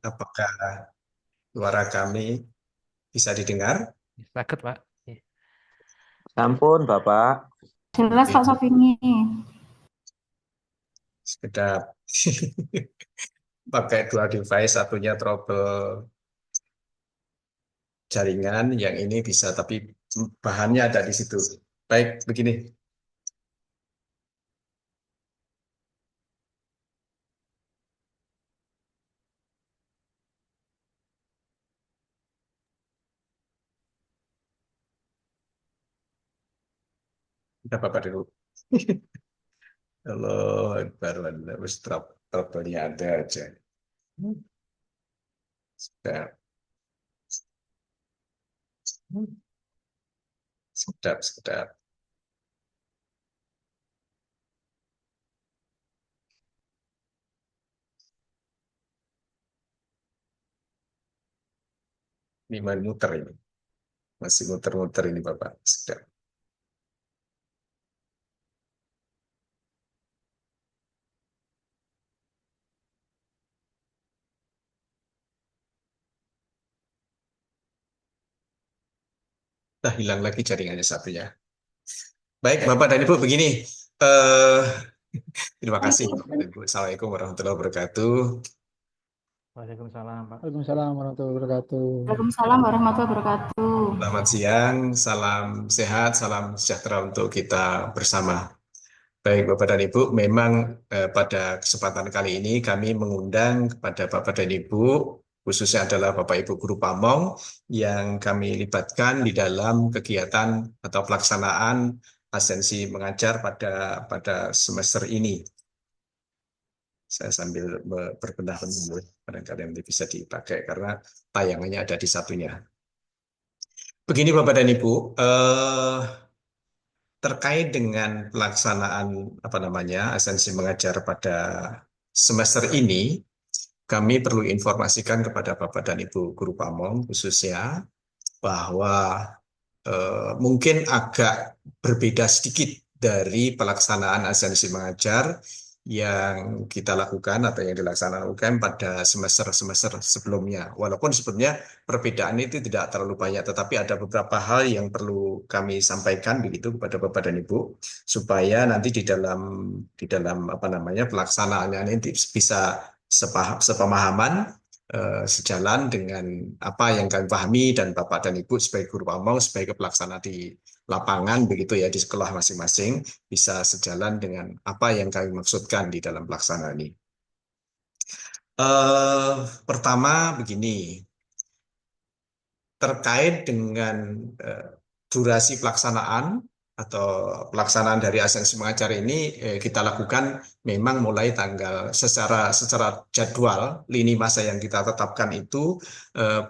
Apakah suara kami bisa didengar? Sakit, Pak. Ampun, Bapak. Jelas Pak Oke, Sofini. sekedap. Pakai dua device, satunya trouble jaringan, yang ini bisa, tapi bahannya ada di situ. Baik, begini. Kita Bapak dulu. Halo, baru harus trouble-nya ada aja. Sedap, sedap, sedap. Ini main muter ini. Masih muter-muter ini Bapak. Sedap. Nah, hilang lagi jaringannya satunya. Baik, Bapak dan Ibu, begini. Eh, terima kasih, Bapak dan Ibu. Assalamualaikum warahmatullahi wabarakatuh. Waalaikumsalam, Pak. Waalaikumsalam warahmatullahi wabarakatuh. Waalaikumsalam warahmatullahi wabarakatuh. Selamat siang, salam sehat, salam sejahtera untuk kita bersama. Baik, Bapak dan Ibu, memang pada kesempatan kali ini kami mengundang kepada Bapak dan Ibu, khususnya adalah Bapak Ibu Guru Pamong, yang kami libatkan di dalam kegiatan atau pelaksanaan Asensi Mengajar pada semester ini. Saya sambil berbenah dulu, barangkali nanti bisa dipakai karena tayangannya ada di satunya. Begini Bapak dan Ibu, terkait dengan pelaksanaan apa namanya Asensi Mengajar pada semester ini, kami perlu informasikan kepada Bapak dan Ibu Guru Pamong khususnya bahwa mungkin agak berbeda sedikit dari pelaksanaan Asensi Mengajar yang kita lakukan atau yang dilaksanakan pada semester-semester sebelumnya. Walaupun sebelumnya perbedaan itu tidak terlalu banyak, tetapi ada beberapa hal yang perlu kami sampaikan begitu kepada Bapak dan Ibu supaya nanti di dalam apa namanya pelaksanaannya ini bisa sepemahaman, sejalan dengan apa yang kami pahami dan Bapak dan Ibu sebagai guru pamong, sebagai pelaksana di lapangan begitu ya di sekolah masing-masing bisa sejalan dengan apa yang kami maksudkan di dalam pelaksanaan ini. Eh, Pertama begini, terkait dengan eh, durasi pelaksanaan atau pelaksanaan dari Asensi Mengajar ini kita lakukan memang mulai tanggal secara jadwal lini masa yang kita tetapkan itu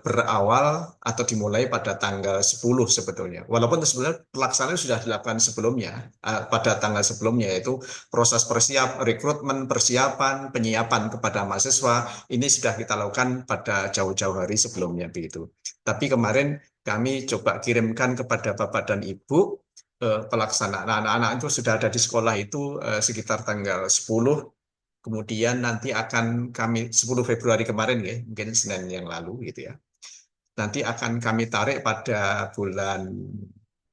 berawal atau dimulai pada tanggal 10 sebetulnya. Walaupun sebenarnya pelaksanaan sudah dilakukan sebelumnya pada tanggal sebelumnya yaitu proses rekrutmen, persiapan, penyiapan kepada mahasiswa ini sudah kita lakukan pada jauh-jauh hari sebelumnya begitu. Tapi kemarin kami coba kirimkan kepada Bapak dan Ibu pelaksanaan. Anak-anak itu sudah ada di sekolah itu sekitar tanggal 10. Kemudian nanti akan kami 10 Februari kemarin ya, mungkin Senin yang lalu gitu ya. Nanti akan kami tarik pada bulan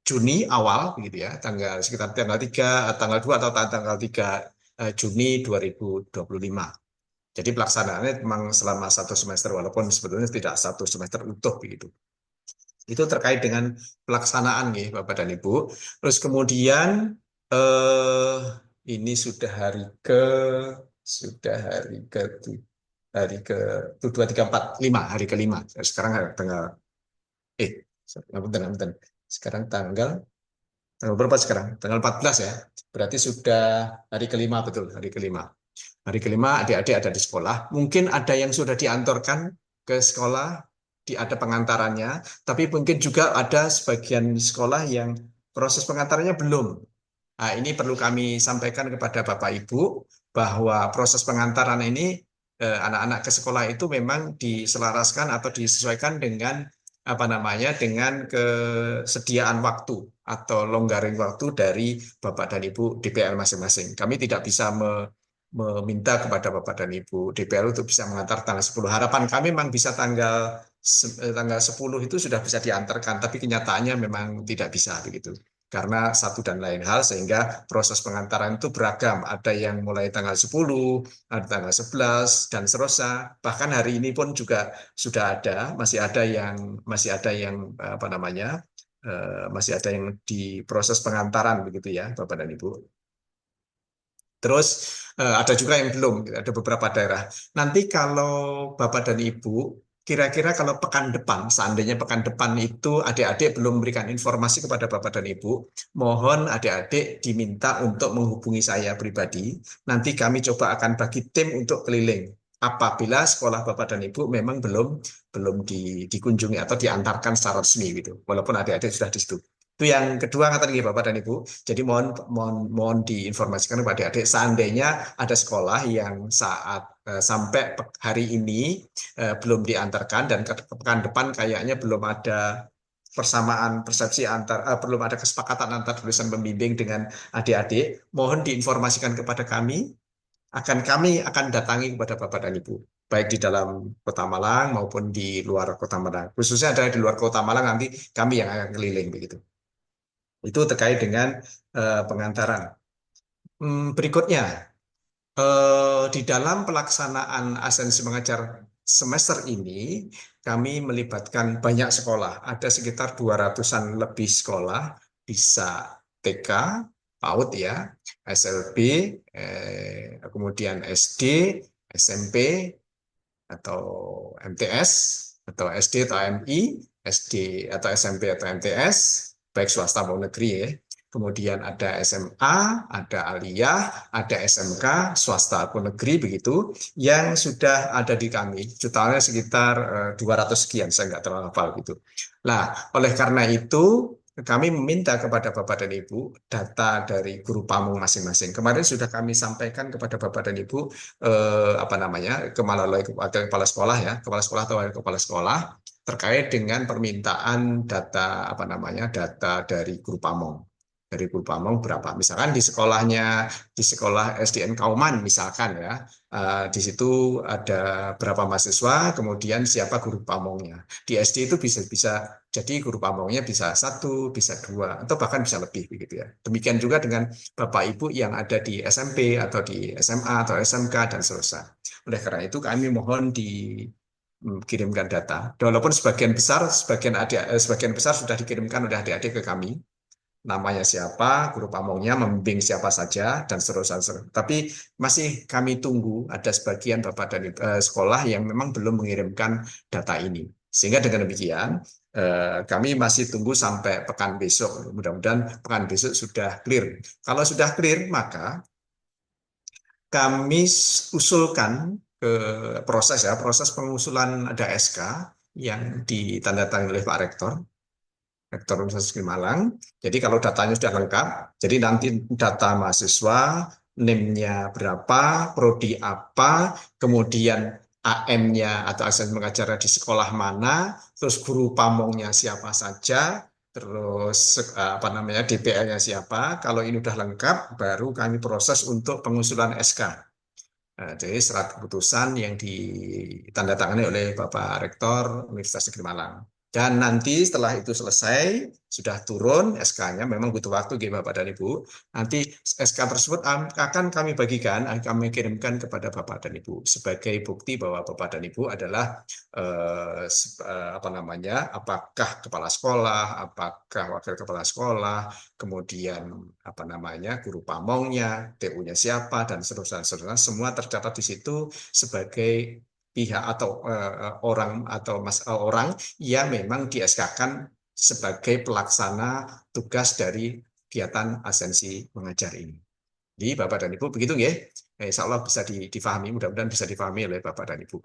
Juni awal gitu ya, sekitar tanggal 3, tanggal 2 atau tanggal 3 Juni 2025. Jadi pelaksanaannya memang selama satu semester, walaupun sebetulnya tidak satu semester utuh begitu. Itu terkait dengan pelaksanaan nih Bapak dan Ibu. Terus kemudian eh, ini sudah hari ke 2, 3, 4, 5, hari kelima. Sekarang tanggal eh bentar. Sekarang tanggal berapa sekarang? Tanggal 14 ya. Berarti sudah hari kelima betul, hari kelima. Hari kelima adik-adik ada di sekolah. Mungkin ada yang sudah diantarkan ke sekolah, ada pengantarannya, tapi mungkin juga ada sebagian sekolah yang proses pengantarannya belum. Nah, ini perlu kami sampaikan kepada Bapak Ibu bahwa proses pengantaran ini anak-anak ke sekolah itu memang diselaraskan atau disesuaikan dengan apa namanya dengan kesediaan waktu atau longgaran waktu dari Bapak dan Ibu DPL masing-masing. Kami tidak bisa meminta kepada Bapak dan Ibu DPR untuk bisa mengantar tanggal 10. Harapan kami memang bisa tanggal 10 itu sudah bisa diantarkan, tapi kenyataannya memang tidak bisa begitu. Karena satu dan lain hal sehingga proses pengantaran itu beragam. Ada yang mulai tanggal 10, ada tanggal 11 dan seterusnya. Bahkan hari ini pun juga sudah ada, masih ada yang apa namanya? Masih ada yang di proses pengantaran begitu ya, Bapak dan Ibu. Terus ada juga yang belum, ada beberapa daerah. Nanti kalau Bapak dan Ibu, kira-kira kalau pekan depan, seandainya pekan depan itu adik-adik belum memberikan informasi kepada Bapak dan Ibu, mohon adik-adik diminta untuk menghubungi saya pribadi. Nanti kami coba akan bagi tim untuk keliling. Apabila sekolah Bapak dan Ibu memang belum dikunjungi atau diantarkan secara resmi gitu, walaupun adik-adik sudah di situ. Itu yang kedua kata Bapak dan Ibu. Jadi mohon diinformasikan kepada adik seandainya ada sekolah yang sampai hari ini belum diantarkan dan ke pekan depan kayaknya belum ada persamaan persepsi belum ada kesepakatan antar tulisan pembimbing dengan adik-adik, mohon diinformasikan kepada kami akan datangi kepada Bapak dan Ibu, baik di dalam Kota Malang maupun di luar Kota Malang. Khususnya adalah di luar Kota Malang nanti kami yang akan keliling begitu. Itu terkait dengan pengantaran. Berikutnya, di dalam pelaksanaan Asensi Mengajar semester ini, kami melibatkan banyak sekolah. Ada sekitar 200-an lebih sekolah, bisa TK, PAUD ya, SLB, kemudian SD, SMP, atau MTS, atau SD atau MI, SD atau SMP atau MTS, baik swasta maupun negeri ya. Kemudian ada SMA, ada aliyah, ada SMK, swasta atau negeri begitu, yang sudah ada di kami. Totalnya sekitar 200 sekian, saya nggak terlalu hafal gitu. Nah, oleh karena itu, kami meminta kepada Bapak dan Ibu data dari guru pamong masing-masing. Kemarin sudah kami sampaikan kepada Bapak dan Ibu apa namanya wakil kepala sekolah ya, kepala sekolah atau wakil kepala sekolah terkait dengan permintaan data apa namanya data dari guru pamong. Dari guru pamong berapa? Misalkan di sekolah SDN Kauman misalkan ya, di situ ada berapa mahasiswa, kemudian siapa guru pamongnya. Di SD itu bisa jadi guru pamongnya bisa 1, bisa 2, atau bahkan bisa lebih begitu ya. Demikian juga dengan Bapak Ibu yang ada di SMP atau di SMA atau SMK dan seterusnya. Oleh karena itu kami mohon dikirimkan data. Walaupun sebagian besar sudah dikirimkan oleh adik-adik ke kami. Namanya siapa, guru pamongnya, membimbing siapa saja, dan seterusnya. Tapi masih kami tunggu ada sebagian Bapak dan sekolah yang memang belum mengirimkan data ini. Sehingga dengan demikian, kami masih tunggu sampai pekan besok. Mudah-mudahan pekan besok sudah clear. Kalau sudah clear, maka kami usulkan ke proses pengusulan ada SK yang ditandatangani oleh Pak Rektor Universitas Negeri Malang. Jadi kalau datanya sudah lengkap, jadi nanti data mahasiswa, NIM-nya berapa, prodi apa, kemudian AM-nya atau asisten mengajar di sekolah mana, terus guru pamongnya siapa saja, terus apa namanya DPL-nya siapa. Kalau ini sudah lengkap, baru kami proses untuk pengusulan SK. Jadi serat keputusan yang ditandatangani oleh Bapak Rektor Universitas Negeri Malang. Dan nanti setelah itu selesai, sudah turun SK-nya, memang butuh waktu, Bapak dan Ibu. Nanti SK tersebut akan kami bagikan, akan kami kirimkan kepada Bapak dan Ibu sebagai bukti bahwa Bapak dan Ibu adalah apa namanya, apakah kepala sekolah, apakah wakil kepala sekolah, kemudian apa namanya guru pamongnya, TU-nya siapa, dan seterusnya, semua tercatat di situ sebagai pihak atau orang yang memang di SK-kan sebagai pelaksana tugas dari kegiatan Asensi Mengajar ini. Jadi Bapak dan Ibu begitu ya. Insya Allah bisa difahami, mudah-mudahan bisa difahami oleh Bapak dan Ibu.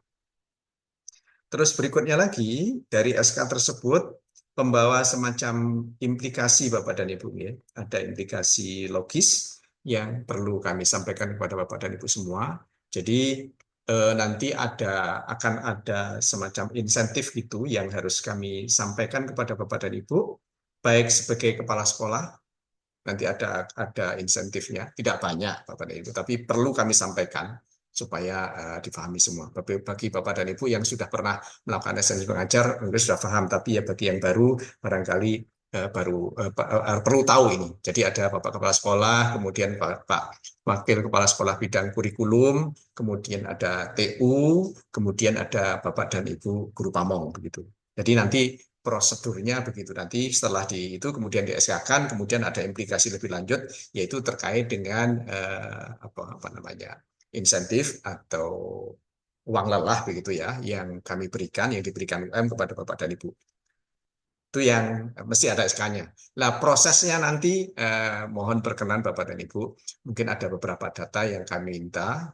Terus berikutnya lagi dari SK tersebut membawa semacam implikasi Bapak dan Ibu ya. Ada implikasi logis yang perlu kami sampaikan kepada Bapak dan Ibu semua. Jadi nanti akan ada semacam insentif gitu yang harus kami sampaikan kepada Bapak dan Ibu, baik sebagai kepala sekolah, nanti ada insentifnya, tidak banyak Bapak dan Ibu, tapi perlu kami sampaikan supaya dipahami semua. Bagi Bapak dan Ibu yang sudah pernah melakukan esensi mengajar, mungkin sudah paham, tapi ya bagi yang baru barangkali perlu tahu ini. Jadi ada Bapak Kepala Sekolah, kemudian Pak Wakil Kepala Sekolah Bidang Kurikulum, kemudian ada TU, kemudian ada Bapak dan Ibu Guru Pamong begitu. Jadi nanti prosedurnya begitu, nanti setelah itu kemudian di SK-kan, kemudian ada implikasi lebih lanjut yaitu terkait dengan apa namanya insentif atau uang lelah begitu ya yang kami berikan, yang diberikan UM kepada Bapak dan Ibu. Itu yang mesti ada SK-nya. Nah, prosesnya nanti mohon perkenan Bapak dan Ibu, mungkin ada beberapa data yang kami minta.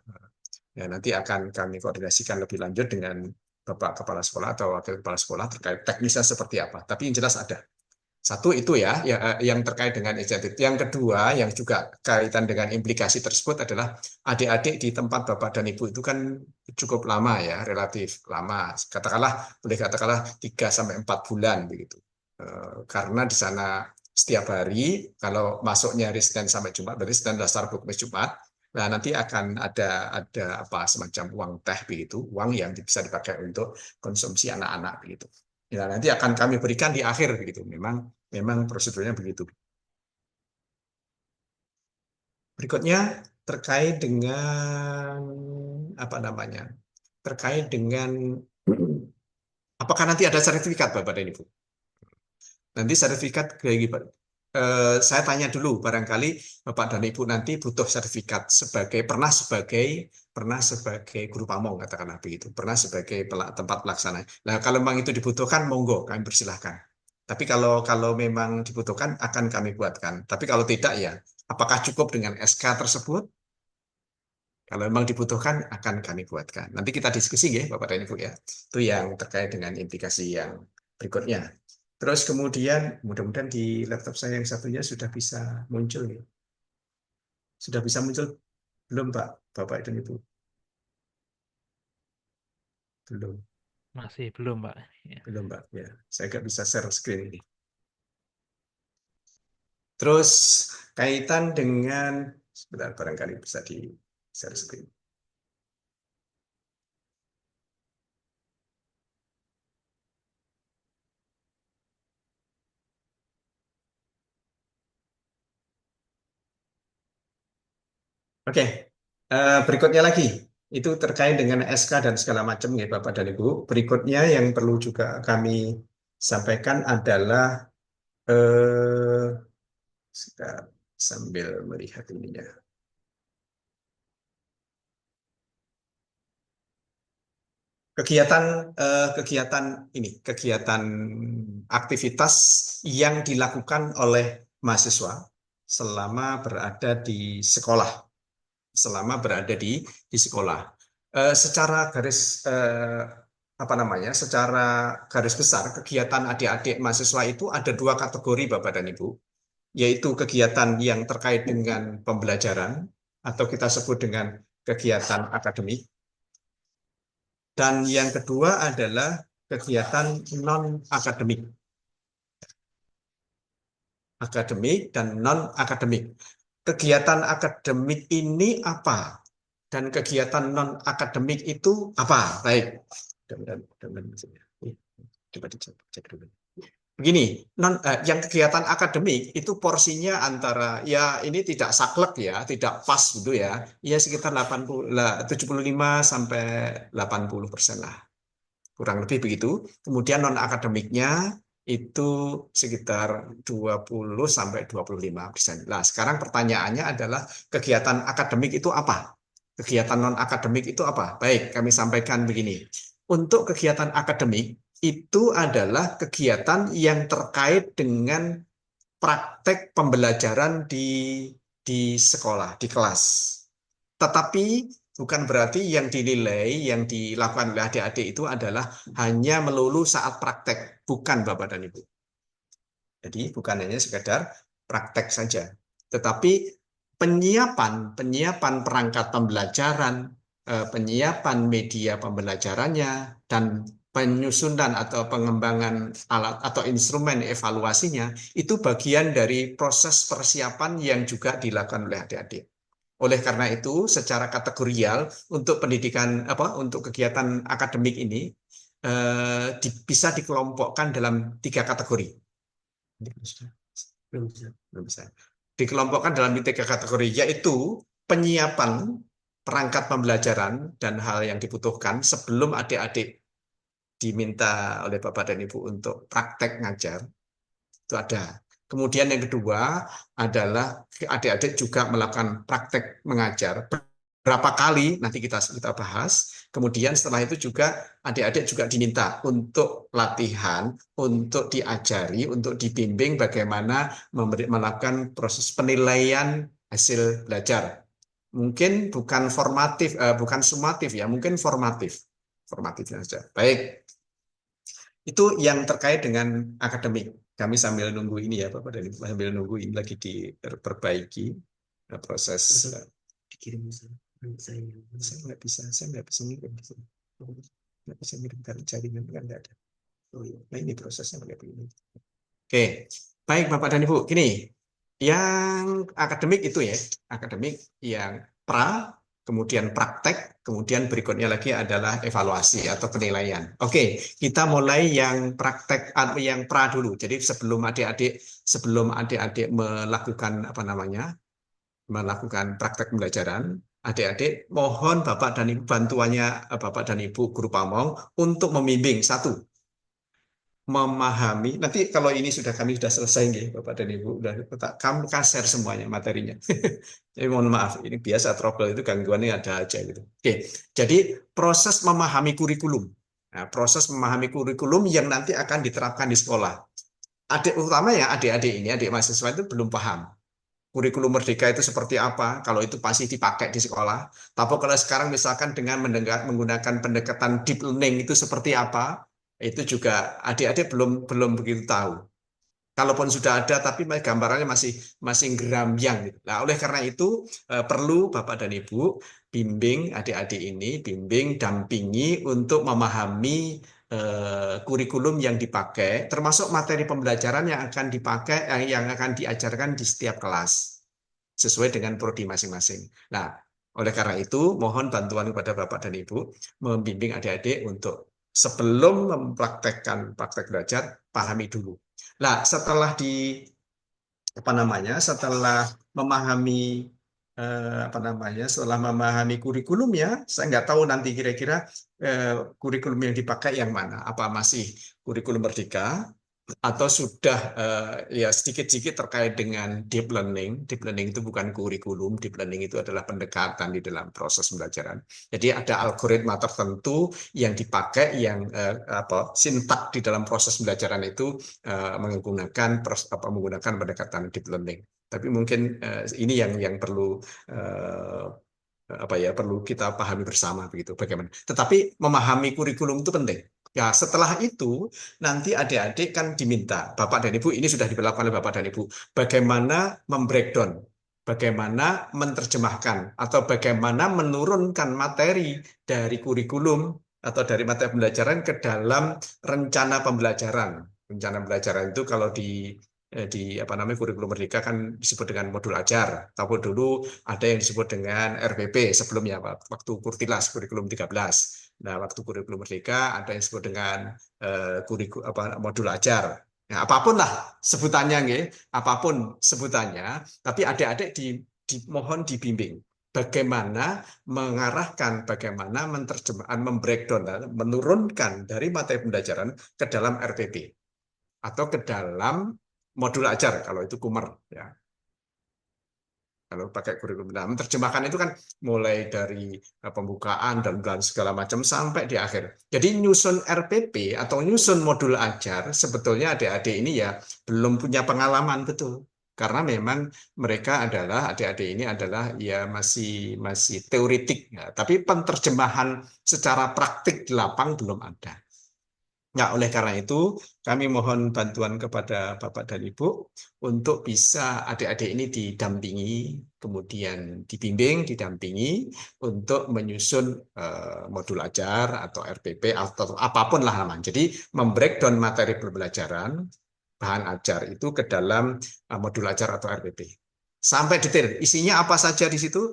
Ya, nanti akan kami koordinasikan lebih lanjut dengan Bapak Kepala Sekolah atau Wakil Kepala Sekolah terkait teknisnya seperti apa. Tapi yang jelas ada. Satu itu ya, yang terkait dengan insentif. Yang kedua, yang juga kaitan dengan implikasi tersebut adalah adik-adik di tempat Bapak dan Ibu itu kan cukup lama ya, relatif lama. Boleh katakanlah 3 sampai 4 bulan begitu. Karena di sana setiap hari, kalau masuknya hari Senin sampai Jumat, berarti Senin dasar Kamis Jumat. Nah, nanti akan ada apa semacam uang teh begitu, uang yang bisa dipakai untuk konsumsi anak-anak begitu. Ya, nanti akan kami berikan di akhir begitu. Memang prosedurnya begitu. Berikutnya terkait dengan apa namanya? Terkait dengan apakah nanti ada sertifikat Bapak dan Ibu? Nanti sertifikat saya tanya dulu barangkali Bapak dan Ibu nanti butuh sertifikat pernah sebagai guru pamong katakanlah begitu, pernah sebagai tempat pelaksana. Nah, kalau memang itu dibutuhkan monggo kami persilahkan. Tapi kalau memang dibutuhkan akan kami buatkan. Tapi kalau tidak ya apakah cukup dengan SK tersebut? Kalau memang dibutuhkan akan kami buatkan. Nanti kita diskusi ya Bapak dan Ibu ya. Itu yang terkait dengan implikasi yang berikutnya. Terus kemudian mudah-mudahan di laptop saya yang satunya sudah bisa muncul nih. Sudah bisa muncul belum Pak, Bapak dan Ibu? Belum, Masih belum, Pak. Ya. belum Pak. Ya, saya nggak bisa share screen ini. Terus kaitan dengan sebentar barangkali bisa di share screen. Oke, berikutnya lagi itu terkait dengan SK dan segala macam ya Bapak dan Ibu. Berikutnya yang perlu juga kami sampaikan adalah sambil melihat ininya. Kegiatan aktivitas yang dilakukan oleh mahasiswa selama berada di sekolah. Secara garis besar kegiatan adik-adik mahasiswa itu ada 2 kategori Bapak dan Ibu, yaitu kegiatan yang terkait dengan pembelajaran atau kita sebut dengan kegiatan akademik, dan yang kedua adalah kegiatan non-akademik. Akademik dan non-akademik. Kegiatan akademik ini apa? Dan kegiatan non-akademik itu apa? Baik. Coba dicek dulu. Begini, yang kegiatan akademik itu porsinya antara ya ini tidak saklek ya, tidak pas gitu ya. Ya sekitar 75 sampai 80% lah. Kurang lebih begitu. Kemudian non akademiknya itu sekitar 20 sampai 25%. Nah, sekarang pertanyaannya adalah kegiatan akademik itu apa? Kegiatan non akademik itu apa? Baik, kami sampaikan begini. Untuk kegiatan akademik itu adalah kegiatan yang terkait dengan praktek pembelajaran di sekolah, di kelas. Tetapi bukan berarti yang dinilai, yang dilakukan oleh adik-adik itu adalah hanya melulu saat praktek. Bukan Bapak dan Ibu. Jadi bukan hanya sekedar praktek saja. Tetapi penyiapan perangkat pembelajaran, penyiapan media pembelajarannya, dan penyusunan atau pengembangan alat atau instrumen evaluasinya itu bagian dari proses persiapan yang juga dilakukan oleh adik-adik. Oleh karena itu, secara kategorial untuk pendidikan untuk kegiatan akademik ini bisa dikelompokkan dalam 3 kategori. Belum bisa. Dikelompokkan dalam 3 kategori, yaitu penyiapan perangkat pembelajaran dan hal yang dibutuhkan sebelum adik-adik diminta oleh Bapak dan Ibu untuk praktek ngajar, itu ada. Kemudian yang kedua adalah adik-adik juga melakukan praktek mengajar. Berapa kali nanti kita bahas. Kemudian setelah itu juga adik-adik juga diminta untuk latihan, untuk diajari, untuk dibimbing bagaimana melakukan proses penilaian hasil belajar. Mungkin bukan formatif, bukan sumatif ya, mungkin formatif. Formatif saja. Baik. Itu yang terkait dengan akademik. Kami sambil nunggu ini ya Bapak dan Ibu, sambil nunggu ini lagi diperbaiki proses. Dikirim saya nggak bisa ngirim. Nggak bisa ngirim dari jaringan kan nggak ada. Oh iya, nah ini prosesnya kayak begini. Oke, baik Bapak dan Ibu. Gini, yang akademik itu ya, akademik yang pra, kemudian praktek, kemudian berikutnya lagi adalah evaluasi atau penilaian. Oke, kita mulai yang praktek, yang pra dulu. Jadi sebelum adik-adik melakukan melakukan praktek pembelajaran, adik-adik mohon Bapak dan Ibu bantuannya Bapak dan Ibu guru pamong untuk membimbing satu. Memahami, nanti kalau ini kami sudah selesai nih Bapak dan Ibu, kamu share semuanya materinya. Jadi mohon maaf, ini biasa trouble itu gangguannya ada aja gitu. Oke, jadi proses memahami kurikulum. Nah, proses memahami kurikulum yang nanti akan diterapkan di sekolah. Utama ya adik-adik ini, adik mahasiswa itu belum paham. Kurikulum Merdeka itu seperti apa, kalau itu pasti dipakai di sekolah. Tapi kalau sekarang misalkan dengan menggunakan pendekatan deep learning itu seperti apa, itu juga adik-adik belum begitu tahu. Kalaupun sudah ada, tapi gambarannya masih gerambyang. Nah, oleh karena itu perlu Bapak dan Ibu bimbing adik-adik ini, bimbing, dampingi untuk memahami kurikulum yang dipakai, termasuk materi pembelajaran yang akan dipakai, yang akan diajarkan di setiap kelas, sesuai dengan prodi masing-masing. Nah, oleh karena itu, mohon bantuan kepada Bapak dan Ibu membimbing adik-adik untuk sebelum mempraktekkan praktek belajar, pahami dulu. Nah, setelah setelah memahami setelah memahami kurikulumnya, saya nggak tahu nanti kira-kira kurikulum yang dipakai yang mana. Apa masih kurikulum Merdeka atau sudah ya sedikit-sedikit terkait dengan deep learning. Deep learning itu bukan kurikulum, deep learning itu adalah pendekatan di dalam proses pembelajaran. Jadi ada algoritma tertentu yang dipakai, yang sintak di dalam proses pembelajaran itu menggunakan pendekatan deep learning. Tapi mungkin ini yang perlu perlu kita pahami bersama begitu bagaimana. Tetapi memahami kurikulum itu penting. Ya, setelah itu nanti adik-adik kan diminta, Bapak dan Ibu, ini sudah dilakukan oleh Bapak dan Ibu, bagaimana membreakdown, bagaimana menerjemahkan, atau bagaimana menurunkan materi dari kurikulum atau dari materi pembelajaran ke dalam rencana pembelajaran. Rencana pembelajaran itu kalau di kurikulum Merdeka kan disebut dengan modul ajar. Tapi dulu ada yang disebut dengan RPP sebelumnya, waktu Kurtilas kurikulum 13. Nah, waktu kurikulum Merdeka ada yang disebut dengan modul ajar. Nah, apapun lah sebutannya, apapun sebutannya, tapi adik-adik dimohon dibimbing. Bagaimana mengarahkan, bagaimana menerjemahkan, membreakdown, menurunkan dari materi pembelajaran ke dalam RPP atau ke dalam modul ajar kalau itu Kumer ya. Kalau pakai kurikulum, nah, menerjemahkan itu kan mulai dari pembukaan dan segala macam sampai di akhir. Jadi nyusun RPP atau nyusun modul ajar sebetulnya adik-adik ini ya belum punya pengalaman betul. Karena memang mereka adalah adik-adik ini adalah ya masih teoritik ya. Tapi penerjemahan secara praktik di lapang belum ada. Nah, oleh karena itu, kami mohon bantuan kepada Bapak dan Ibu untuk bisa adik-adik ini didampingi, kemudian dibimbing, didampingi untuk menyusun modul ajar atau RPP atau apapun lah namanya. Jadi, membreakdown materi pembelajaran, bahan ajar itu ke dalam modul ajar atau RPP. Sampai detail, isinya apa saja di situ,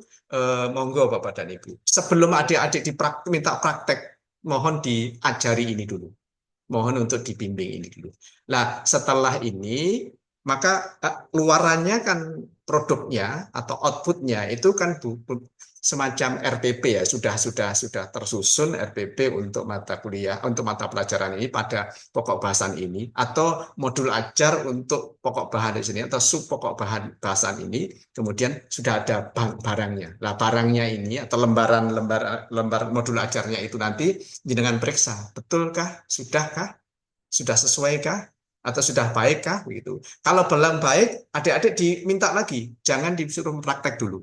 monggo Bapak dan Ibu. Sebelum adik-adik minta praktek, mohon diajari ini dulu. Mohon untuk dibimbing ini dulu. Nah, setelah ini, maka keluarannya kan produknya atau outputnya itu kan semacam RPP ya, sudah tersusun RPP untuk mata kuliah, untuk mata pelajaran ini pada pokok bahasan ini, atau modul ajar untuk pokok bahan di sini atau sub pokok bahasan ini, kemudian sudah ada barangnya. Nah, barangnya ini atau lembar modul ajarnya itu nanti dengan periksa, betulkah, sudahkah, sudah sesuaikah, atau sudah baikkah, begitu. Kalau belum baik, adik-adik diminta lagi, jangan disuruh praktek dulu.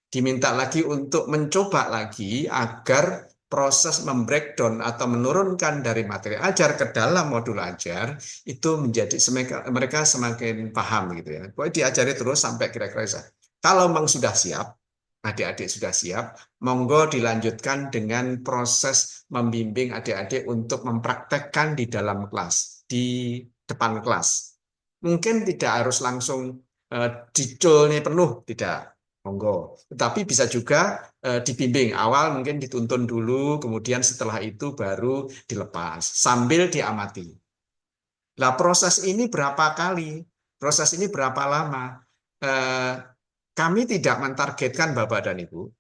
Diminta lagi untuk mencoba lagi agar proses membreakdown atau menurunkan dari materi ajar ke dalam modul ajar itu menjadi mereka semakin paham gitu ya. Pokoknya diajari terus sampai kira-kira bisa. Kalau memang sudah siap, adik-adik sudah siap, monggo dilanjutkan dengan proses membimbing adik-adik untuk mempraktekkan di dalam kelas, di depan kelas. Mungkin tidak harus langsung dicul nih penuh, tidak. Monggo. Tetapi bisa juga dibimbing. Awal mungkin dituntun dulu, kemudian setelah itu baru dilepas, sambil diamati. Nah, proses ini berapa kali? Proses ini berapa lama? Kami tidak mentargetkan Bapak dan Ibu.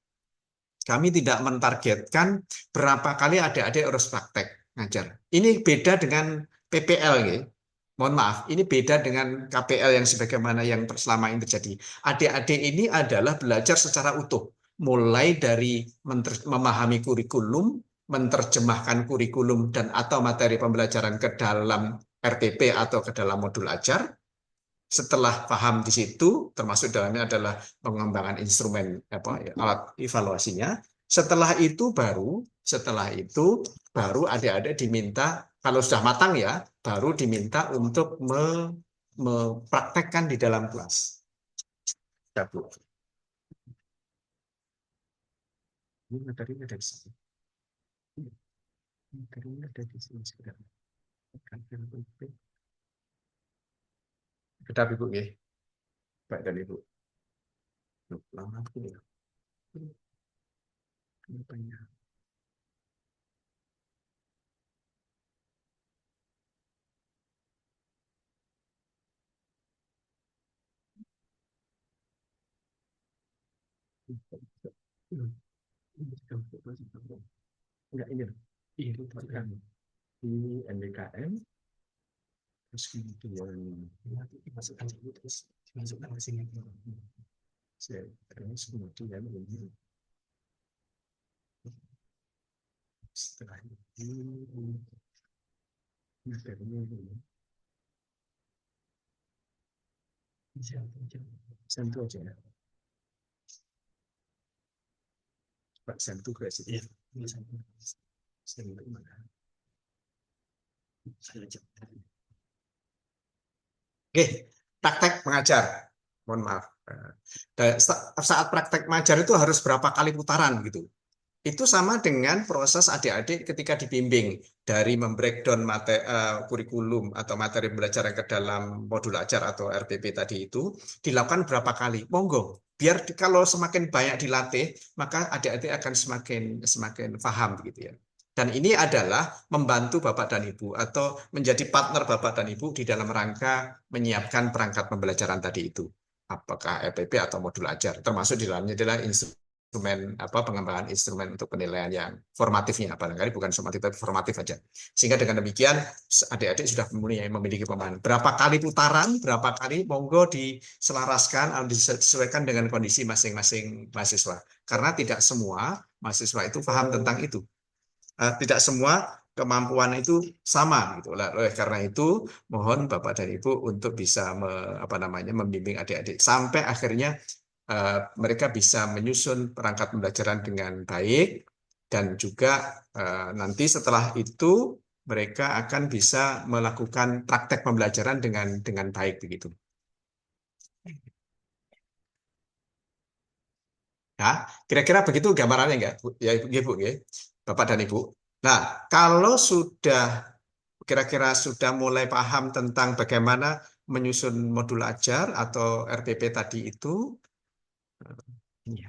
Kami tidak mentargetkan berapa kali adik-adik harus praktek ngajar. Ini beda dengan PPL, ya. Mohon maaf, ini beda dengan KPL yang sebagaimana yang selama ini terjadi. Adik-adik ini adalah belajar secara utuh, mulai dari memahami kurikulum, menerjemahkan kurikulum dan atau materi pembelajaran ke dalam RTP atau ke dalam modul ajar. Setelah paham di situ, termasuk dalamnya adalah pengembangan instrumen alat evaluasinya. Setelah itu baru adik-adik diminta, kalau sudah matang ya, baru diminta untuk mempraktekkan di dalam kelas. Ya, Bu. Ini materinya ada di sini. Materinya ada di sini sebenarnya. Kedap Ibu ya. Baik dan Ibu. Lama ini. Kenapanya? Enggak ini. Ini kan di NDKM. Terus kemudian dimasukkan dulu, terus dimasukkan ke sini. Terus kemudian ini. Setelah ini materinya ini. Sentuh aja ya. Pak sentuh ke sini. Sentuh mana? Oke, praktek mengajar. Mohon maaf. Saat praktek mengajar itu harus berapa kali putaran gitu. Itu sama dengan proses adik-adik ketika dibimbing dari membreakdown kurikulum atau materi pembelajaran ke dalam modul ajar atau RPP tadi itu dilakukan berapa kali. Monggo, biar kalau semakin banyak dilatih, maka adik-adik akan semakin paham gitu ya. Dan ini adalah membantu Bapak dan Ibu atau menjadi partner Bapak dan Ibu di dalam rangka menyiapkan perangkat pembelajaran tadi itu. Apakah RPP atau modul ajar, termasuk di dalamnya adalah instrumen pengembangan instrumen untuk penilaian yang formatifnya, barangkali bukan sumatif tapi formatif aja. Sehingga dengan demikian adik-adik sudah memiliki pemahaman. Berapa kali putaran, berapa kali, monggo diselaraskan atau disesuaikan dengan kondisi masing-masing mahasiswa. Karena tidak semua mahasiswa itu paham tentang itu. Tidak semua kemampuan itu sama gitu. Oleh karena itu mohon Bapak dan Ibu untuk bisa membimbing adik-adik sampai akhirnya mereka bisa menyusun perangkat pembelajaran dengan baik, dan juga nanti setelah itu mereka akan bisa melakukan praktek pembelajaran dengan baik begitu. Ya, kira-kira begitu gambarannya enggak, Bu? Ya, Bu, ya. Bapak dan Ibu. Nah, kalau sudah kira-kira sudah mulai paham tentang bagaimana menyusun modul ajar atau RPP tadi itu, ya.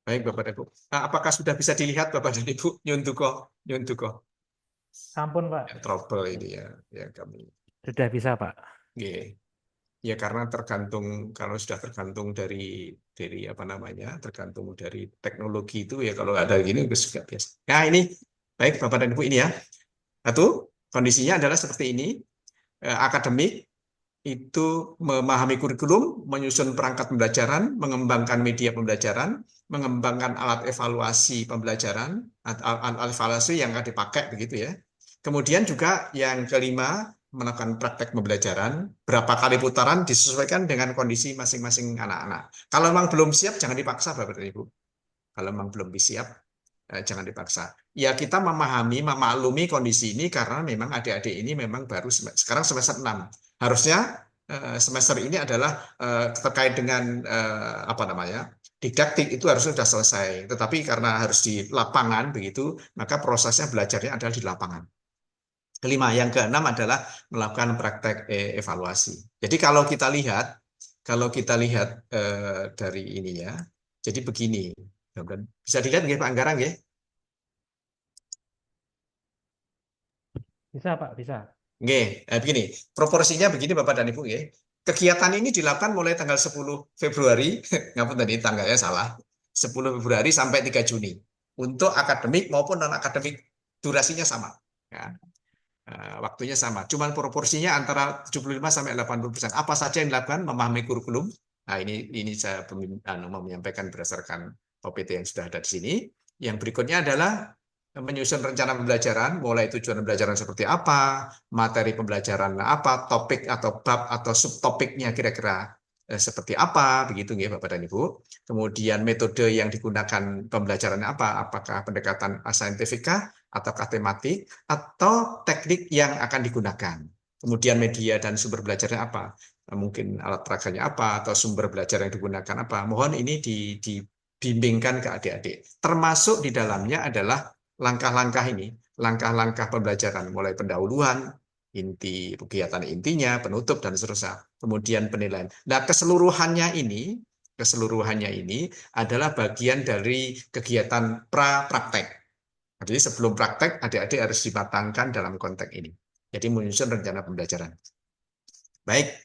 Baik, Bapak dan Ibu. Nah, apakah sudah bisa dilihat Bapak dan Ibu? Nyuntuko, nyuntuko. Sampun, Pak. Ya, trouble ini ya, ya kami. Sudah bisa, Pak. Oke. Ya karena tergantung kalau sudah tergantung dari apa namanya, tergantung dari teknologi itu ya kalau ada gini juga biasa. Nah ini baik Bapak dan Ibu ini ya. Satu kondisinya adalah seperti ini. Akademik itu memahami kurikulum, menyusun perangkat pembelajaran, mengembangkan media pembelajaran, mengembangkan alat evaluasi pembelajaran, alat evaluasi yang akan dipakai begitu ya. Kemudian juga yang kelima, melakukan praktek pembelajaran, berapa kali putaran disesuaikan dengan kondisi masing-masing anak-anak. Kalau memang belum siap, jangan dipaksa Bapak dan Ibu. Kalau memang belum siap, jangan dipaksa. Ya kita memahami, memaklumi kondisi ini karena memang adik-adik ini memang baru sekarang semester 6. Harusnya semester ini adalah terkait dengan apa namanya didaktik itu harusnya sudah selesai. Tetapi karena harus di lapangan begitu, maka prosesnya belajarnya adalah di lapangan. Kelima, yang keenam adalah melakukan praktek evaluasi. Jadi kalau kita lihat dari ini ya, jadi begini, bisa dilihat nggih Pak Anggarang ya? Bisa, Pak, bisa. Nggih, begini, proporsinya begini Bapak dan Ibu ya. Kegiatan ini dilakukan mulai tanggal 10 Februari, ngapun tadi tanggalnya salah, 10 Februari sampai 3 Juni. Untuk akademik maupun non-akademik durasinya sama. Ya. Waktunya sama, cuman proporsinya antara 75 sampai 80%. Apa saja yang dilakukan? Memahami kurikulum. Nah, ini saya menyampaikan berdasarkan OPT yang sudah ada di sini. Yang berikutnya adalah menyusun rencana pembelajaran, mulai tujuan pembelajaran seperti apa, materi pembelajaran apa, topik atau bab atau subtopiknya kira-kira seperti apa, begitu ya Bapak dan Ibu. Kemudian metode yang digunakan pembelajarannya apa, apakah pendekatan saintifika ataukah tematik, atau teknik yang akan digunakan. Kemudian media dan sumber belajarnya apa, mungkin alat peragamnya apa, atau sumber belajar yang digunakan apa. Mohon ini dibimbingkan ke adik-adik. Termasuk di dalamnya adalah langkah-langkah ini, langkah-langkah pembelajaran, mulai pendahuluan, inti kegiatan intinya, penutup dan seterusnya. Kemudian penilaian. Nah, keseluruhannya ini adalah bagian dari kegiatan pra-praktek. Jadi sebelum praktek, adik-adik harus dimatangkan dalam konteks ini. Jadi menyusun rencana pembelajaran. Baik,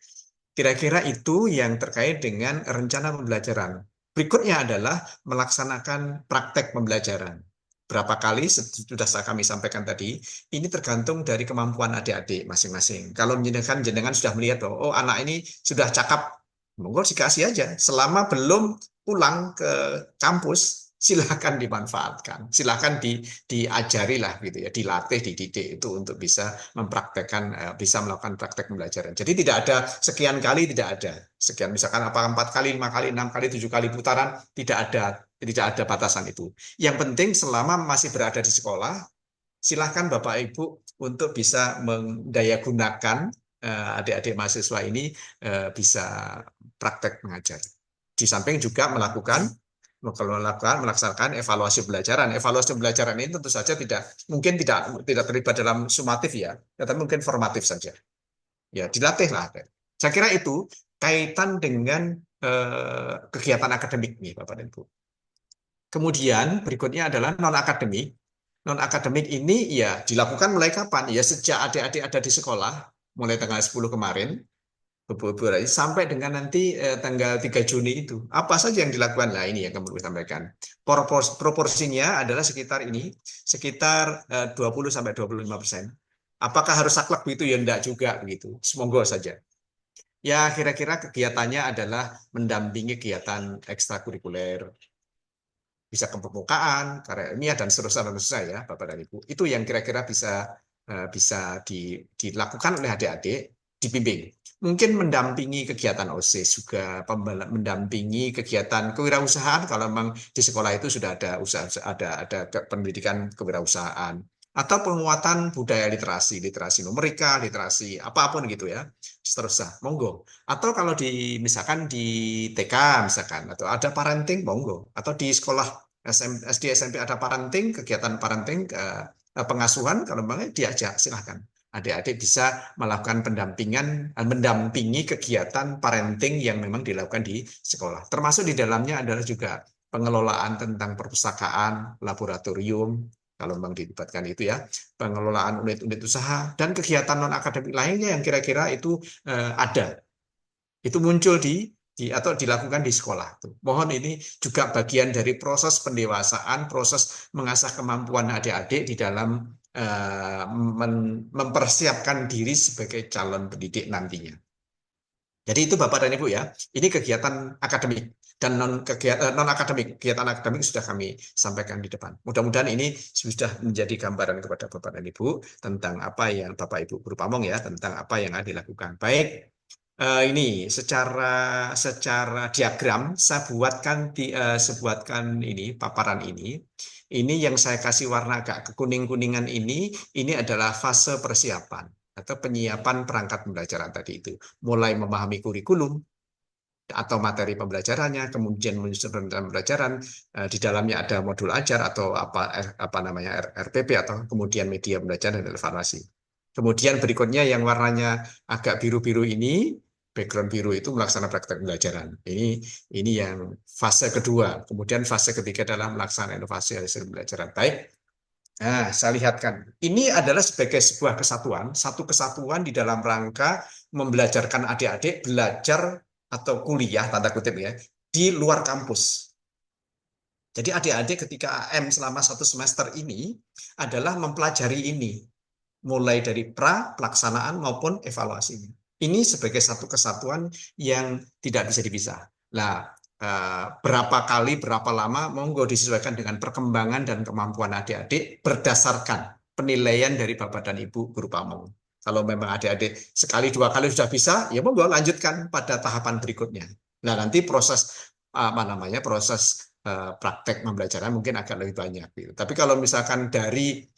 kira-kira itu yang terkait dengan rencana pembelajaran. Berikutnya adalah melaksanakan praktek pembelajaran. Berapa kali sudah kami sampaikan tadi, ini tergantung dari kemampuan adik-adik masing-masing. Kalau jenengan sudah melihat bahwa oh anak ini sudah cakap, monggo dikasih aja. Selama belum pulang ke kampus, silakan dimanfaatkan, silakan diajari lah gitu ya, dilatih, dididik itu untuk bisa mempraktekkan, bisa melakukan praktek pembelajaran. Jadi tidak ada sekian kali, tidak ada sekian, misalkan apa 4 kali, 5 kali, 6 kali, 7 kali putaran, tidak ada batasan itu. Yang penting selama masih berada di sekolah, silahkan Bapak Ibu untuk bisa mendayagunakan adik-adik mahasiswa ini bisa praktek mengajar. Di samping juga melaksanakan evaluasi pembelajaran. Evaluasi pembelajaran ini tentu saja mungkin tidak terlibat dalam sumatif ya, tetapi mungkin formatif saja. Ya, dilatih lah. Saya kira itu kaitan dengan kegiatan akademik nih, Bapak dan Ibu. Kemudian berikutnya adalah non-akademik. Non-akademik ini ya dilakukan mulai kapan? Ya sejak adik-adik ada di sekolah, mulai tanggal 10 kemarin, sampai dengan nanti tanggal 3 Juni itu. Apa saja yang dilakukan? Nah ini yang kami sampaikan. Proporsinya adalah sekitar 20-25%. Apakah harus saklek begitu? Ya enggak juga begitu. Semoga saja. Ya kira-kira kegiatannya adalah mendampingi kegiatan ekstrakurikuler, bisa kepemukaan, karya ilmiah dan seterusnya ya, Bapak dan Ibu. Itu yang kira-kira bisa dilakukan oleh adik-adik dibimbing. Mungkin mendampingi kegiatan OSIS juga, mendampingi kegiatan kewirausahaan kalau memang di sekolah itu sudah ada usaha, pendidikan kewirausahaan atau penguatan budaya literasi numerika, literasi apapun gitu ya, seterusnya, monggo. Atau kalau misalkan di TK misalkan, atau ada parenting, monggo. Atau di sekolah SD SMP ada parenting, kegiatan parenting, pengasuhan, kalau memang diajak silahkan. Adik-adik bisa melakukan mendampingi kegiatan parenting yang memang dilakukan di sekolah. Termasuk di dalamnya adalah juga pengelolaan tentang perpustakaan, laboratorium, kalau memang dilibatkan itu ya, pengelolaan unit-unit usaha, dan kegiatan non-akademik lainnya yang kira-kira itu ada. Itu muncul atau dilakukan di sekolah. Mohon ini juga bagian dari proses pendewasaan, proses mengasah kemampuan adik-adik di dalam mempersiapkan diri sebagai calon pendidik nantinya. Jadi itu Bapak dan Ibu ya, ini kegiatan akademik dan non akademik, kegiatan akademik sudah kami sampaikan di depan. Mudah-mudahan ini sudah menjadi gambaran kepada Bapak dan Ibu tentang apa yang Bapak Ibu Guru Pamong ya, tentang apa yang ada dilakukan. Baik, ini secara diagram saya buatkan ini paparan ini. Ini yang saya kasih warna agak kekuning-kuningan ini adalah fase persiapan atau penyiapan perangkat pembelajaran tadi itu. Mulai memahami kurikulum atau materi pembelajarannya, kemudian menyusun rencana pembelajaran, di dalamnya ada modul ajar atau apa namanya RPP atau kemudian media pembelajaran dan evaluasi. Kemudian berikutnya yang warnanya agak biru-biru ini, background biru itu melaksanakan praktek pembelajaran. Ini yang fase kedua. Kemudian fase ketiga adalah melaksanakan inovasi hasil pembelajaran. Baik. Nah, saya lihatkan. Ini adalah sebagai sebuah kesatuan, satu kesatuan di dalam rangka membelajarkan adik-adik belajar atau kuliah, tanda kutip ya, di luar kampus. Jadi adik-adik ketika AM selama 1 semester ini adalah mempelajari ini, mulai dari pelaksanaan maupun evaluasinya. Ini sebagai satu kesatuan yang tidak bisa dipisah. Nah, berapa kali, berapa lama, monggo disesuaikan dengan perkembangan dan kemampuan adik-adik berdasarkan penilaian dari Bapak dan Ibu Guru Pamong. Kalau memang adik-adik sekali, 2 kali sudah bisa, ya monggo lanjutkan pada tahapan berikutnya. Nah, nanti proses praktek pembelajaran mungkin agak lebih banyak. Gitu. Tapi kalau misalkan dari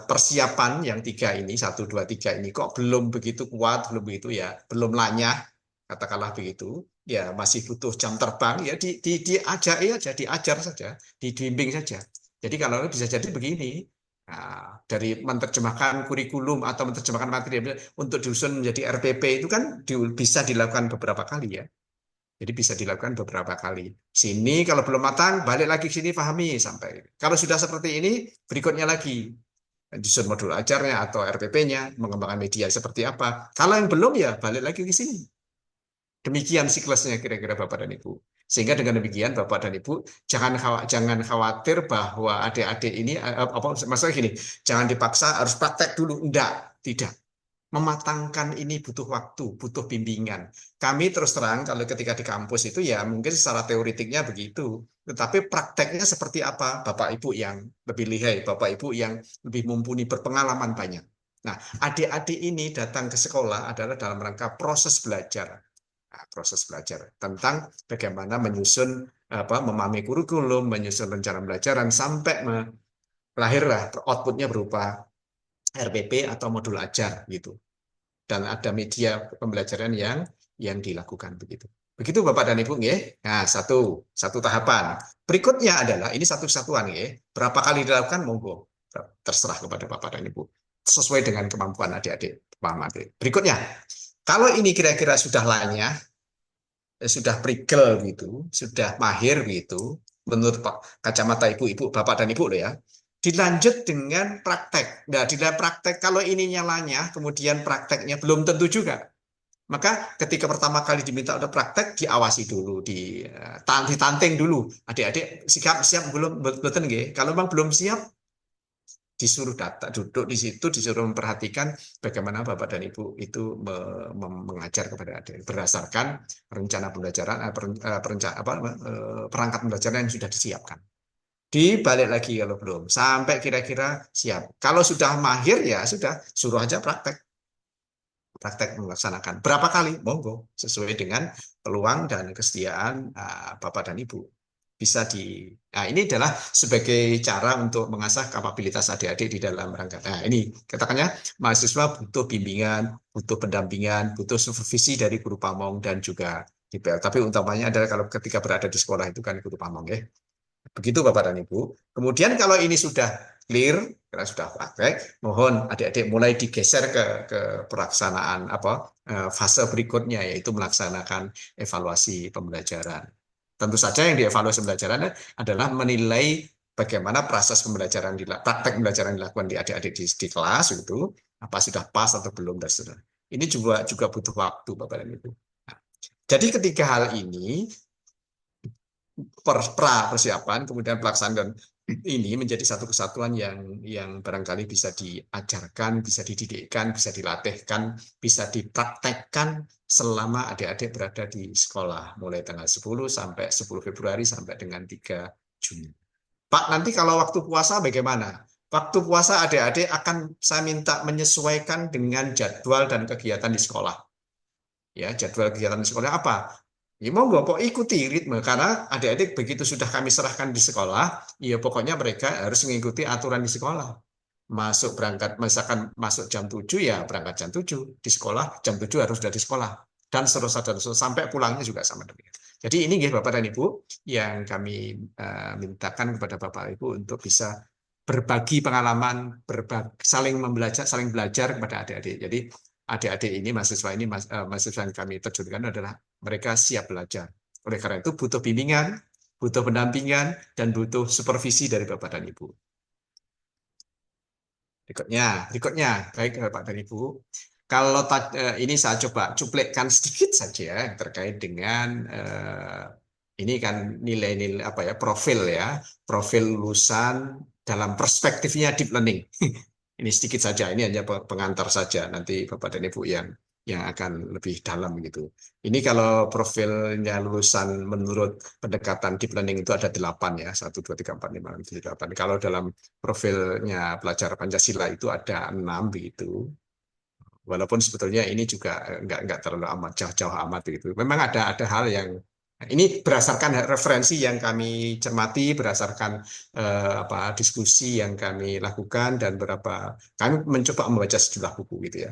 persiapan yang 3 ini, 1, 2, 3 ini kok belum begitu kuat, belum begitu ya, belum lanyah, katakanlah begitu, ya masih butuh jam terbang, ya diajar saja, dibimbing saja. Jadi kalau bisa jadi begini, dari menerjemahkan kurikulum atau menerjemahkan materi untuk disusun menjadi RPP itu kan bisa dilakukan beberapa kali ya. Jadi bisa dilakukan beberapa kali. Sini kalau belum matang, balik lagi ke sini pahami sampai. Kalau sudah seperti ini, berikutnya lagi. Disusun modul ajarnya atau RPP-nya, mengembangkan media seperti apa. Kalau yang belum ya balik lagi ke sini. Demikian siklusnya kira-kira Bapak dan Ibu. Sehingga dengan demikian Bapak dan Ibu jangan khawatir bahwa adik-adik ini maksudnya gini, jangan dipaksa harus praktek dulu. Enggak, tidak. Mematangkan ini butuh waktu, butuh bimbingan. Kami terus terang kalau ketika di kampus itu ya mungkin secara teoritiknya begitu, tetapi prakteknya seperti apa? Bapak Ibu yang lebih lihai, Bapak Ibu yang lebih mumpuni, berpengalaman banyak. Nah, adik-adik ini datang ke sekolah adalah dalam rangka proses belajar. Nah, proses belajar tentang bagaimana menyusun memahami kurikulum, menyusun rencana pembelajaran sampai lahirlah outputnya berupa RPP atau modul ajar gitu. Dan ada media pembelajaran yang dilakukan begitu. Begitu Bapak dan Ibu nggih. Nah, satu tahapan. Berikutnya adalah ini satu kesatuan nggih. Berapa kali dilakukan monggo terserah kepada Bapak dan Ibu sesuai dengan kemampuan adik-adik paham adik. Berikutnya, kalau ini kira-kira sudah lanyah, sudah prigel gitu, sudah mahir gitu, menurut kacamata ibu-ibu, Bapak dan Ibu loh ya. Dilanjut dengan praktek. Nah, di dalam praktek, kalau ininya lanyah, kemudian prakteknya belum tentu juga. Maka ketika pertama kali diminta untuk praktek, diawasi dulu, ditanting dulu. Adik-adik siap belum? Betul nggih? Kalau memang belum siap, disuruh duduk di situ, disuruh memperhatikan bagaimana Bapak dan Ibu itu mengajar kepada adik berdasarkan rencana pembelajaran, perangkat pembelajaran yang sudah disiapkan. Dibalik lagi kalau belum, sampai kira-kira siap. Kalau sudah mahir ya sudah, suruh aja praktek. praktek melaksanakan. Berapa kali? Monggo, sesuai dengan peluang dan kesediaan Bapak dan Ibu. Bisa nah ini adalah sebagai cara untuk mengasah kapabilitas adik-adik di dalam rangka. Nah ini katakannya mahasiswa butuh bimbingan, butuh pendampingan, butuh supervisi dari guru pamong dan juga DPL. Tapi utamanya adalah kalau ketika berada di sekolah itu kan guru pamong ya. Begitu Bapak dan Ibu. Kemudian kalau ini sudah clear, karena sudah praktek, mohon adik-adik mulai digeser ke pelaksanaan fase berikutnya, yaitu melaksanakan evaluasi pembelajaran. Tentu saja yang dievaluasi pembelajaran adalah menilai bagaimana proses pembelajaran, praktek pembelajaran dilakukan di adik-adik di kelas itu, apa sudah pas atau belum dan seterusnya. Ini juga butuh waktu Bapak dan Ibu. Nah, jadi ketiga hal ini persiapan, kemudian pelaksanaan ini menjadi satu kesatuan yang barangkali bisa diajarkan, bisa dididikkan, bisa dilatihkan, bisa dipraktekkan selama adik-adik berada di sekolah, mulai tanggal 10 sampai 10 Februari sampai dengan 3 Juni. Pak, nanti kalau waktu puasa bagaimana? Waktu puasa adik-adik akan saya minta menyesuaikan dengan jadwal dan kegiatan di sekolah. Ya, jadwal kegiatan di sekolah apa? Ya monggo kok ikuti ritme, karena adik-adik begitu sudah kami serahkan di sekolah, ya pokoknya mereka harus mengikuti aturan di sekolah. Berangkat, misalkan masuk jam 7 ya berangkat jam 7 di sekolah, jam 7 harus sudah di sekolah dan seterusnya sampai pulangnya juga sama demikian. Jadi ini Bapak dan Ibu yang kami mintakan kepada Bapak Ibu untuk bisa berbagi pengalaman, saling belajar kepada adik-adik. Jadi adik-adik ini, mahasiswa yang kami terjunkan adalah mereka siap belajar. Oleh karena itu butuh bimbingan, butuh pendampingan, dan butuh supervisi dari Bapak dan Ibu. Berikutnya, baik Bapak dan Ibu. Kalau ini saya coba cuplikkan sedikit saja terkait dengan ini kan nilai-nilai profil lulusan dalam perspektifnya deep learning. Ini sedikit saja, ini hanya pengantar saja, nanti Bapak dan Ibu yang akan lebih dalam gitu. Ini kalau profilnya lulusan menurut pendekatan deep learning itu ada 8 ya, 1, 2, 3, 4, 5, 6, 7, 8. Kalau dalam profilnya pelajar Pancasila itu ada 6 begitu. Walaupun sebetulnya ini juga nggak terlalu jauh-jauh amat begitu. Memang ada hal yang ini berdasarkan referensi yang kami cermati, berdasarkan diskusi yang kami lakukan dan kami mencoba membaca sejumlah buku gitu ya.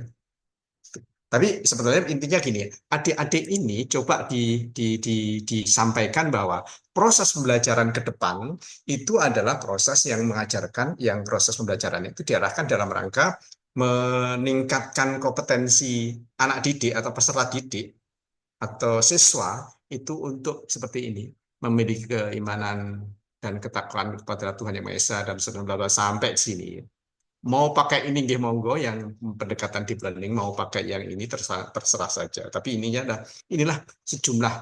Tapi sebetulnya intinya gini, adik-adik ini coba disampaikan bahwa proses pembelajaran ke depan itu adalah proses yang mengajarkan, yang proses pembelajaran itu diarahkan dalam rangka meningkatkan kompetensi anak didik atau peserta didik atau siswa itu untuk seperti ini, memiliki keimanan dan ketakwaan kepada Tuhan Yang Maha Esa dan seterusnya sampai sini. Mau pakai ini nggih monggo yang pendekatan deep learning, mau pakai yang ini terserah saja. Tapi inilah sejumlah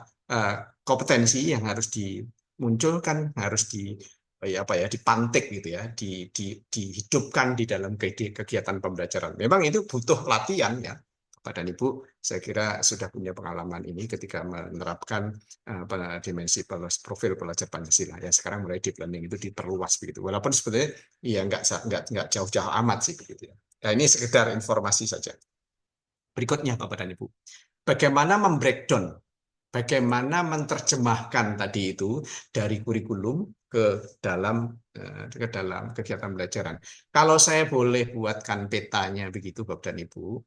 kompetensi yang harus dimunculkan, harus dipantik gitu ya, dihidupkan di dalam kegiatan pembelajaran. Memang itu butuh latihan ya. Bapak dan Ibu, saya kira sudah punya pengalaman ini ketika menerapkan dimensi profil pelajar Pancasila. Ya sekarang mulai deep learning itu diperluas begitu. Walaupun sebetulnya ya nggak jauh-jauh amat sih begitu ya. Nah, ini sekedar informasi saja. Berikutnya Bapak dan Ibu, bagaimana membreakdown, bagaimana menerjemahkan tadi itu dari kurikulum ke dalam kegiatan pembelajaran. Kalau saya boleh buatkan petanya begitu Bapak dan Ibu,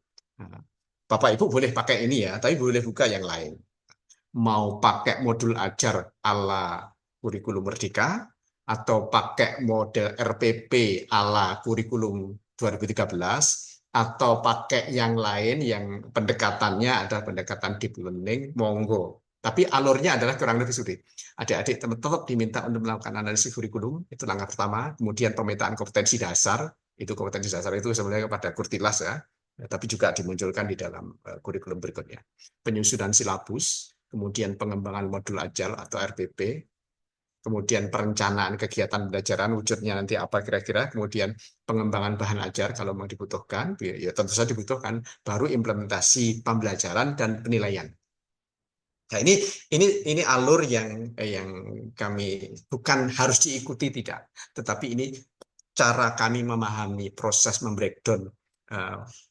Bapak Ibu boleh pakai ini ya, tapi boleh buka yang lain. Mau pakai modul ajar ala kurikulum Merdeka, atau pakai model RPP ala kurikulum 2013, atau pakai yang lain yang pendekatannya adalah pendekatan deep learning, monggo. Tapi alurnya adalah kurang lebih sulit. Adik-adik tetap diminta untuk melakukan analisis kurikulum, itu langkah pertama. Kemudian pemetaan kompetensi dasar, itu sebenarnya pada Kurtilas ya. Tapi juga dimunculkan di dalam kurikulum berikutnya. Penyusunan silabus, kemudian pengembangan modul ajar atau RPP, kemudian perencanaan kegiatan pembelajaran, wujudnya nanti apa kira-kira, kemudian pengembangan bahan ajar kalau mau dibutuhkan, ya tentu saja dibutuhkan, baru implementasi pembelajaran dan penilaian. Nah, ini alur yang kami bukan harus diikuti tidak, tetapi ini cara kami memahami proses membreakdown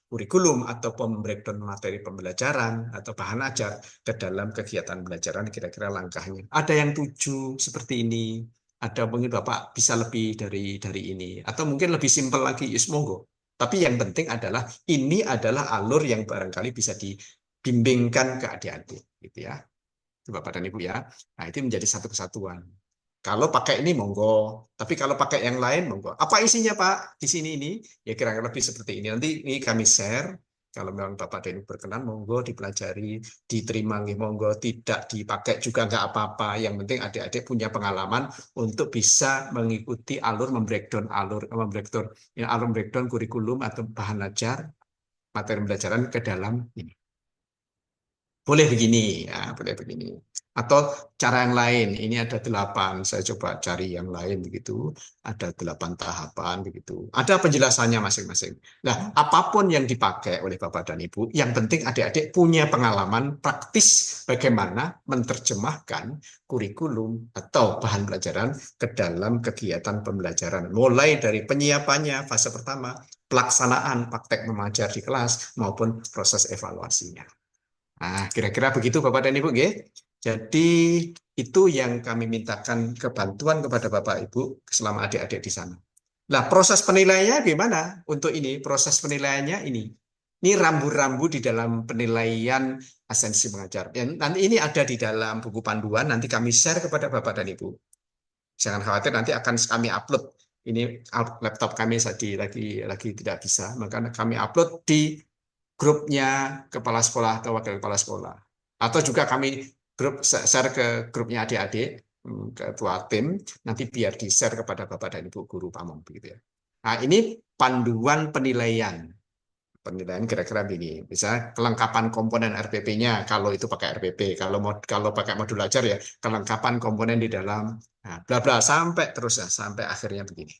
kurikulum atau breakdown materi pembelajaran atau bahan ajar ke dalam kegiatan pembelajaran, kira-kira langkahnya. Ada yang 7 seperti ini, ada mungkin Bapak bisa lebih dari ini, atau mungkin lebih simpel lagi, yes, monggo. Tapi yang penting adalah ini adalah alur yang barangkali bisa dibimbingkan ke adik-adik, gitu ya. Itu Bapak dan Ibu ya. Nah, itu menjadi satu kesatuan. Kalau pakai ini monggo, tapi kalau pakai yang lain monggo. Apa isinya Pak di sini ini? Ya kira-kira lebih seperti ini. Nanti ini kami share. Kalau memang Bapak dan Ibu berkenan, monggo dipelajari, diterima, monggo tidak dipakai juga nggak apa-apa. Yang penting adik-adik punya pengalaman untuk bisa mengikuti alur breakdown kurikulum atau bahan ajar materi pembelajaran ke dalam ini. Boleh begini, ya, boleh begini. Atau cara yang lain, ini ada 8, saya coba cari yang lain begitu, ada 8 tahapan begitu. Ada penjelasannya masing-masing. Nah, apapun yang dipakai oleh Bapak dan Ibu, yang penting adik-adik punya pengalaman praktis bagaimana menerjemahkan kurikulum atau bahan pelajaran ke dalam kegiatan pembelajaran. Mulai dari penyiapannya, fase pertama, pelaksanaan praktek mengajar di kelas, maupun proses evaluasinya. Nah, kira-kira begitu Bapak dan Ibu, nggih. Jadi itu yang kami mintakan kebantuan kepada Bapak Ibu selama adik-adik di sana. Nah, proses penilaiannya gimana? Untuk ini, proses penilaiannya ini. Ini rambu-rambu di dalam penilaian esensi mengajar. Nanti ini ada di dalam buku panduan, nanti kami share kepada Bapak dan Ibu. Jangan khawatir, nanti akan kami upload. Ini laptop kami lagi tidak bisa, maka kami upload di grupnya kepala sekolah atau wakil kepala sekolah. Atau juga kami share ke grupnya adik-adik, ketua tim, nanti biar di-share kepada Bapak dan Ibu guru pamong. Gitu ya. Nah, ini panduan penilaian. Penilaian kira-kira begini. Bisa kelengkapan komponen RPP-nya, kalau itu pakai RPP. Kalau pakai modul ajar ya, kelengkapan komponen di dalam, nah, bla bla sampai terus ya, sampai akhirnya begini.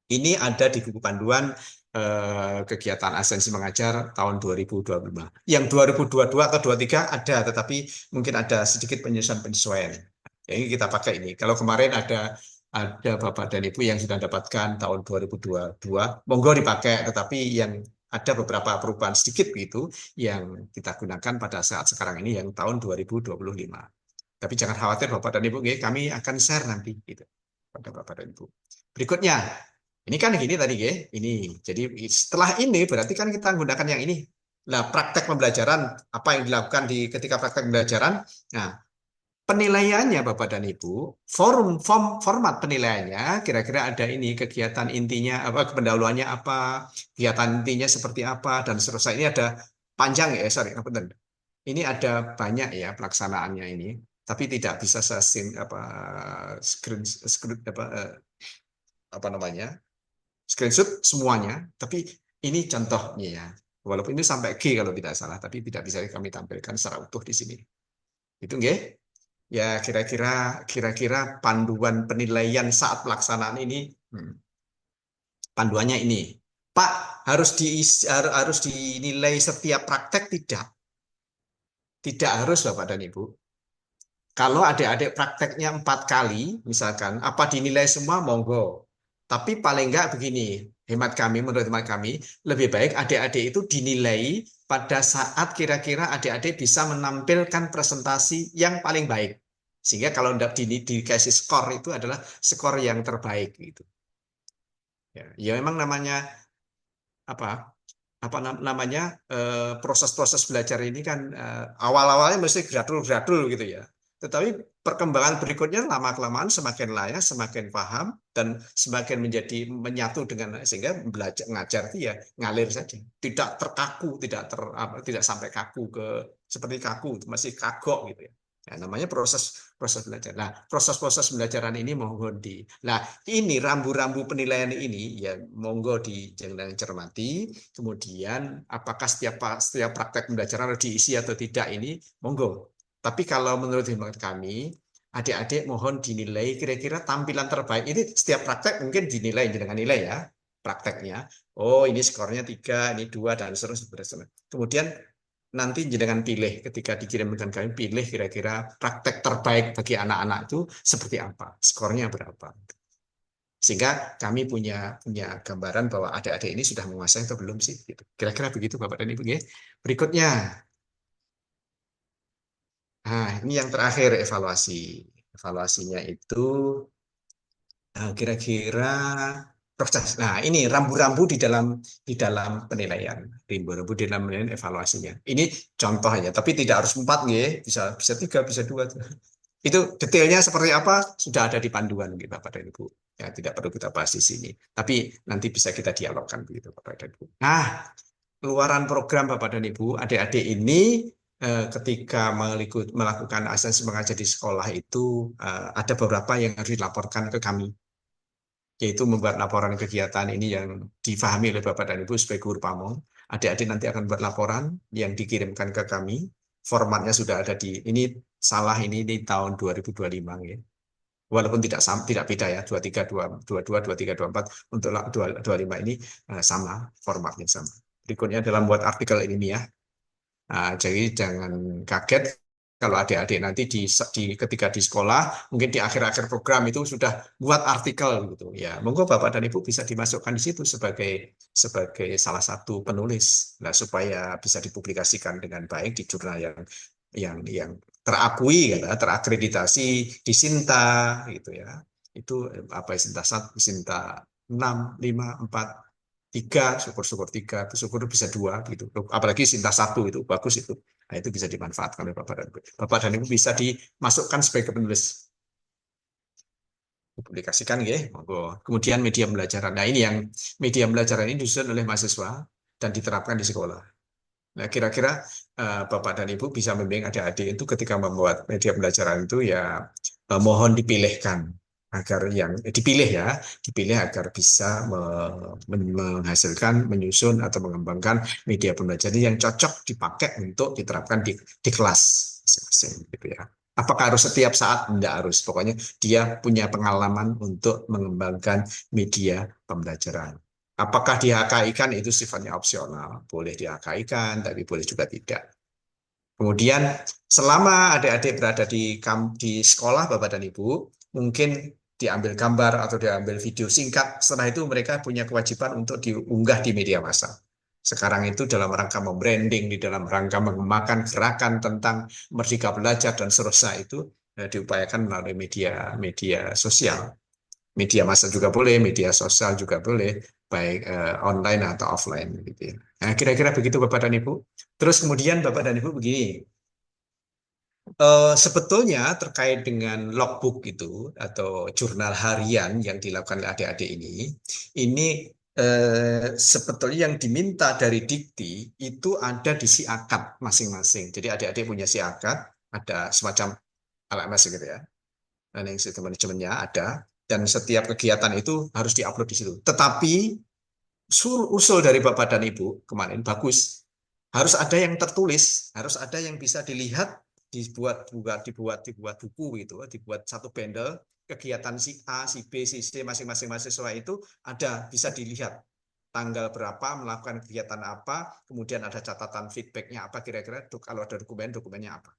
Ini ada di buku panduan kegiatan esensi mengajar tahun 2025. Yang 2022 atau 2023 ada, tetapi mungkin ada sedikit penyesuaian. Jadi kita pakai ini. Kalau kemarin ada Bapak dan Ibu yang sudah dapatkan tahun 2022, monggo dipakai, tetapi yang ada beberapa perubahan sedikit begitu yang kita gunakan pada saat sekarang ini yang tahun 2025. Tapi jangan khawatir Bapak dan Ibu, kami akan share nanti gitu pada Bapak dan Ibu. Berikutnya, ini kan gini tadi, ini. Jadi setelah ini berarti kan kita menggunakan yang ini. Nah, praktek pembelajaran, apa yang dilakukan ketika praktek pembelajaran. Nah, penilaiannya Bapak dan Ibu, format penilaiannya kira-kira ada ini, kegiatan intinya apa, pendahuluannya apa, kegiatan intinya seperti apa, dan seterusnya. Ini ada panjang ya, sorry, benar. Ini ada banyak ya pelaksanaannya ini, tapi tidak bisa saya screenshot semuanya, tapi ini contohnya ya. Walaupun ini sampai G kalau tidak salah, tapi tidak bisa kami tampilkan secara utuh di sini. Itu nggih. Ya kira-kira panduan penilaian saat pelaksanaan ini. Panduannya ini. Pak, harus dinilai setiap praktek tidak? Tidak harus Bapak dan Ibu. Kalau adik-adik prakteknya 4 kali, misalkan, apa dinilai semua, monggo. Tapi paling enggak begini, menurut hemat kami, lebih baik adik-adik itu dinilai pada saat kira-kira adik-adik bisa menampilkan presentasi yang paling baik. Sehingga kalau dikasih skor itu adalah skor yang terbaik. Gitu. Ya memang namanya proses-proses belajar ini kan awal-awalnya mesti gradul-gradul gitu ya. Tetapi perkembangan berikutnya lama-kelamaan semakin layak, semakin paham, dan semakin menjadi menyatu dengan, sehingga belajar ngajar itu ya ngalir saja, tidak terkaku, tidak sampai kaku seperti kaku, masih kagok gitu ya. Nah, namanya proses belajar. Nah, proses pembelajaran ini monggo Nah, ini rambu-rambu penilaian ini ya monggo jangan cermati. Kemudian apakah setiap praktek pembelajaran harus diisi atau tidak ini monggo. Tapi kalau menurut hemat kami, adik-adik mohon dinilai kira-kira tampilan terbaik. Ini setiap praktek mungkin dinilai dengan nilai ya prakteknya. Oh, ini skornya 3, ini 2, dan seterusnya. Kemudian nanti jenengan pilih ketika dikirimkan kami, pilih kira-kira praktek terbaik bagi anak-anak itu seperti apa, skornya berapa. Sehingga kami punya gambaran bahwa adik-adik ini sudah menguasai atau belum sih. Gitu. Kira-kira begitu Bapak dan Ibu. Ya. Berikutnya, nah ini yang terakhir evaluasi. Evaluasinya itu kira-kira proses. Nah, ini rambu-rambu di dalam penilaian, rambu-rambu di dalam penilaian evaluasinya. Ini contohnya, tapi tidak harus 4 ya, bisa bisa 3, bisa 2. Itu detailnya seperti apa sudah ada di panduan gitu Bapak dan Ibu. Ya, tidak perlu kita bahas di sini. Tapi nanti bisa kita dialogkan begitu Bapak dan Ibu. Nah, keluaran program Bapak dan Ibu, adik-adik ini ketika melakukan asistensi mengajar di sekolah itu ada beberapa yang harus dilaporkan ke kami, yaitu membuat laporan kegiatan ini yang difahami oleh Bapak dan Ibu sebagai guru pamong. Adik-adik nanti akan buat laporan yang dikirimkan ke kami. Formatnya sudah ada ini salah ini di tahun 2025 ya. Walaupun tidak beda ya, 23, 22, 23, 24 untuk 25 ini sama, formatnya sama. Berikutnya dalam buat artikel ini ya. Jadi jangan kaget kalau adik-adik nanti ketika di sekolah, mungkin di akhir-akhir program itu sudah buat artikel gitu ya. Monggo Bapak dan Ibu bisa dimasukkan di situ sebagai salah satu penulis, nah, supaya bisa dipublikasikan dengan baik di jurnal yang terakui, ya, terakreditasi di Sinta gitu ya. Itu apa ya, Sinta 1, Sinta 6, 5, 4, 3, syukur-syukur 3, syukur bisa 2 gitu. Apalagi Sinta 1 itu bagus itu. Nah, itu bisa dimanfaatkan oleh Bapak dan Ibu. Bapak dan Ibu bisa dimasukkan sebagai penulis. Dipublikasikan ya, monggo. Kemudian media pembelajaran. Nah, ini yang media pembelajaran ini disusun oleh mahasiswa dan diterapkan di sekolah. Nah, kira-kira Bapak dan Ibu bisa membimbing adik-adik itu ketika membuat media pembelajaran itu ya mohon dipilihkan agar yang dipilih ya, dipilih agar bisa menghasilkan, menyusun atau mengembangkan media pembelajaran yang cocok dipakai untuk diterapkan di kelas masing-masing gitu ya. Apakah harus setiap saat? Tidak harus. Pokoknya dia punya pengalaman untuk mengembangkan media pembelajaran. Apakah di-HKI-kan itu sifatnya opsional? Boleh di-HKI-kan, tapi boleh juga tidak. Kemudian selama adik-adik berada di sekolah Bapak dan Ibu, mungkin diambil gambar atau diambil video singkat. Setelah itu mereka punya kewajiban untuk diunggah di media massa. Sekarang itu dalam rangka membranding, di dalam rangka mengembangkan gerakan tentang Merdeka Belajar dan seterusnya itu diupayakan melalui media sosial. Media massa juga boleh, media sosial juga boleh, baik online atau offline gitu ya. Nah, kira-kira begitu Bapak dan Ibu. Terus kemudian Bapak dan Ibu begini, sebetulnya terkait dengan logbook itu atau jurnal harian yang dilakukan oleh adik-adik ini sebetulnya yang diminta dari Dikti itu ada di siakat masing-masing. Jadi adik-adik punya siakat, ada semacam LMS gitu ya. Learning System Management-nya ada, dan setiap kegiatan itu harus diupload di situ. Tetapi usul dari Bapak dan Ibu kemarin bagus, harus ada yang tertulis, harus ada yang bisa dilihat, dibuat buku gitu, dibuat satu bundle kegiatan si A, si B, si C, masing-masing mahasiswa itu ada, bisa dilihat tanggal berapa melakukan kegiatan apa, kemudian ada catatan feedbacknya apa, kira-kira kalau ada dokumennya apa.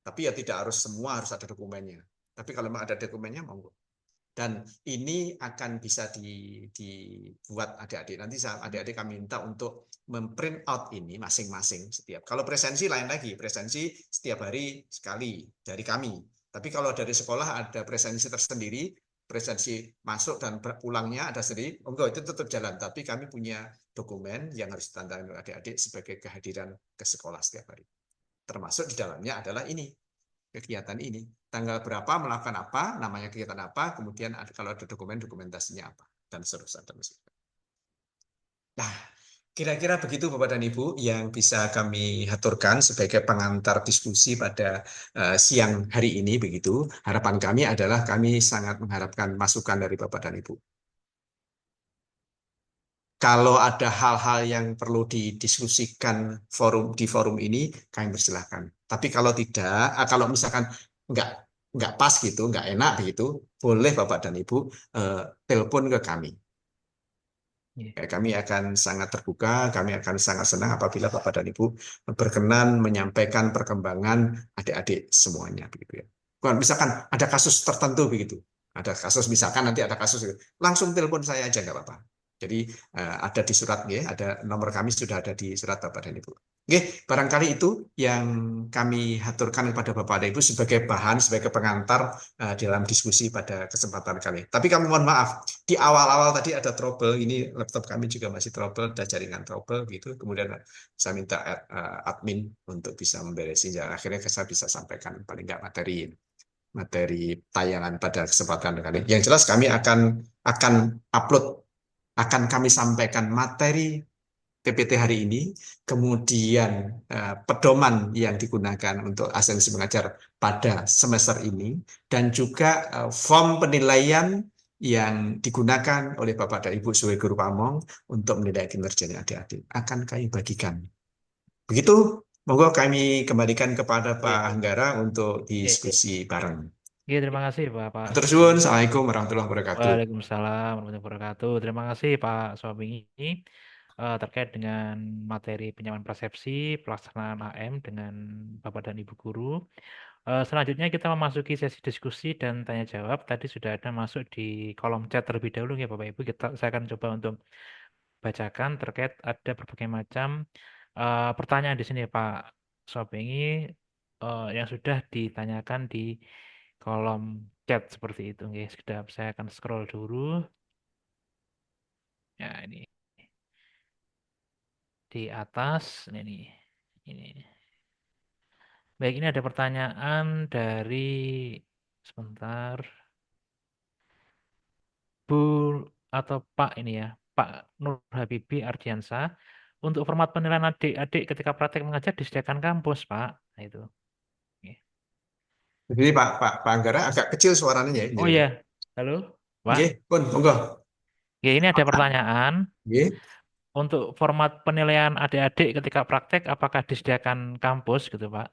Tapi ya tidak harus semua harus ada dokumennya. Tapi kalau memang ada dokumennya, monggo. Dan ini akan bisa dibuat adik-adik. Nanti adik-adik kami minta untuk memprint out ini masing-masing setiap. Kalau presensi lain lagi, presensi setiap hari sekali dari kami. Tapi kalau dari sekolah ada presensi tersendiri, presensi masuk dan pulangnya ada sendiri, enggak itu tetap jalan. Tapi kami punya dokumen yang harus ditandai oleh adik-adik sebagai kehadiran ke sekolah setiap hari. Termasuk di dalamnya adalah ini, kegiatan ini. Tanggal berapa melakukan apa, namanya kegiatan apa, kemudian kalau ada dokumentasinya apa, dan seterusnya. Nah, kira-kira begitu Bapak dan Ibu yang bisa kami aturkan sebagai pengantar diskusi pada siang hari ini begitu. Harapan kami adalah kami sangat mengharapkan masukan dari Bapak dan Ibu. Kalau ada hal-hal yang perlu didiskusikan di forum ini, kami persilahkan. Tapi kalau tidak, kalau misalkan nggak pas gitu, nggak enak begitu, boleh Bapak dan Ibu telepon ke kami. Kami akan sangat terbuka, kami akan sangat senang apabila Bapak dan Ibu berkenan menyampaikan perkembangan adik-adik semuanya. Begitu ya. Misalkan ada kasus tertentu begitu, Ada kasus misalkan nanti ada kasus langsung telepon saya aja nggak apa-apa. Jadi ada di surat ya, ada nomor kami sudah ada di surat Bapak dan Ibu. Oke, barangkali itu yang kami haturkan kepada Bapak dan Ibu sebagai bahan, sebagai pengantar dalam diskusi pada kesempatan kali. Tapi kami mohon maaf, di awal-awal tadi ada trouble, ini laptop kami juga masih trouble, ada jaringan trouble gitu. Kemudian saya minta admin untuk bisa memberesinya. Akhirnya saya bisa sampaikan paling nggak materi tayangan pada kesempatan kali. Yang jelas kami akan upload, akan kami sampaikan materi PPT hari ini, kemudian pedoman yang digunakan untuk asistensi mengajar pada semester ini, dan juga form penilaian yang digunakan oleh Bapak dan Ibu sebagai guru pamong untuk menilai kinerjanya adik-adik. Akan kami bagikan. Begitu, monggo kami kembalikan kepada Pak Anggara untuk diskusi bareng. Oke, terima kasih Pak Terus, Sobingi. Assalamualaikum warahmatullahi wabarakatuh. Waalaikumsalam warahmatullahi wabarakatuh. Terima kasih Pak Sobingi terkait dengan materi penyamaan persepsi pelaksanaan AM dengan Bapak dan Ibu guru. Selanjutnya kita memasuki sesi diskusi dan tanya jawab. Tadi sudah ada masuk di kolom chat terlebih dahulu ya Bapak Ibu. Saya akan coba untuk bacakan terkait ada berbagai macam pertanyaan di sini Pak Sobingi yang sudah ditanyakan di kolom chat seperti itu. Oke, sudah saya akan scroll dulu. Ya, ini di atas ini. Baik, ini ada pertanyaan dari sebentar Bu atau Pak ini ya, Pak Nur Habibi Ardiansa. Untuk format penilaian adik-adik ketika praktek mengajar disediakan kampus, Pak. Nah, itu. Oke. Jadi Pak Anggara agak kecil suaranya ya. Oh iya, halo, Pak. Oke, pun, monggo. Oke, ini ada pertanyaan. Oke. Untuk format penilaian adik-adik ketika praktek, apakah disediakan kampus gitu, Pak?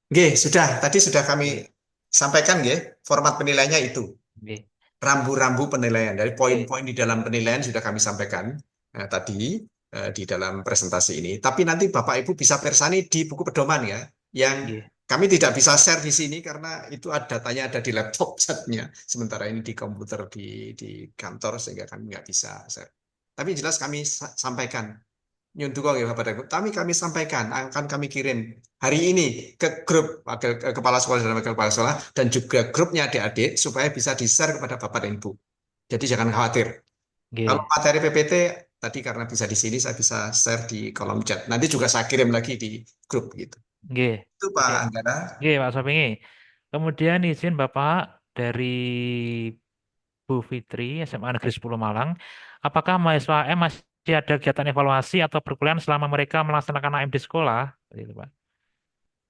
Oke, tadi sudah kami sampaikan ya, format penilaiannya itu. Oke. Rambu-rambu penilaian, dari poin-poin di dalam penilaian sudah kami sampaikan tadi di dalam presentasi ini. Tapi nanti Bapak Ibu bisa persani di buku pedoman ya, yang kami tidak bisa share di sini karena itu datanya ada di laptop chatnya. Sementara ini di komputer di kantor sehingga kami nggak bisa share. Tapi jelas kami sampaikan. Nyuntuh ya Bapak dan Ibu. Kami sampaikan, akan kami kirim hari ini ke grup kepala sekolah dan wakil kepala sekolah dan juga grupnya adik-adik supaya bisa di-share kepada Bapak dan Ibu. Jadi jangan khawatir. Kalau materi PPT tadi karena bisa di sini saya bisa share di kolom chat. Nanti juga saya kirim lagi di grup gitu. Itu Pak Anggara. Oke, Pak Sobingi. Kemudian izin Bapak dari Bu Fitri, SMA Negeri 10 Malang. Apakah mahasiswa AM masih ada kegiatan evaluasi atau perkuliahan selama mereka melaksanakan AM di sekolah? Gitu, Pak.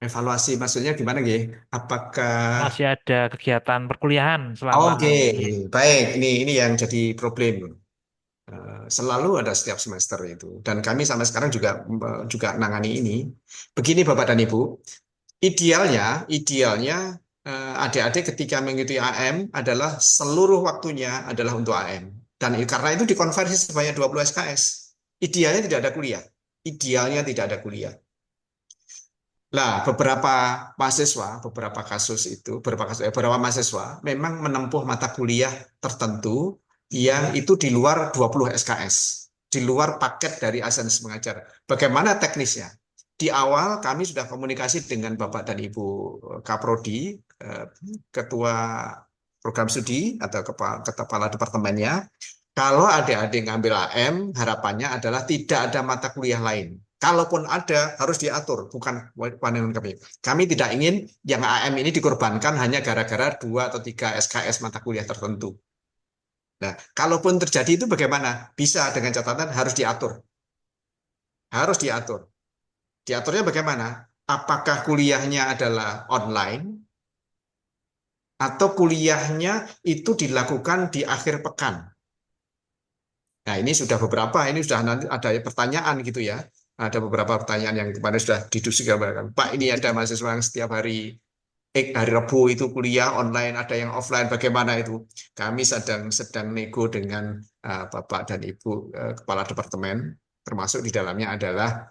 Evaluasi maksudnya gimana Nggih? Apakah masih ada kegiatan perkuliahan selama Oke, baik. Ini yang jadi problem. Selalu ada setiap semester itu. Dan kami sampai sekarang juga nangani ini. Begini Bapak dan Ibu, idealnya adik-adik ketika mengikuti AM adalah seluruh waktunya adalah untuk AM. Dan karena itu dikonversi sebanyak 20 SKS. Idealnya tidak ada kuliah. Idealnya tidak ada kuliah. Nah, beberapa mahasiswa memang menempuh mata kuliah tertentu yang itu di luar 20 SKS, di luar paket dari asistensi mengajar. Bagaimana teknisnya? Di awal kami sudah komunikasi dengan Bapak dan Ibu Kaprodi, Ketua Program Studi atau Kepala Departemennya. Kalau adik-adik ngambil AM, harapannya adalah tidak ada mata kuliah lain. Kalaupun ada, harus diatur, bukan pandangan kami. Kami tidak ingin yang AM ini dikorbankan hanya gara-gara 2 atau 3 SKS mata kuliah tertentu. Nah, kalaupun terjadi itu bagaimana? Bisa dengan catatan harus diatur. Harus diatur. Diaturnya bagaimana? Apakah kuliahnya adalah online atau kuliahnya itu dilakukan di akhir pekan? Nah, ini sudah nanti ada pertanyaan gitu ya. Ada beberapa pertanyaan yang kemarin sudah didiskusikan. Pak, ini ada mahasiswa yang setiap hari Rabu itu kuliah online, ada yang offline, bagaimana itu? Kami sedang nego dengan Bapak dan Ibu Kepala Departemen, termasuk di dalamnya adalah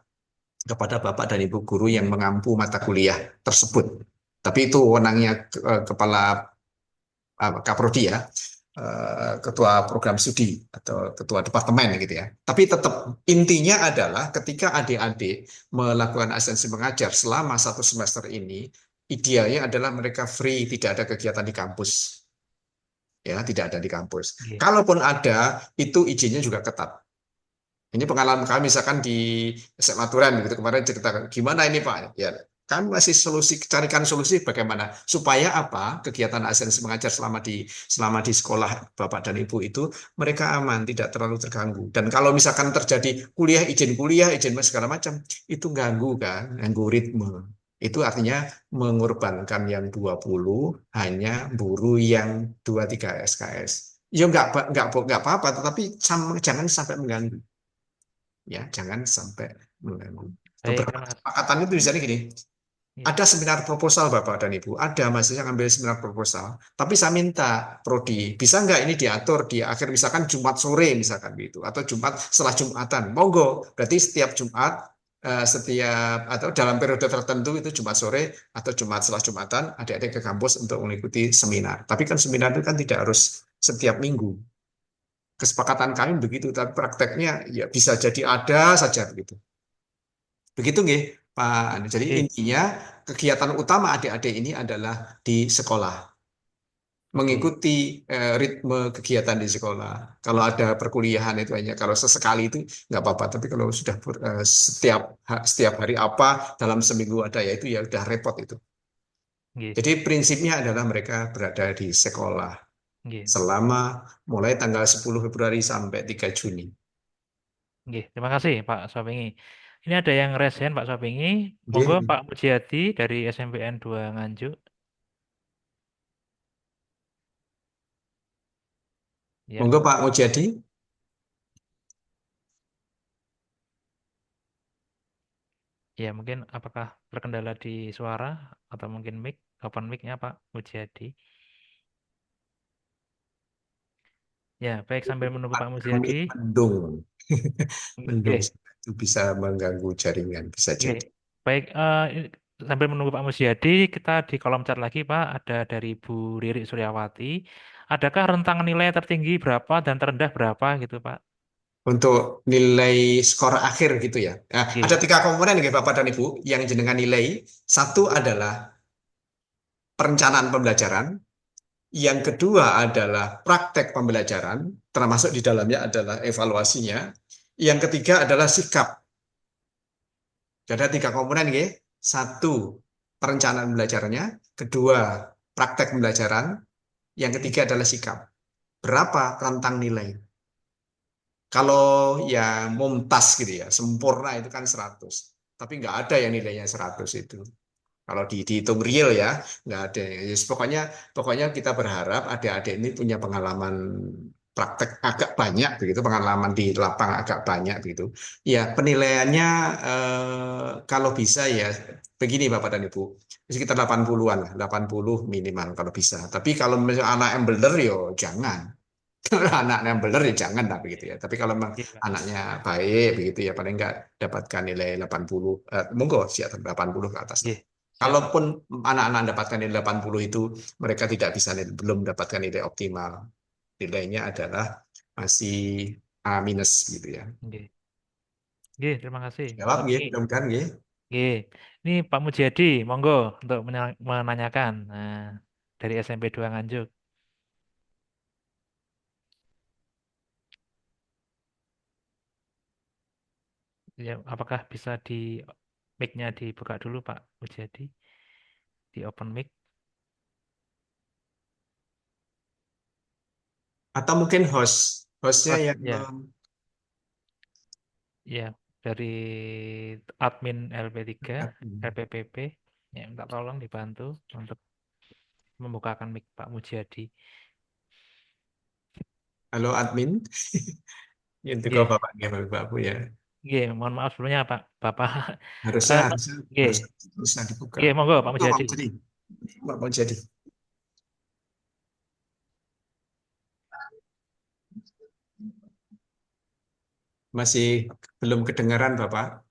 kepada Bapak dan Ibu guru yang mengampu mata kuliah tersebut. Tapi itu wewenangnya Kepala Kaprodi ya. ketua program studi atau ketua departemen gitu ya. Tapi tetap intinya adalah ketika adik-adik melakukan asistensi mengajar selama 1 semester ini, idealnya adalah mereka free, tidak ada kegiatan di kampus. Ya, tidak ada di kampus. Nggih. Kalaupun ada, itu izinnya juga ketat. Ini pengalaman kami misalkan di SMA Turen gitu kemarin cerita gimana ini Pak? Ya, kami masih carikan solusi bagaimana supaya apa kegiatan asistensi mengajar selama di sekolah Bapak dan Ibu itu mereka aman, tidak terlalu terganggu. Dan kalau misalkan terjadi kuliah, izin segala macam, itu ganggu kan, ganggu ritme. Itu artinya mengorbankan yang 20 hanya buru yang 2-3 SKS. Ya nggak apa-apa, tetapi jangan sampai mengganggu. Ya, jangan sampai mengganggu. Baik, Beberapa terima kasih. kesepakatan itu misalnya gini, Iya. ada seminar proposal Bapak dan Ibu, ada mahasiswa yang ambil seminar proposal, tapi saya minta Prodi, bisa nggak ini diatur di akhir misalkan Jumat sore misalkan gitu, atau Jumat setelah Jumatan, monggo, berarti setiap Jumat, setiap atau dalam periode tertentu itu Jumat sore atau Jumat setelah Jumatan, adik-adik ke kampus untuk mengikuti seminar. Tapi kan seminar itu kan tidak harus setiap minggu. Kesepakatan kami begitu, tapi prakteknya ya bisa jadi ada saja begitu. Begitu nggih, Pak Anu. Jadi Nggih. intinya kegiatan utama adik-adik ini adalah di sekolah, Oke. mengikuti ritme kegiatan di sekolah. Kalau ada perkuliahan itu hanya kalau sesekali itu nggak apa-apa, tapi kalau sudah setiap hari apa dalam seminggu ada ya itu ya udah repot itu. Nggih. Jadi prinsipnya adalah mereka berada di sekolah Nggih. selama mulai tanggal 10 Februari sampai 3 Juni. Nggih. Terima kasih Pak Sopingi. Ini ada yang resen Pak Sopingi. Monggo Nggih. Pak Mujiadi dari SMPN 2 Nganjuk. Ya, Monggo Pak Mujadi. ya mungkin apakah terkendala di suara atau mungkin mic, open mic-nya Pak Mujiadi. Ya, baik sambil menunggu Pak Kami Mujiadi. mendung. Mendung Nggih. itu bisa mengganggu jaringan, bisa Oke, jadi. baik. Sambil menunggu Pak Musyadi, kita di kolom chat lagi, Pak. Ada dari Bu Riri Suryawati. Adakah rentang nilai tertinggi berapa dan terendah berapa gitu, Pak? Untuk nilai skor akhir gitu ya. Nah, ada Oke, 3 komponen ya Bapak dan Ibu yang jenengan nilai. Satu adalah perencanaan pembelajaran, yang kedua adalah praktek pembelajaran, termasuk di dalamnya adalah evaluasinya. Yang ketiga adalah sikap. Jadi ada 3 komponen ya. Satu, perencanaan pembelajarannya. Kedua, praktek pembelajaran. Yang ketiga adalah sikap. Berapa rentang nilai? Kalau yang mumtaz gitu ya, sempurna itu kan 100. Tapi nggak ada yang nilainya 100 itu. Kalau dihitung real ya, nggak ada. Yes, pokoknya kita berharap adik-adik ini punya pengalaman praktek agak banyak begitu, pengalaman di lapang agak banyak begitu. Ya, penilaiannya kalau bisa ya begini Bapak dan Ibu, sekitar 80-an lah, 80 minimal kalau bisa. Tapi kalau misalnya anak yang bener yo jangan. Kalau anaknya bener ya jangan lah begitu ya. Tapi kalau memang oke, Pak. anaknya baik begitu ya paling nggak dapatkan nilai 80, monggo sih 80 ke atas. Oke, siap, Pak. Kalaupun anak-anak dapatkan nilai 80 itu mereka tidak bisa belum dapatkan nilai optimal. Nilainya adalah masih A minus gitu ya. Oke, oke, terima kasih, Pak Jawab ya, Sobi. mudah-mudahan ya. Oke, ini Pak Mujiadi, monggo untuk menanyakan. Nah, dari SMP 2 Nganjuk. Ya, apakah bisa di mic-nya dibuka dulu, Pak Mujiadi? Di open mic. Atau mungkin hostnya Mas, yang ya. Ya, dari admin LP3, LPPP, ya minta tolong dibantu untuk membukakan mic Pak Mujiadi. halo admin. Itu kok Oke, Bapak ya Bapak Bu ya. oke, mohon maaf sebelumnya Pak, Bapak. Harusnya Pak, harusnya oke, harusnya bisa dibuka. oke, monggo Pak Monggo, Pak Mujiadi. jadi. Pak jadi. Masih belum kedengaran Bapak.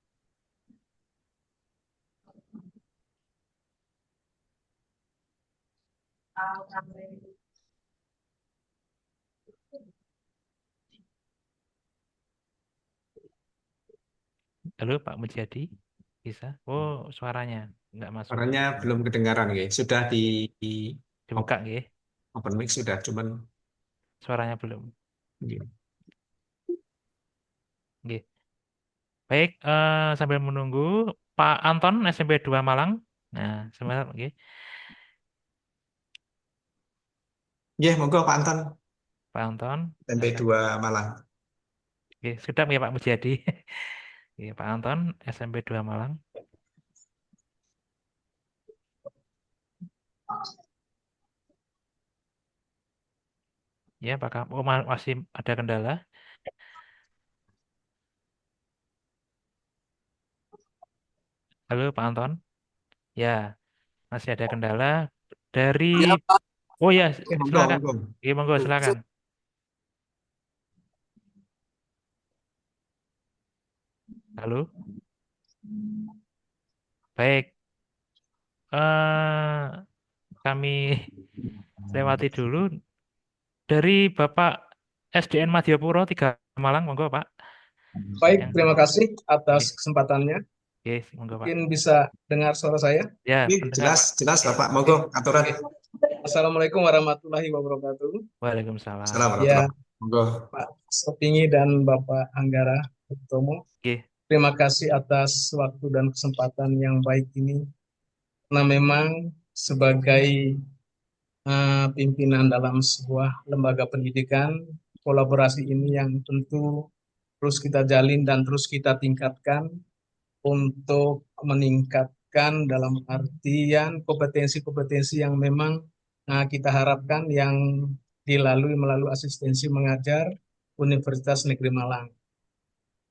Halo Pak Mujadi, bisa? Oh, suaranya nggak masuk. Suaranya belum kedengaran, nggih. Sudah di Dibuka nggih, open mic sudah, cuman suaranya belum. nggih. Nggih. Baik, sambil menunggu Pak Anton SMP 2 Malang. Nah, sebentar nggih. Nggih, monggo Pak Anton, Pak Anton, SMP 2 Malang. nggih, sudah ya Pak Mujadi. Nggih, Pak Anton SMP 2 Malang. Ya, apakah masih ada kendala? Halo Pak Anton. Ya, masih ada kendala dari Ya, Pak. Oh ya, Monggo, silakan. monggo. Iya, monggo silakan. Halo. Baik. eh Kami lewati dulu dari Bapak SDN Madiopuro 3 Malang, monggo Pak. Baik, Yang terima kasih atas Oke, kesempatannya. oke, monggo Pak. Mungkin bisa dengar suara saya. Ya, Ini mendengar Pak. jelas Bapak, monggo aturan. Assalamualaikum warahmatullahi wabarakatuh. Waalaikumsalam. Assalamualaikum Ya, warahmatullahi wabarakatuh. Monggo. Pak Sopingi dan Bapak Anggara Utomo, Oke, terima kasih atas waktu dan kesempatan yang baik ini. Karena memang sebagai pimpinan dalam sebuah lembaga pendidikan, kolaborasi ini yang tentu terus kita jalin dan terus kita tingkatkan untuk meningkatkan dalam artian kompetensi-kompetensi yang memang kita harapkan yang dilalui melalui asistensi mengajar Universitas Negeri Malang.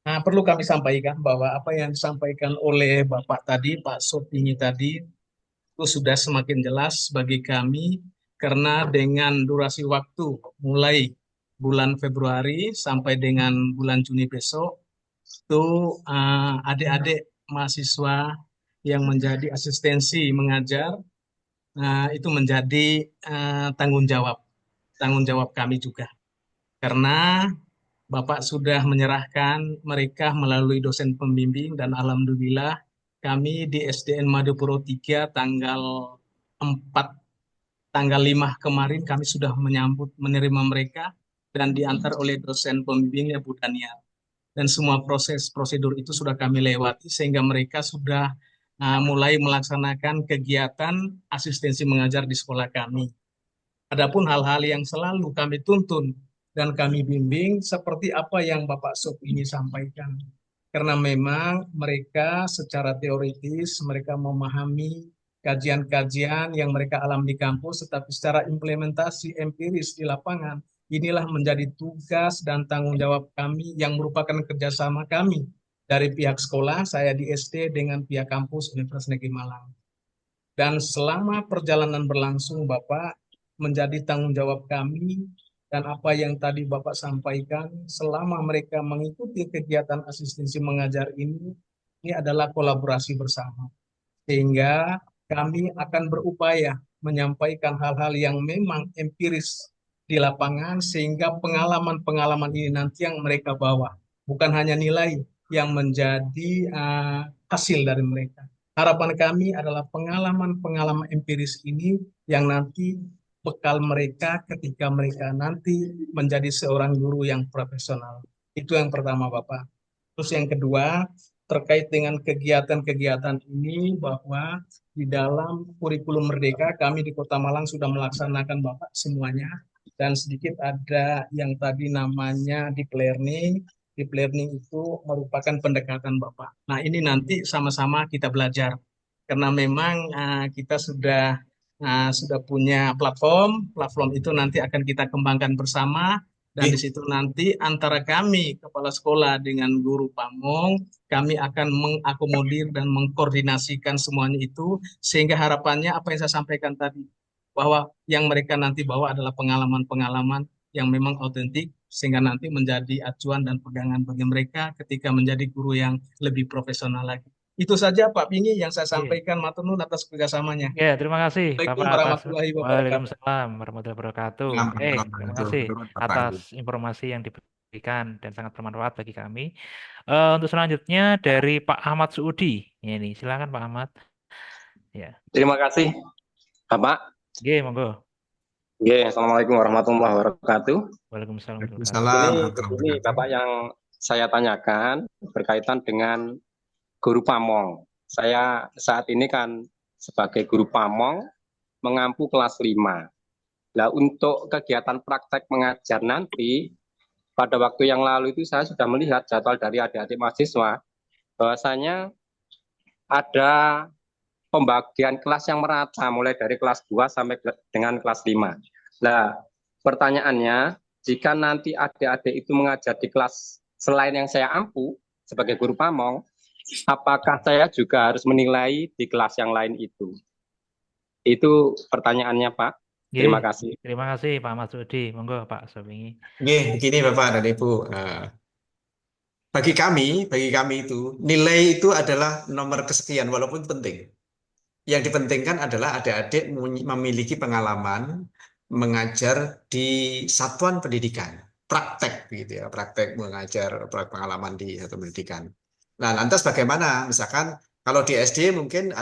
Nah, perlu kami sampaikan bahwa apa yang disampaikan oleh Bapak tadi, Pak Sopini tadi, itu sudah semakin jelas bagi kami karena dengan durasi waktu mulai bulan Februari sampai dengan bulan Juni besok, itu adik-adik mahasiswa yang menjadi asistensi mengajar itu menjadi tanggung jawab kami juga karena Bapak sudah menyerahkan mereka melalui dosen pembimbing dan alhamdulillah kami di SDN Madupuro 3 4 tanggal 5 kemarin kami sudah menerima mereka dan diantar oleh dosen pembimbingnya Bu Daniar dan semua proses prosedur itu sudah kami lewati sehingga mereka sudah mulai melaksanakan kegiatan asistensi mengajar di sekolah kami. Adapun hal-hal yang selalu kami tuntun dan kami bimbing seperti apa yang Bapak Sob ini sampaikan. Karena memang mereka secara teoritis mereka memahami kajian-kajian yang mereka alami di kampus, tetapi secara implementasi empiris di lapangan inilah menjadi tugas dan tanggung jawab kami yang merupakan kerjasama kami dari pihak sekolah, saya di SD dengan pihak kampus Universitas Negeri Malang. Dan selama perjalanan berlangsung, Bapak, menjadi tanggung jawab kami dan apa yang tadi Bapak sampaikan, selama mereka mengikuti kegiatan asistensi mengajar ini adalah kolaborasi bersama. Sehingga kami akan berupaya menyampaikan hal-hal yang memang empiris di lapangan sehingga pengalaman-pengalaman ini nanti yang mereka bawa bukan hanya nilai yang menjadi hasil dari mereka. Harapan kami adalah pengalaman-pengalaman empiris ini yang nanti bekal mereka ketika mereka nanti menjadi seorang guru yang profesional. Itu yang pertama, Bapak. Terus yang kedua, terkait dengan kegiatan-kegiatan ini bahwa di dalam kurikulum Merdeka kami di Kota Malang sudah melaksanakan Bapak semuanya dan sedikit ada yang tadi namanya deep learning. Deep learning itu merupakan pendekatan Bapak. Nah, ini nanti sama-sama kita belajar karena memang kita sudah punya platform itu nanti akan kita kembangkan bersama dan di situ nanti antara kami kepala sekolah dengan guru pamong kami akan mengakomodir dan mengkoordinasikan semuanya itu sehingga harapannya apa yang saya sampaikan tadi bahwa yang mereka nanti bawa adalah pengalaman-pengalaman yang memang autentik sehingga nanti menjadi acuan dan pegangan bagi mereka ketika menjadi guru yang lebih profesional lagi. Itu saja Pak Pingi yang saya Iya. sampaikan. Matur nuwun atas kerjasamanya. Ya, terima kasih Assalamualaikum Bapak atas warahmatullahi wabarakatuh. Waalaikumsalam warahmatullahi wabarakatuh. Terima kasih atas informasi yang diberikan dan sangat bermanfaat bagi kami. Untuk selanjutnya dari Pak Ahmad Suudi. Ini silakan Pak Ahmad. Ya, Terima kasih, Bapak. Oke, monggo. Oke, Assalamualaikum warahmatullahi wabarakatuh. Waalaikumsalam warahmatullahi wabarakatuh. Waalaikumsalam. Ini Bapak yang saya tanyakan berkaitan dengan guru pamong. Saya saat ini kan sebagai guru pamong mengampu kelas 5. Nah, untuk kegiatan praktek mengajar nanti, pada waktu yang lalu itu saya sudah melihat jadwal dari adik-adik mahasiswa, bahwasanya ada pembagian kelas yang merata, mulai dari kelas 2 sampai dengan kelas 5. Nah, pertanyaannya, jika nanti adik-adik itu mengajar di kelas selain yang saya ampu sebagai guru pamong, apakah saya juga harus menilai di kelas yang lain itu? Itu pertanyaannya, Pak. Terima kasih. Terima kasih Pak Ahmad Suudi. Monggo Pak Sobingi. Begini Bapak dan Ibu, bagi kami itu nilai itu adalah nomor kesekian walaupun penting. Yang dipentingkan adalah adik-adik memiliki pengalaman mengajar di satuan pendidikan, praktek gitu ya, praktek mengajar, pengalaman di satuan pendidikan. Nah, lantas bagaimana? Misalkan kalau di SD mungkin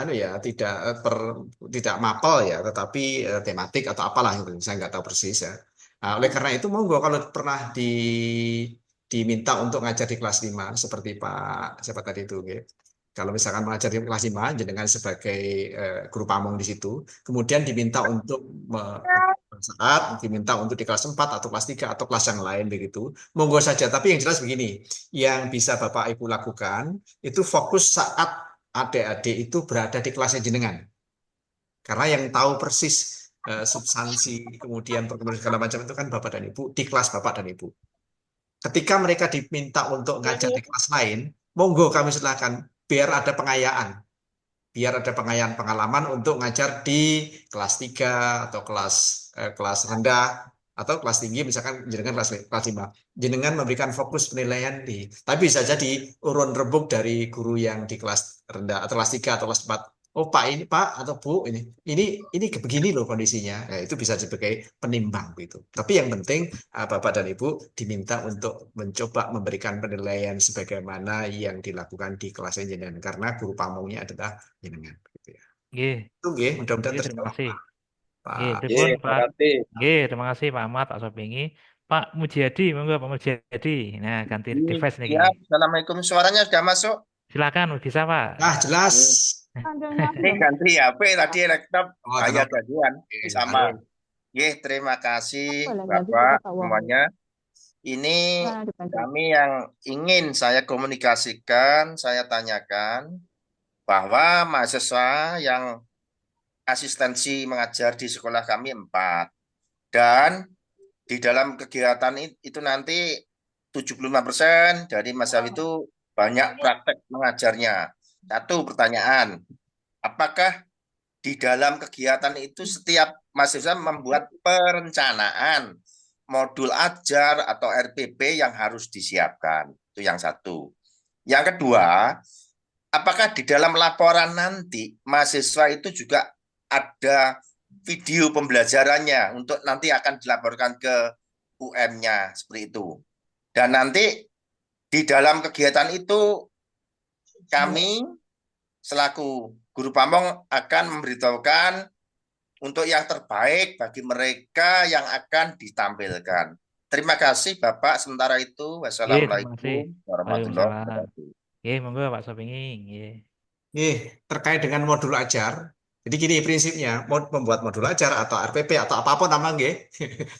tidak mapel ya, tetapi tematik atau apalah itu, saya nggak tahu persis ya. Nah, oleh karena itu monggo kalau pernah diminta untuk ngajar di kelas 5 seperti Pak siapa tadi itu, gitu. Kalau misalkan mengajar di kelas 5 jenengan sebagai guru pamong di situ, kemudian diminta untuk saat diminta untuk di kelas 4 atau kelas 3 atau kelas yang lain begitu, monggo saja. Tapi yang jelas begini, yang bisa Bapak Ibu lakukan itu fokus saat adik-adik itu berada di kelasnya jenengan. Karena yang tahu persis substansi kemudian perkembangan segala macam itu kan Bapak dan Ibu di kelas Bapak dan Ibu. Ketika mereka diminta untuk ngajar di kelas lain, monggo kami silakan biar ada pengayaan. Biar ada pengayaan pengalaman untuk ngajar di kelas 3 atau kelas rendah atau kelas tinggi misalkan jenengan kelas 5. Jenengan memberikan fokus penilaian tapi bisa jadi urun rebuk dari guru yang di kelas rendah atau kelas 3 atau kelas 4. Oh Pak ini Pak atau Bu ini begini loh kondisinya. Nah, itu bisa sebagai penimbang gitu. Tapi yang penting Bapak dan Ibu diminta untuk mencoba memberikan penilaian sebagaimana yang dilakukan di kelas jenengan karena guru pamongnya adalah jenengan gitu ya. Itu mudah-mudahan terima terjawab. kasih. Pak. Terima kasih Pak Ahmad, Pak Sobingi. Pak Mujiadi, monggo Pak Mujiadi. Nah, ganti device nih. Ya, Assalamualaikum. Suaranya sudah masuk? Silakan, bisa Pak. Jelas. Ini ganti HP tadi laptop kayak gaduhan sama. Terima kasih Bapak semuanya. Ini kami yang ingin saya komunikasikan, saya tanyakan bahwa mahasiswa yang asistensi mengajar di sekolah kami 4 dan di dalam kegiatan itu nanti 75% dari mahasiswa itu banyak praktek mengajarnya. Satu pertanyaan, apakah di dalam kegiatan itu setiap mahasiswa membuat perencanaan modul ajar atau RPP yang harus disiapkan? Itu yang satu. Yang kedua, apakah di dalam laporan nanti mahasiswa itu juga ada video pembelajarannya untuk nanti akan dilaporkan ke UM-nya seperti itu. Dan nanti di dalam kegiatan itu kami selaku guru pamong akan memberitahukan untuk yang terbaik bagi mereka yang akan ditampilkan. Terima kasih Bapak. Sementara itu, wassalamualaikum warahmatullahi wabarakatuh. Monggo Pak Sobingi. Terkait dengan modul ajar. Jadi gini prinsipnya, membuat modul ajar atau RPP atau apapun namanya,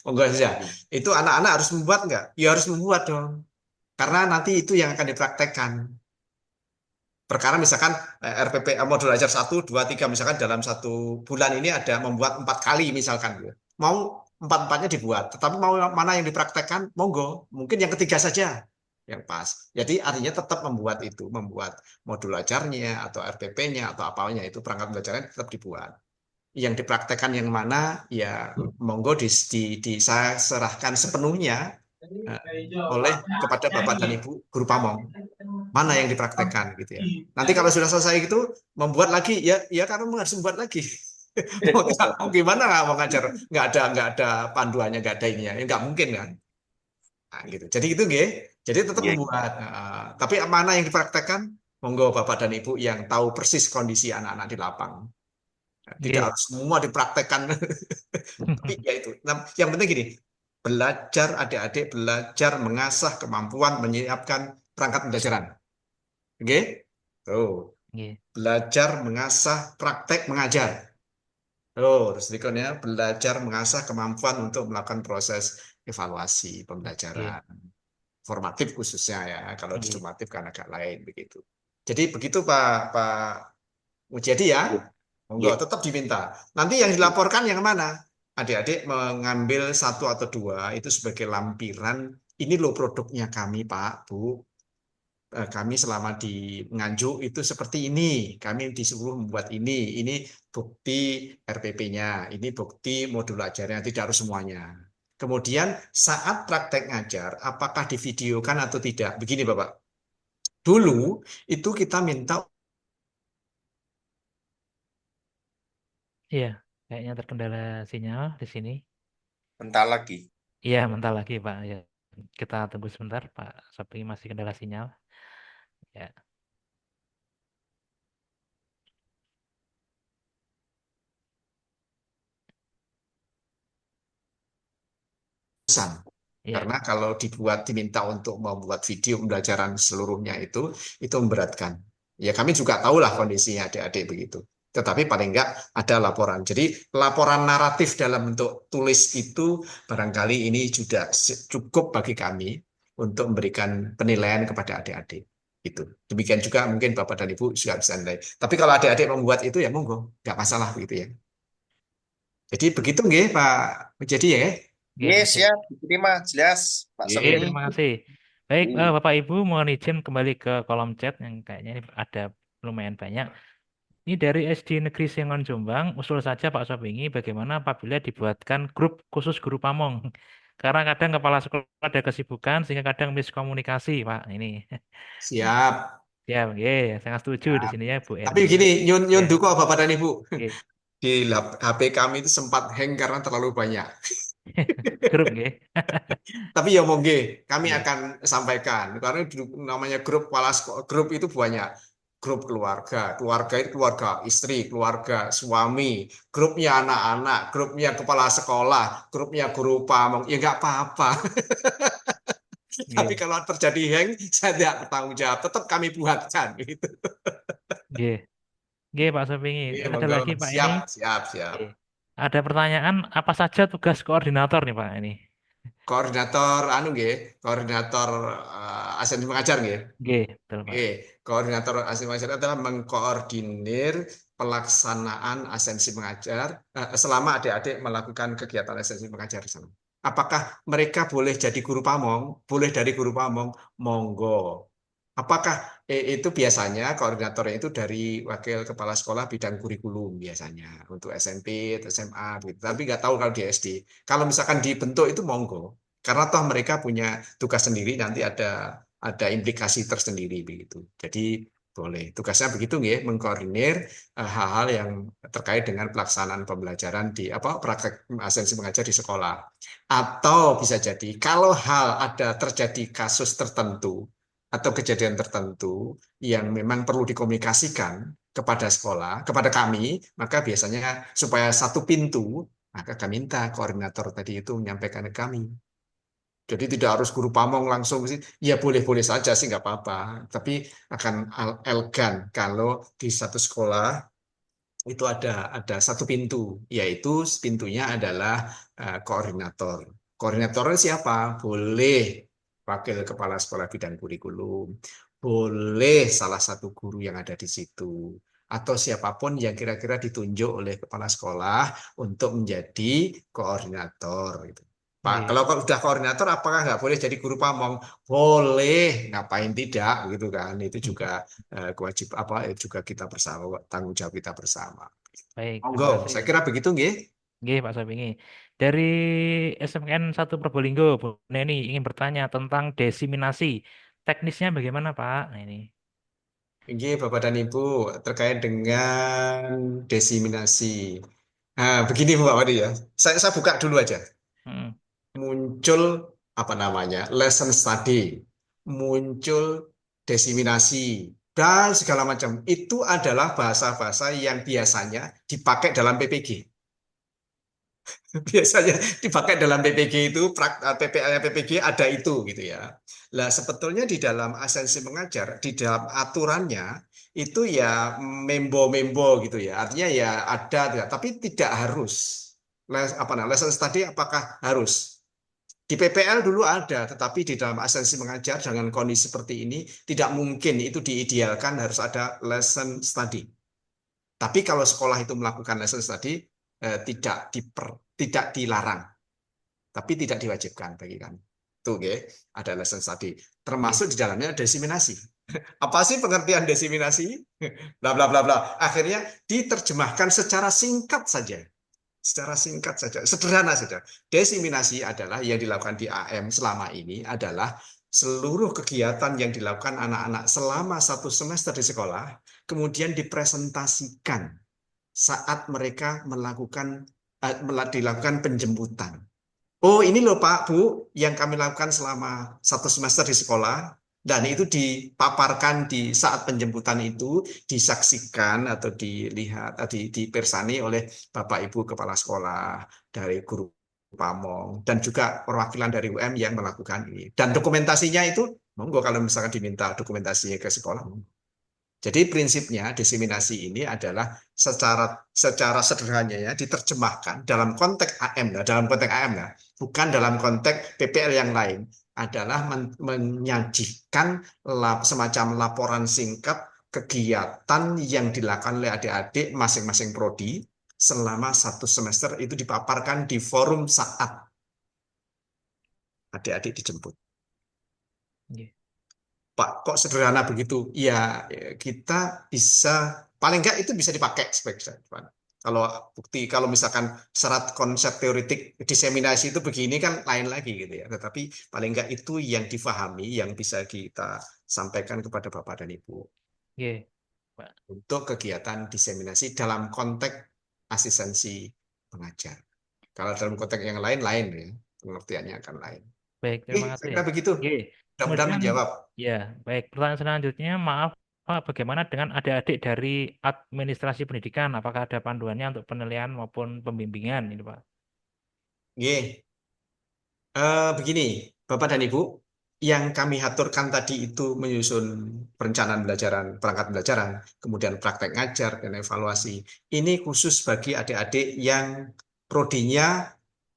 monggo saja. Itu anak-anak harus membuat nggak? Ya harus membuat dong. Karena nanti itu yang akan dipraktekkan. Perkara misalkan RPP modul ajar 1, 2, 3 misalkan dalam 1 bulan ini ada membuat 4 kali misalkan. Mau 4-4-nya dibuat, tetapi mau mana yang dipraktekkan, monggo. Mungkin yang ketiga saja yang pas. Jadi artinya tetap membuat modul ajarnya atau RPP-nya atau apanya itu perangkat belajarnya tetap dibuat. Yang dipraktekkan yang mana ya monggo saya serahkan sepenuhnya oleh kepada Bapak dan Ibu guru pamong. mana yang dipraktekkan gitu ya. Nanti kalau sudah selesai itu membuat lagi ya karena harus membuat lagi. Mau gimana mau ngajar nggak ada panduannya nggak ada ininya ya nggak mungkin kan. Nah, gitu. Jadi itu nggih. Jadi tetap Iya. membuat. Tapi mana yang dipraktekkan? Monggo Bapak dan Ibu yang tahu persis kondisi anak-anak di lapang. Tidak Nggih. harus semua dipraktekkan. Tapi ya itu. Nah, yang penting gini, belajar adik-adik belajar mengasah kemampuan menyiapkan perangkat pembelajaran. Oke? Tuh, Nggih. belajar mengasah praktek mengajar. Oh, terus berikutnya belajar mengasah kemampuan untuk melakukan proses evaluasi Nggih. pembelajaran. Formatif khususnya ya, kalau Nggih. sumatif kan agak lain begitu. Jadi begitu Pak Mujadi ya, monggo Iya. tetap diminta. Nanti yang dilaporkan yang mana? Adik-adik mengambil satu atau dua itu sebagai lampiran. Ini loh produknya kami Pak, Bu. Kami selama di Nganjuk itu seperti ini. Kami disuruh membuat ini. Ini bukti RPP-nya. Ini bukti modul ajarnya. Tidak harus semuanya. Kemudian saat praktek ngajar, apakah divideokan atau tidak? Begini Bapak. Dulu itu kita minta. Iya, kayaknya terkendala sinyal di sini. Bentar lagi. Iya, bentar lagi, Pak. Ya. Kita tunggu sebentar, Pak. Tapi masih kendala sinyal. Ya. Iya. Karena kalau diminta untuk membuat video pembelajaran seluruhnya itu memberatkan. Ya kami juga tahulah kondisinya adik-adik begitu. Tetapi paling enggak ada laporan. Jadi laporan naratif dalam bentuk tulis itu barangkali ini sudah cukup bagi kami untuk memberikan penilaian kepada adik-adik. Itu. Demikian juga mungkin Bapak dan Ibu juga bisa nilai. Tapi kalau adik-adik membuat itu ya monggo, nggak masalah begitu ya. Jadi begitu nggih Pak. Jadi ya. Nggih, Iya, oke. siap. Diterima. Jelas, Pak Iya. Oke, Sofini. terima kasih. Baik, Iya. Bapak Ibu mohon izin kembali ke kolom chat yang kayaknya ini ada lumayan banyak. Ini dari SD Negeri Sengon Jombang, usul saja Pak Sobingi bagaimana apabila dibuatkan grup khusus guru pamong. Karena kadang kepala sekolah ada kesibukan sehingga kadang miskomunikasi, Pak. Ini. Siap. Ya, oke, sangat setuju di sini ya, Bu Tapi Erni. gini, nyun Ya, duko Bapak dan Ibu. oke. Di HP kami itu sempat hang karena terlalu banyak. Grup, oke. Tapi ya monggo, kami Oke. akan sampaikan. Karena namanya grup grup itu banyak. Grup keluarga, keluarga itu keluarga istri, keluarga suami, grupnya anak-anak, grupnya kepala sekolah, grupnya guru pamong. Ya nggak apa-apa. Tapi Oke. kalau terjadi hang, saya tidak bertanggung jawab. Tetap kami buatkan. Gitu. Oke. Oke, Pak Sobingi. Iya, Ada monggo. lagi, Pak, Siap, ini. siap, siap. Oke. Ada pertanyaan, apa saja tugas koordinator nih, Pak, ini? Koordinator koordinator asistensi mengajar nggih. Oke, betul, Pak. Koordinator asistensi mengajar adalah mengkoordinir pelaksanaan asistensi mengajar selama adik-adik melakukan kegiatan asistensi mengajar di sana. Apakah mereka boleh jadi guru pamong? Boleh dari guru pamong, monggo. Apakah itu biasanya koordinatornya itu dari wakil kepala sekolah bidang kurikulum biasanya untuk SMP, SMA, gitu. Tapi nggak tahu kalau di SD. Kalau misalkan dibentuk itu monggo, karena toh mereka punya tugas sendiri nanti ada implikasi tersendiri begitu. Jadi boleh tugasnya begitu nggih, mengkoordinir hal-hal yang terkait dengan pelaksanaan pembelajaran di praktek asistensi mengajar di sekolah. Atau bisa jadi kalau hal ada terjadi kasus tertentu atau kejadian tertentu yang memang perlu dikomunikasikan kepada sekolah, kepada kami, maka biasanya supaya satu pintu, maka kami minta koordinator tadi itu menyampaikan ke kami. Jadi tidak harus guru pamong langsung sih, ya boleh-boleh saja sih nggak apa-apa, tapi akan elegan kalau di satu sekolah itu ada satu pintu, yaitu pintunya adalah koordinator. Koordinatornya siapa? Boleh wakil kepala sekolah bidang kurikulum, boleh salah satu guru yang ada di situ, atau siapapun yang kira-kira ditunjuk oleh kepala sekolah untuk menjadi koordinator. Gitu. Pak, Oke. kalau udah koordinator, apakah nggak boleh jadi guru pamong? Boleh, ngapain tidak, gitu kan? Itu juga kewajiban juga kita bersama, tanggung jawab kita bersama. Baik, terima Monggo, kasih. saya kira begitu nggih. Oke, Pak Sobingi. Dari SMN 1 Probolinggo, Bu Neni ingin bertanya tentang desiminasi. teknisnya bagaimana Pak? Nah ini. Ini Bapak dan Ibu terkait dengan desiminasi. Nah, begini Pak Wadi ya. Saya buka dulu aja. Hmm. Muncul apa namanya? Lesson study, muncul desiminasi dan segala macam. Itu adalah bahasa-bahasa yang biasanya dipakai dalam PPG. Biasanya dipakai dalam PPG itu, PPG ada itu gitu ya. Lah sebetulnya di dalam esensi mengajar, di dalam aturannya itu ya membo-membo gitu ya. Artinya ya ada, tapi tidak harus. Lesson study apakah harus? Di PPL dulu ada, tetapi di dalam esensi mengajar dengan kondisi seperti ini tidak mungkin itu diidealkan harus ada lesson study. Tapi kalau sekolah itu melakukan lesson study tidak dilarang, tapi tidak diwajibkan bagi kami. Tuh, ada lesson study. Termasuk di dalamnya desiminasi. Apa sih pengertian desiminasi? Bla bla bla bla. Akhirnya diterjemahkan secara singkat saja. Secara singkat saja, sederhana saja. Desiminasi adalah yang dilakukan di AM selama ini adalah seluruh kegiatan yang dilakukan anak-anak selama 1 semester di sekolah, kemudian dipresentasikan saat mereka dilakukan penjemputan. Oh, ini loh Pak, Bu, yang kami lakukan selama 1 semester di sekolah, dan itu dipaparkan di saat penjemputan itu, disaksikan atau dilihat, dipersani oleh Bapak Ibu Kepala Sekolah, dari guru pamong, dan juga perwakilan dari UM yang melakukan ini. Dan dokumentasinya itu, monggo kalau misalkan diminta dokumentasinya ke sekolah. Jadi prinsipnya desiminasi ini adalah secara sederhananya ya diterjemahkan dalam konteks AM bukan dalam konteks PPL yang lain, adalah menyajikan semacam laporan singkat kegiatan yang dilakukan oleh adik-adik masing-masing prodi selama 1 semester itu dipaparkan di forum saat adik-adik dijemput. Pak, kok sederhana begitu? Ya, kita bisa, paling enggak itu bisa dipakai sebagai kalau misalkan syarat konsep teoritik diseminasi itu begini kan lain lagi gitu ya. Tetapi paling enggak itu yang difahami, yang bisa kita sampaikan kepada Bapak dan Ibu. Untuk kegiatan diseminasi dalam konteks asistensi pengajar. Kalau dalam konteks yang lain ya, pengertiannya akan lain. Baik, terima kasih. Saya kira begitu. Mudah-mudahan menjawab. Ya, baik. Pertanyaan selanjutnya, maaf Pak, bagaimana dengan adik-adik dari administrasi pendidikan? Apakah ada panduannya untuk penilaian maupun pembimbingan ini, Pak? Begini, Bapak dan Ibu, yang kami aturkan tadi itu menyusun perencanaan belajaran, perangkat belajaran, kemudian praktek ngajar dan evaluasi. Ini khusus bagi adik-adik yang prodinya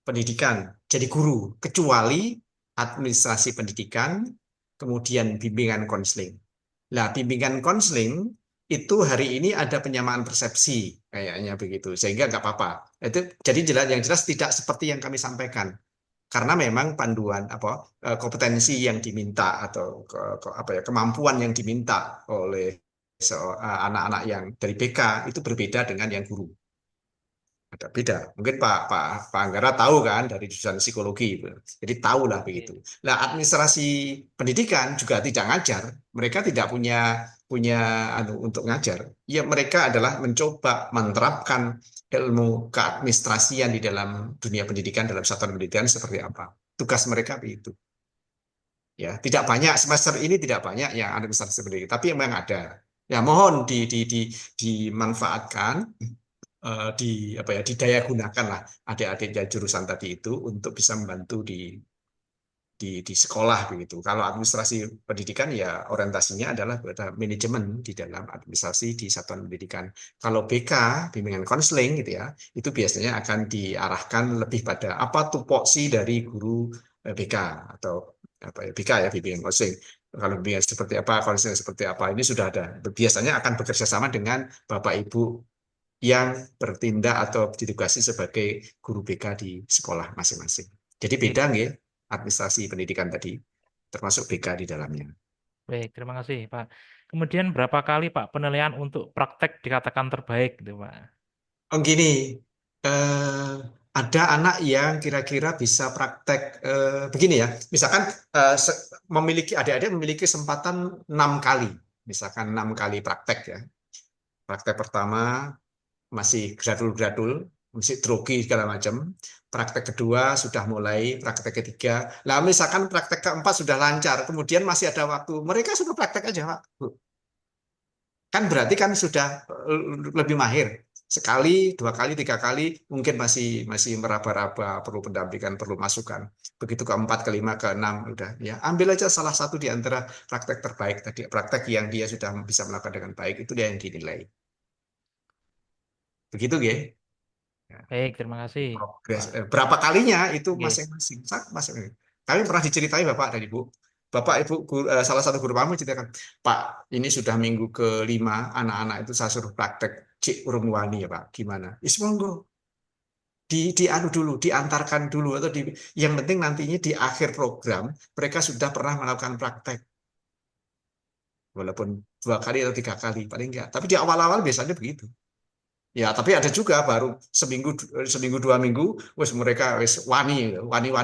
pendidikan, jadi guru, kecuali administrasi pendidikan, kemudian bimbingan konseling. Nah, bimbingan konseling itu hari ini ada penyamaan persepsi, kayaknya begitu, sehingga nggak apa-apa. Itu jadi yang jelas tidak seperti yang kami sampaikan. Karena memang panduan kompetensi yang diminta atau kemampuan yang diminta oleh anak-anak yang dari BK itu berbeda dengan yang guru. Ada beda. Mungkin Pak Anggara tahu kan dari jurusan psikologi, jadi tahu lah begitu. Nah, administrasi pendidikan juga tidak ngajar, mereka tidak punya untuk ngajar. Ya, mereka adalah mencoba menerapkan ilmu keadministrasian di dalam dunia pendidikan, dalam satuan pendidikan seperti apa. Tugas mereka begitu. Ya, tidak banyak semester ini tidak banyak yang administrasi pendidikan, tapi memang ada. Ya, mohon dimanfaatkan, didaya gunakanlah adik-adik jurusan tadi itu untuk bisa membantu di sekolah begitu. Kalau administrasi pendidikan ya orientasinya adalah pada manajemen di dalam administrasi di satuan pendidikan. Kalau BK, bimbingan konseling gitu ya, itu biasanya akan diarahkan lebih pada apa tupoksi dari guru BK atau BK ya, bimbingan konseling. Kalau bimbingan seperti apa, konseling seperti apa, ini sudah ada. Biasanya akan bekerja sama dengan Bapak Ibu yang bertindak atau ditugasi sebagai guru BK di sekolah masing-masing. Jadi beda nggih administrasi pendidikan tadi, termasuk BK di dalamnya. Baik, terima kasih Pak. Kemudian berapa kali Pak penilaian untuk praktek dikatakan terbaik gitu Pak? Gini, ada anak yang kira-kira bisa praktek begini ya. Misalkan adik-adik memiliki kesempatan 6 kali, misalkan 6 kali praktek ya. Praktek pertama masih gradul-gradul, masih grogi segala macam. Praktek kedua sudah mulai, praktek ketiga. Nah, misalkan praktek keempat sudah lancar, kemudian masih ada waktu, mereka sudah praktek aja, Pak. Bu. Kan berarti kan sudah lebih mahir. Sekali, 2 kali, 3 kali, mungkin masih masih meraba-raba, perlu pendampingan, perlu masukan. Begitu keempat, kelima, keenam, udah ya. Ambil aja salah satu di antara praktek terbaik tadi, praktek yang dia sudah bisa melakukan dengan baik, itu dia yang dinilai. Begitu, G. Baik, terima kasih, Progres. Pak. Berapa kalinya itu Oke. masing-masing. Masing-masing. Kami pernah diceritai Bapak dan Ibu. Bapak Ibu salah satu guru kami ceritakan, Pak, ini sudah minggu ke-5, anak-anak itu saya suruh praktek cik urung wani ya Pak. Gimana? Is monggo. Anu dulu, diantarkan dulu atau yang penting nantinya di akhir program mereka sudah pernah melakukan praktek. Walaupun 2 kali atau 3 kali paling enggak. Tapi di awal-awal biasanya begitu. Ya, tapi ada juga baru seminggu 2 minggu, wes mereka wes wani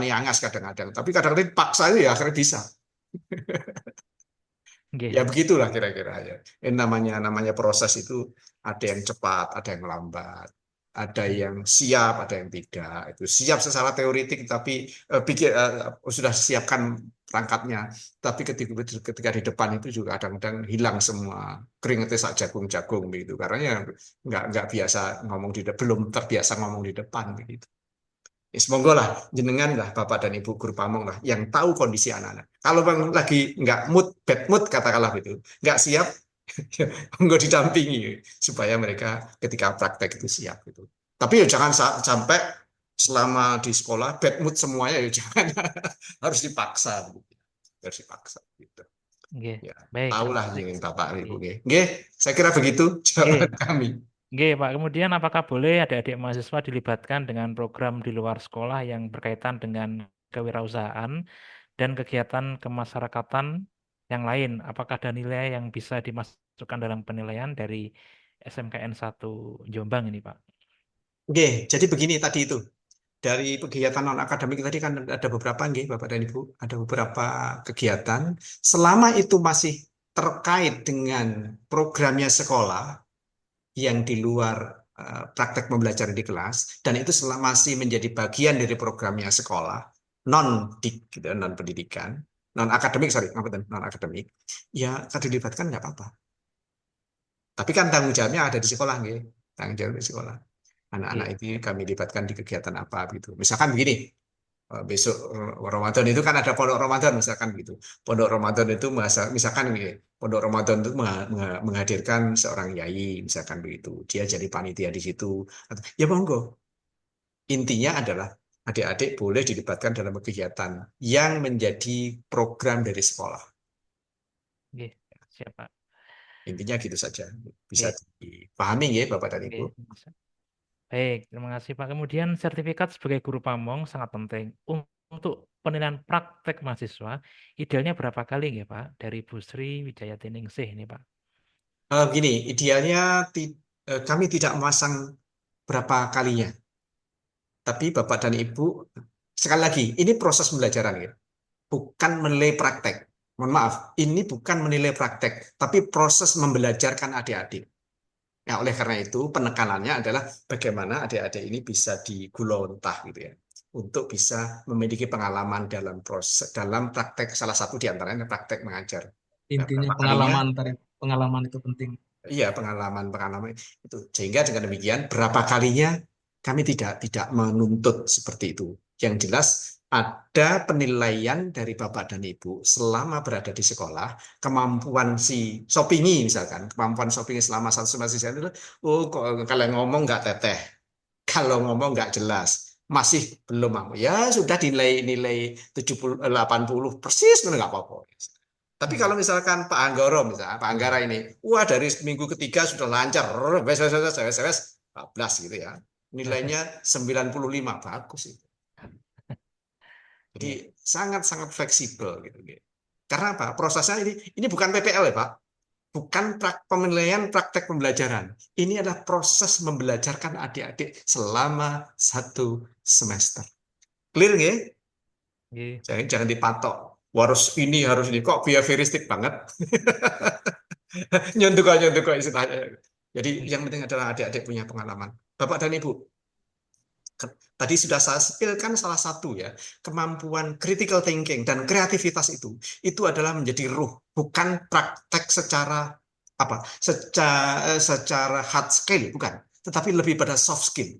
angas kadang-kadang. Tapi kadang-kadang paksa itu ya akhirnya bisa. Ya begitulah kira-kira ya. Ini namanya proses itu ada yang cepat, ada yang lambat, ada yang siap, ada yang tidak. Itu siap secara teoretik, tapi sudah siapkan perangkatnya. Tapi ketika di depan itu juga kadang-kadang hilang semua keringetnya sak jagung-jagung begitu. Karena ya nggak biasa ngomong belum terbiasa ngomong di depan begitu. Ya, semoga lah jenengan lah Bapak dan Ibu guru pamong lah yang tahu kondisi anak-anak. Kalau bang lagi nggak bad mood katakanlah gitu, nggak siap, nggak didampingi supaya mereka ketika praktek itu siap gitu. Tapi ya jangan sampai selama di sekolah bad mood semuanya ya jangan harus dipaksa, harus dipaksa gitu. Ya, Baik, tahulah yang Bapak Ibu. Saya kira begitu jawaban kami. Oke, Pak. Kemudian apakah boleh adik-adik mahasiswa dilibatkan dengan program di luar sekolah yang berkaitan dengan kewirausahaan dan kegiatan kemasyarakatan yang lain? Apakah ada nilai yang bisa dimasukkan dalam penilaian dari SMKN 1 Jombang ini, Pak? Oke, jadi begini tadi itu. Dari kegiatan non-akademik tadi kan ada beberapa, Bapak dan Ibu, ada beberapa kegiatan. Selama itu masih terkait dengan programnya sekolah, yang di luar praktek pembelajaran di kelas, dan itu masih menjadi bagian dari programnya sekolah, non pendidikan, non akademik, non akademik, ya kalau dilibatkan nggak apa-apa. Tapi kan tanggung jawabnya ada di sekolah, tanggung jawab di sekolah. Anak-anak itu kami libatkan di kegiatan apa gitu. Misalkan begini, besok Ramadan itu kan ada pondok Ramadan misalkan gitu. Pondok Ramadan itu misalkan pondok Ramadan itu menghadirkan seorang yai misalkan begitu. Dia jadi panitia di situ. Ya monggo. Intinya adalah adik-adik boleh dilibatkan dalam kegiatan yang menjadi program dari sekolah. Siapa? Intinya gitu saja. Bisa dipahami ya Bapak dan Ibu. Baik, terima kasih Pak. Kemudian sertifikat sebagai guru pamong sangat penting untuk penilaian praktek mahasiswa. Idealnya berapa kali ya Pak? Dari Bu Sri Wijayati Ningsih ini Pak. Begini, idealnya kami tidak memasang berapa kalinya. Tapi Bapak dan Ibu, sekali lagi, ini proses pembelajaran ya. Bukan menilai praktek. Mohon maaf, ini bukan menilai praktek, tapi proses membelajarkan adik-adik. Nah, oleh karena itu penekanannya adalah bagaimana adik-adik ini bisa digulauntah gitu ya, untuk bisa memiliki pengalaman dalam praktek, salah satu di antaranya praktek mengajar. Intinya pengalaman itu penting. Iya, pengalaman itu. Sehingga dengan demikian berapa kalinya kami tidak menuntut seperti itu. Yang jelas ada penilaian dari Bapak dan Ibu selama berada di sekolah, kemampuan si Shopingi misalkan, kemampuan Shopingi selama satu semester itu, kalau ngomong nggak teteh, kalau ngomong nggak jelas, masih belum mampu. Ya sudah nilai 70, 80 persis, nggak apa-apa. Tapi kalau misalkan Pak Anggoro, misalnya Pak Anggara ini, wah dari minggu ketiga sudah lancar, 14 gitu ya, nilainya 95, bagus itu. Jadi sangat-sangat fleksibel gitu. Karena apa? Prosesnya ini bukan PPL ya Pak. bukan penilaian praktek pembelajaran. Ini adalah proses membelajarkan adik-adik selama 1 semester. Clear nggih? Jangan dipatok. Harus ini, harus ini. Kok behavioristik banget? Nyontuk kok istilahnya. Jadi yang penting adalah adik-adik punya pengalaman. Bapak dan Ibu, tadi sudah saya spillkan salah satu ya, kemampuan critical thinking dan kreativitas itu adalah menjadi ruh, bukan praktek secara secara hard skill, bukan, tetapi lebih pada soft skill.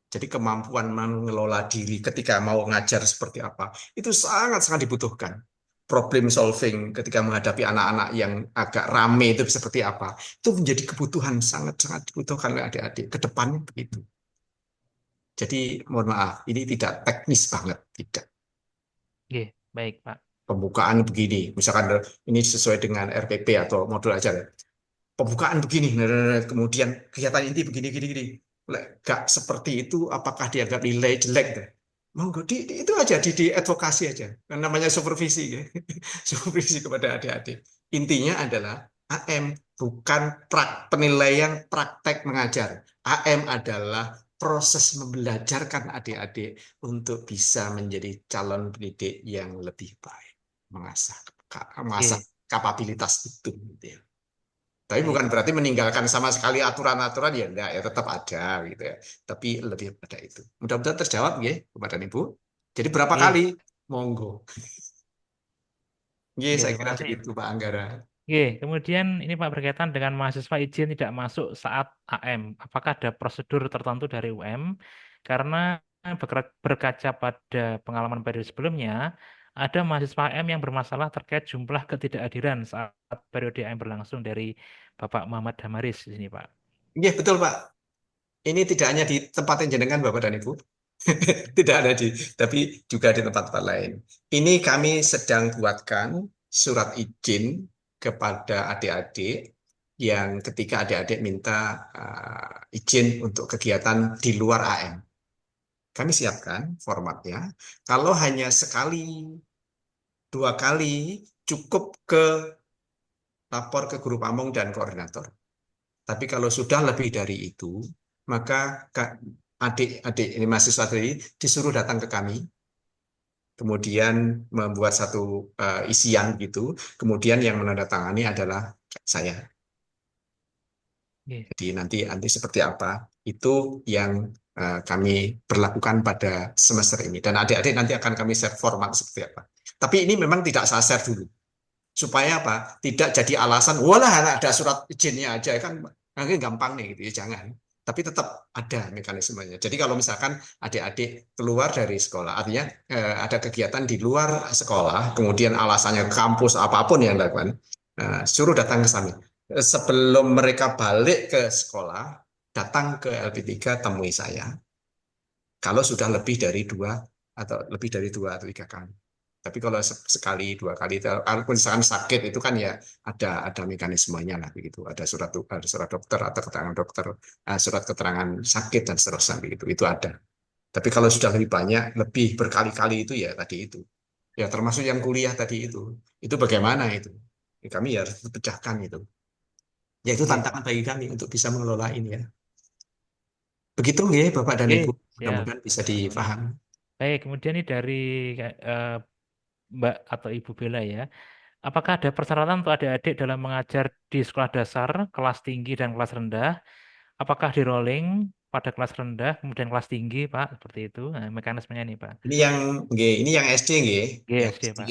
Jadi kemampuan mengelola diri ketika mau ngajar seperti apa, itu sangat-sangat dibutuhkan. Problem solving ketika menghadapi anak-anak yang agak rame itu seperti apa, itu menjadi kebutuhan sangat-sangat dibutuhkan oleh adik-adik. Ke depannya begitu. Jadi mohon maaf, ini tidak teknis banget, tidak. Baik, Pak. Pembukaan begini, misalkan ini sesuai dengan RPP atau modul ajar. Pembukaan begini, kemudian kegiatan inti begini. Gak seperti itu, apakah dianggap nilai jelek? Monggo, itu aja, diadvokasi aja. Namanya supervisi, ya. Supervisi kepada adik-adik. Intinya adalah AM bukan penilaian praktek mengajar. AM adalah proses membelajarkan adik-adik untuk bisa menjadi calon pendidik yang lebih baik. Mengasah kapabilitas itu. Gitu ya. Tapi bukan berarti meninggalkan sama sekali aturan-aturan, ya enggak, ya tetap ada gitu ya. Tapi lebih pada itu. Mudah-mudahan terjawab ya Bapak dan Ibu. Jadi berapa kali? Monggo. Saya kira begitu Pak Anggara. Kemudian ini Pak berkaitan dengan mahasiswa izin tidak masuk saat AM. Apakah ada prosedur tertentu dari UM? Karena berkaca pada pengalaman periode sebelumnya, ada mahasiswa AM yang bermasalah terkait jumlah ketidakhadiran saat periode AM berlangsung dari Bapak Muhammad Damaris di sini, Pak. Iya, betul, Pak. Ini tidak hanya di tempat yang jenengan, Bapak dan Ibu. Tidak ada tapi juga di tempat-tempat lain. Ini kami sedang buatkan surat izin kepada adik-adik yang ketika adik-adik minta izin untuk kegiatan di luar AM. Kami siapkan formatnya. Kalau hanya sekali, 2 kali, cukup lapor ke guru pamong dan koordinator. Tapi kalau sudah lebih dari itu, maka adik-adik ini mahasiswa tadi disuruh datang ke kami, kemudian membuat satu isian gitu, kemudian yang menandatangani adalah saya. Jadi nanti seperti apa, itu yang kami berlakukan pada semester ini. Dan adik-adik nanti akan kami share format seperti apa. Tapi ini memang tidak saya share dulu. Supaya apa? Tidak jadi alasan, walah ada surat izinnya aja, kan gampang nih gitu ya, jangan. Tapi tetap ada mekanismenya. Jadi kalau misalkan adik-adik keluar dari sekolah, artinya ada kegiatan di luar sekolah, kemudian alasannya kampus apapun yang dilakukan, suruh datang ke kami. Sebelum mereka balik ke sekolah, datang ke LP3, temui saya. Kalau sudah lebih dari 2 atau 3 kali. Tapi kalau sekali, 2 kali, kalau misalkan sakit itu kan ya ada mekanismenya lah begitu. Ada surat dokter atau keterangan dokter, surat keterangan sakit dan seterusnya begitu. Itu ada. Tapi kalau sudah lebih banyak, lebih berkali-kali itu ya tadi itu. Ya termasuk yang kuliah tadi itu. Itu bagaimana itu? Kami ya harus pecahkan itu. Ya itu tantangan bagi kami untuk bisa mengelola ini ya. Begitu ya Bapak dan Ibu. Mudah-mudahan bisa dipahami. Baik, kemudian ini dari Mbak atau Ibu Bella ya. Apakah ada persyaratan untuk adik-adik dalam mengajar di sekolah dasar, kelas tinggi dan kelas rendah? Apakah di rolling pada kelas rendah, kemudian kelas tinggi, Pak? Seperti itu. Nah, mekanismenya nih, Pak. Ini yang SD, Yang SD, Pak.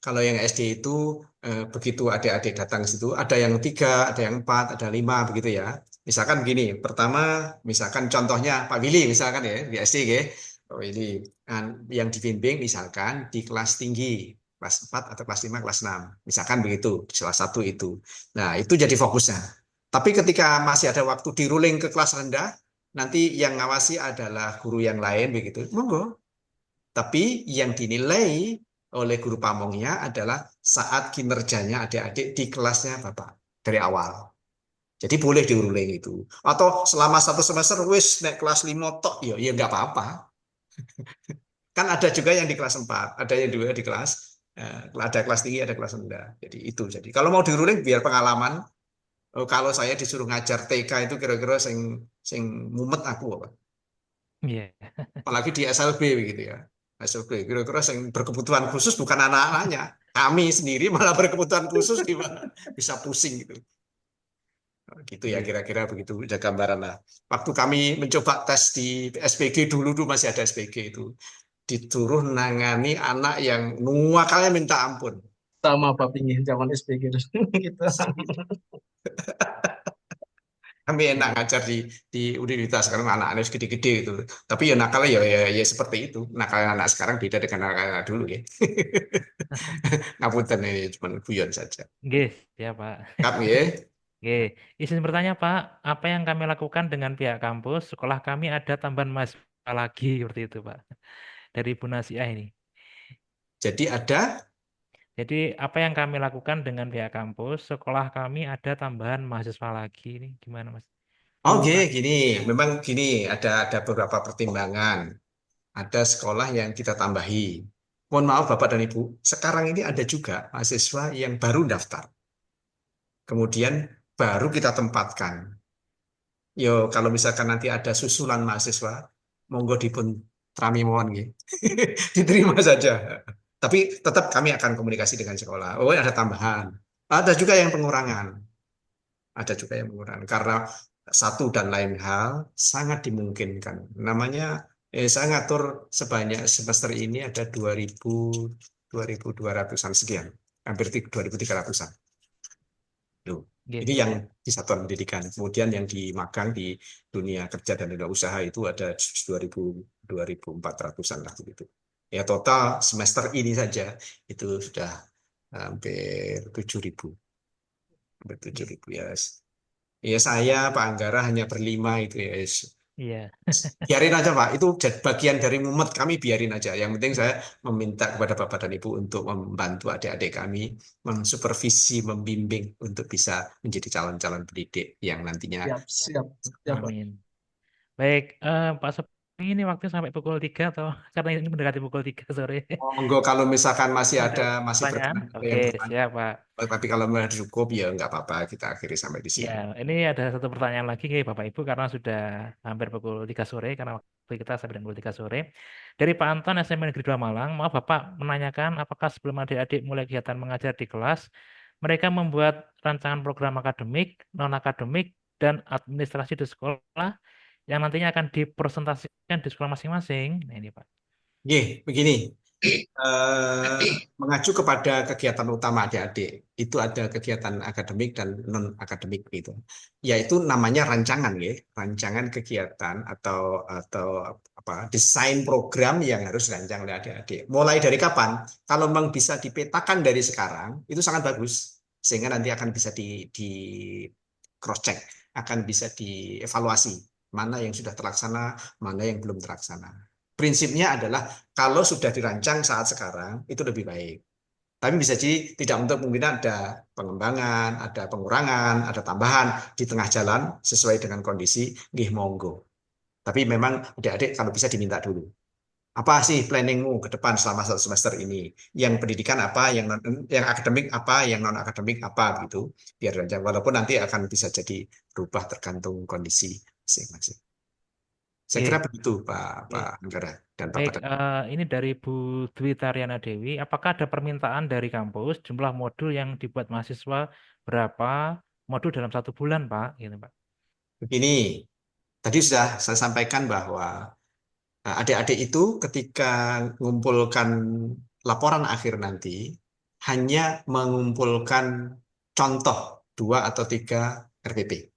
Kalau yang SD itu begitu adik-adik datang situ, ada yang 3, ada yang 4, ada 5 begitu ya. Misalkan begini, pertama, misalkan contohnya Pak Willy, misalkan ya di SD, Oh, ini yang dibimbing misalkan di kelas tinggi, kelas 4 atau kelas 5, kelas 6. Misalkan begitu, salah satu itu. Nah, itu jadi fokusnya. Tapi ketika masih ada waktu di ruling ke kelas rendah, nanti yang ngawasi adalah guru yang lain begitu. Monggo. Tapi yang dinilai oleh guru pamongnya adalah saat kinerjanya adik-adik di kelasnya Bapak dari awal. Jadi boleh diuruling itu. Atau selama 1 semester wis naik kelas 5 tok ya enggak apa-apa. Kan ada juga yang di kelas 4, ada yang juga di kelas Ada kelas tinggi, ada kelas rendah. Jadi itu. Jadi kalau mau diruling biar pengalaman. Kalau saya disuruh ngajar TK itu kira-kira sing mumet aku apa. Iya. Apalagi di SLB gitu ya. SLB kira-kira yang berkebutuhan khusus bukan anak-anaknya. Kami sendiri malah berkebutuhan khusus gimana? Bisa pusing gitu. Gitu ya Iya. kira-kira begitu aja gambaran lah. Waktu kami mencoba tes di SPG dulu masih ada SPG itu. Disuruh nangani anak yang nuakalnya minta ampun. Sama Pak Pingin zaman SPG gitu. Kami enak Jadi ngajar di universitas karena anak-anak gede-gede itu. Tapi ya nakalnya ya seperti itu. Nakalnya anak sekarang beda dengan anak dulu ya. Ngapunten ini cuma guyon saja. nggih, ya Pak. Kap ya. Nggih, izin bertanya Pak, apa yang kami lakukan dengan pihak kampus? Sekolah kami ada tambahan mahasiswa lagi seperti itu Pak. Dari Bu Nasiah ini. Jadi ada. Jadi apa yang kami lakukan dengan pihak kampus? Sekolah kami ada tambahan mahasiswa lagi. Ini gimana Mas? Bu Oke, gini. Nasiah. Memang gini. Ada beberapa pertimbangan. Ada sekolah yang kita tambahi. Mohon maaf Bapak dan Ibu. Sekarang ini ada juga mahasiswa yang baru daftar. Kemudian baru kita tempatkan. Yo, kalau misalkan nanti ada susulan mahasiswa, monggo dipun trami mohon nggih. Diterima saja. Tapi tetap kami akan komunikasi dengan sekolah. Oh, ada tambahan. Ada juga yang pengurangan. Ada juga yang pengurangan. Karena satu dan lain hal sangat dimungkinkan. Namanya, saya ngatur sebanyak semester ini ada 2.200-an sekian. Hampir 2.300-an. Loh. Nggih. Ini yang di satuan pendidikan. Kemudian yang di magang di dunia kerja dan dunia usaha itu ada 2.400-an lah begitu. Ya total semester ini saja itu sudah hampir 7.000. Hampir 7.000 ya. Ya saya Pak Anggara hanya berlima itu ya. Iya. Biarin aja Pak, itu bagian dari mumet kami, biarin aja. Yang penting saya meminta kepada Bapak dan Ibu untuk membantu adik-adik kami, mensupervisi, membimbing untuk bisa menjadi calon-calon pendidik yang nantinya. Siap. Amin. Baik, Pak Sopi, ini waktu sampai pukul 3 atau karena ini mendekati pukul 3 sore. Monggo kalau misalkan masih ada Pertanyaan? berkenan ada Oke, yang bertanya. siap Pak. Tapi kalau sudah cukup ya nggak apa-apa, kita akhiri sampai di sini. Ya, ini ada satu pertanyaan lagi nih Bapak Ibu karena sudah hampir pukul 3 sore karena waktu kita sampai dengan pukul 3 sore. Dari Pak Anton SMA Negeri 2 Malang, maaf Bapak menanyakan apakah sebelum adik-adik mulai kegiatan mengajar di kelas, mereka membuat rancangan program akademik, non-akademik, dan administrasi di sekolah yang nantinya akan dipresentasikan di sekolah masing-masing. Nah ini Pak. Begini. Mengacu kepada kegiatan utama adik-adik itu ada kegiatan akademik dan non akademik itu, yaitu namanya rancangan ya, rancangan kegiatan atau apa desain program yang harus dirancang oleh adik-adik. Mulai dari kapan? Kalau memang bisa dipetakan dari sekarang itu sangat bagus, sehingga nanti akan bisa di cross check, akan bisa dievaluasi mana yang sudah terlaksana, mana yang belum terlaksana. Prinsipnya adalah kalau sudah dirancang saat sekarang itu lebih baik. Tapi bisa jadi tidak, untuk mungkin ada pengembangan, ada pengurangan, ada tambahan di tengah jalan sesuai dengan kondisi, nggih monggo. Tapi memang adik-adik kalau bisa diminta dulu. Apa sih planningmu ke depan selama 1 semester ini? Yang pendidikan apa, yang akademik apa, yang non akademik apa gitu. Biar rancang, walaupun nanti akan bisa jadi berubah tergantung kondisi masing-masing. Saya kira begitu Pak Anggara dan Baik, Bapak. ini dari Bu Dwi Taryana Dewi. Apakah ada permintaan dari kampus jumlah modul yang dibuat mahasiswa berapa modul dalam 1 bulan, Pak? Gitu, Pak. Begini, tadi sudah saya sampaikan bahwa adik-adik itu ketika mengumpulkan laporan akhir nanti hanya mengumpulkan contoh 2 atau 3 RPP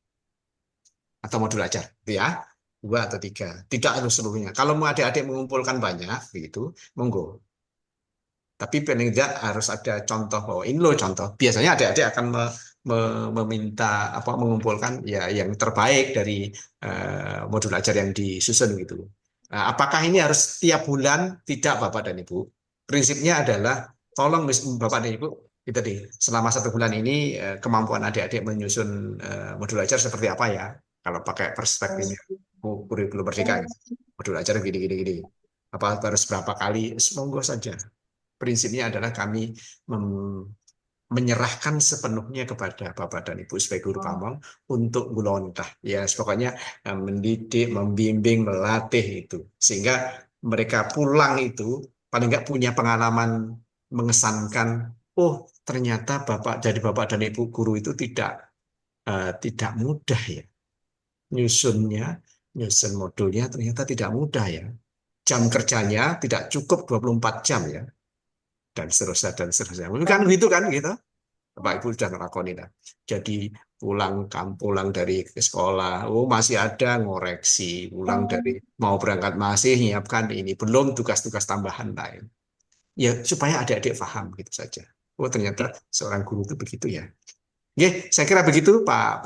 atau modul ajar, gitu ya. 2 atau 3, tidak harus seluruhnya. Kalau mau adik-adik mengumpulkan banyak, begitu, monggo. Tapi paling tidak harus ada contoh bahwa ini loh contoh. Biasanya adik-adik akan meminta mengumpulkan ya yang terbaik dari modul ajar yang disusun gitu. Nah, apakah ini harus tiap bulan? Tidak Bapak dan Ibu. Prinsipnya adalah tolong Bapak dan Ibu kita selama 1 bulan ini kemampuan adik-adik menyusun modul ajar seperti apa ya? Kalau pakai perspektifnya kurikulum merdeka, modul ajar gini. Apa harus berapa kali? Monggo saja. prinsipnya adalah kami menyerahkan sepenuhnya kepada Bapak dan Ibu sebagai guru pamong untuk gulontah. Ya, pokoknya mendidik, membimbing, melatih itu. Sehingga mereka pulang itu paling nggak punya pengalaman mengesankan, oh ternyata jadi Bapak dan Ibu guru itu tidak mudah ya. Nyusun modulnya ternyata tidak mudah ya. Jam kerjanya tidak cukup 24 jam ya. Dan seterusnya dan seterusnya. Kan gitu kan gitu. Bapak Ibu sudah ngelakoni lah. Jadi pulang dari sekolah, oh masih ada ngoreksi, pulang dari mau berangkat masih nyiapkan ini, belum tugas-tugas tambahan lain. Ya supaya adik-adik paham gitu saja. Oh ternyata seorang guru itu begitu ya. Oke, saya kira begitu Pak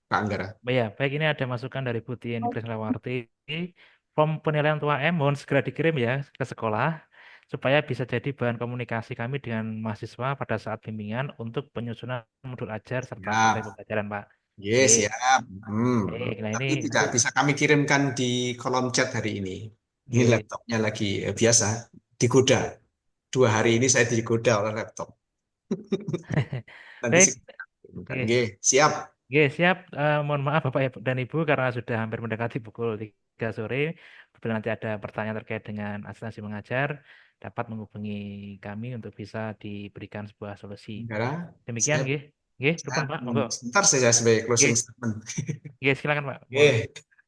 Anggara. Ya, baik, ini ada masukan dari Bu Tien Krisnawarti. Form penilaian tua M mohon segera dikirim ya ke sekolah supaya bisa jadi bahan komunikasi kami dengan mahasiswa pada saat bimbingan untuk penyusunan modul ajar serta materi pembelajaran, Pak. Yes, siap. Baik, nah Tapi ini tidak bisa kami kirimkan di kolom chat hari ini. Ini laptopnya lagi biasa digoda. 2 hari ini saya digoda oleh laptop. Nanti Baik. siap. Siap. Mohon maaf Bapak dan Ibu karena sudah hampir mendekati pukul 3 sore. Bila nanti ada pertanyaan terkait dengan asistensi mengajar, dapat menghubungi kami untuk bisa diberikan sebuah solusi. Demikian, depan Pak, monggo. Sebentar saja sebagai closing statement. Silakan Pak.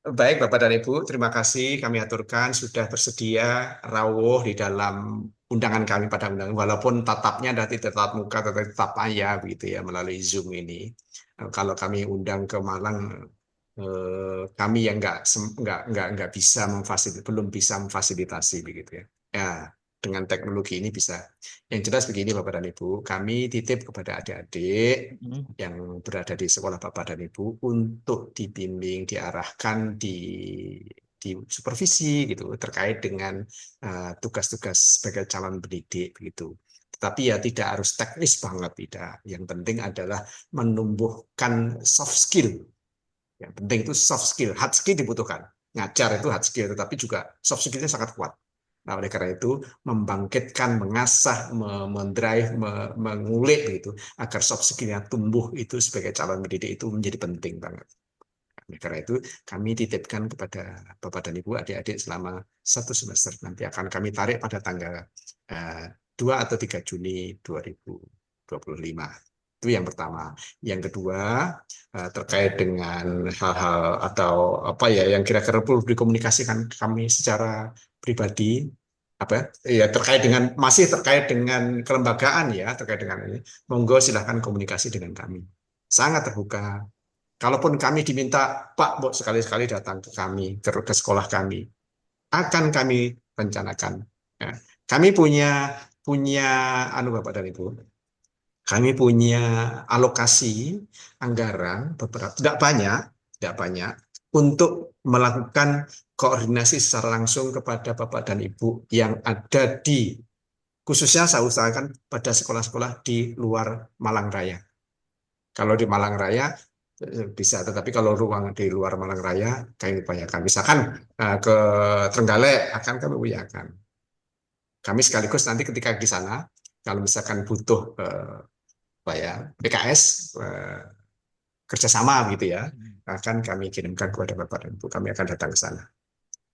Baik Bapak dan Ibu, terima kasih kami aturkan sudah bersedia rawuh di dalam undangan kami pada undangan, walaupun tatapnya dari tatap muka atau tatap ayah begitu ya melalui Zoom ini. Kalau kami undang ke Malang, kami yang nggak bisa belum bisa memfasilitasi begitu ya. Ya, dengan teknologi ini bisa. Yang jelas begini Bapak dan Ibu, kami titip kepada adik-adik yang berada di sekolah Bapak dan Ibu untuk dibimbing, diarahkan, di supervisi gitu terkait dengan tugas-tugas sebagai calon pendidik begitu. Tetapi ya tidak harus teknis banget, tidak. Yang penting adalah menumbuhkan soft skill. Yang penting itu soft skill, hard skill dibutuhkan. Ngajar itu hard skill, tetapi juga soft skillnya sangat kuat. Nah, oleh karena itu mengbangkitkan, mengasah, mendrive, mengulik begitu agar soft skill-nya tumbuh itu sebagai calon pendidik itu menjadi penting banget. Oleh karena itu kami titipkan kepada Bapak dan Ibu adik-adik selama 1 semester nanti akan kami tarik pada tanggal 2 atau 3 Juni 2025. Itu yang pertama. Yang kedua terkait dengan hal-hal atau apa ya yang kira-kira perlu dikomunikasikan kami secara pribadi masih terkait dengan kelembagaan ya, terkait dengan ini, monggo silahkan komunikasi dengan kami. Sangat terbuka. Kalaupun kami diminta, Pak, Bu, sekali-sekali datang ke kami, ke sekolah kami, akan kami rencanakan. Ya. Kami punya Bapak dan Ibu, kami punya alokasi anggaran tidak banyak untuk melakukan koordinasi secara langsung kepada Bapak dan Ibu yang ada khususnya saya usahakan pada sekolah-sekolah di luar Malang Raya. Kalau di Malang Raya bisa, tetapi kalau ruang di luar Malang Raya kami upayakan. Misalkan ke Trenggalek akan kami upayakan. Kami sekaligus nanti ketika di sana, kalau misalkan butuh PKS kerjasama gitu ya, akan kami kirimkan kepada Bapak dan Ibu. Kami akan datang ke sana.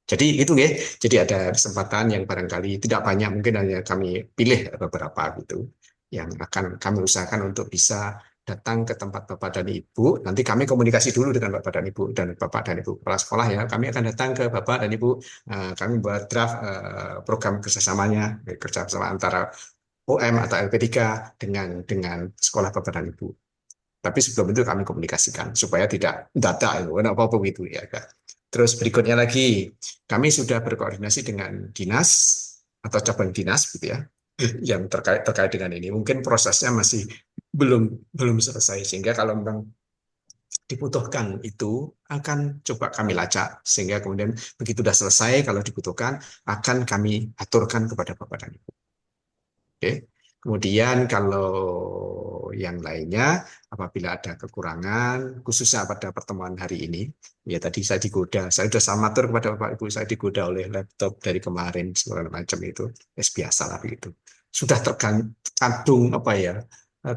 Jadi itu ya. Jadi ada kesempatan yang barangkali tidak banyak, mungkin hanya kami pilih beberapa gitu yang akan kami usahakan untuk bisa datang ke tempat Bapak dan Ibu. Nanti kami komunikasi dulu dengan Bapak dan Ibu kepala sekolah ya. Kami akan datang ke Bapak dan Ibu. Kami buat draft program kerjasama antara OM atau LP3 dengan sekolah Bapak dan Ibu. Tapi sebelum itu kami komunikasikan supaya tidak data apa-apa gitu ya. Terus berikutnya lagi, kami sudah berkoordinasi dengan dinas atau cabang dinas gitu ya, yang terkait dengan ini. Mungkin prosesnya masih belum selesai, sehingga kalau memang dibutuhkan itu akan coba kami lacak, sehingga kemudian begitu sudah selesai kalau dibutuhkan akan kami aturkan kepada Bapak dan Ibu. Oke. Kemudian kalau yang lainnya, apabila ada kekurangan, khususnya pada pertemuan hari ini, ya tadi saya digoda, saya sudah sama matur kepada Bapak Ibu, saya digoda oleh laptop dari kemarin segala macam itu, biasa lah begitu. Sudah tergantung apa ya,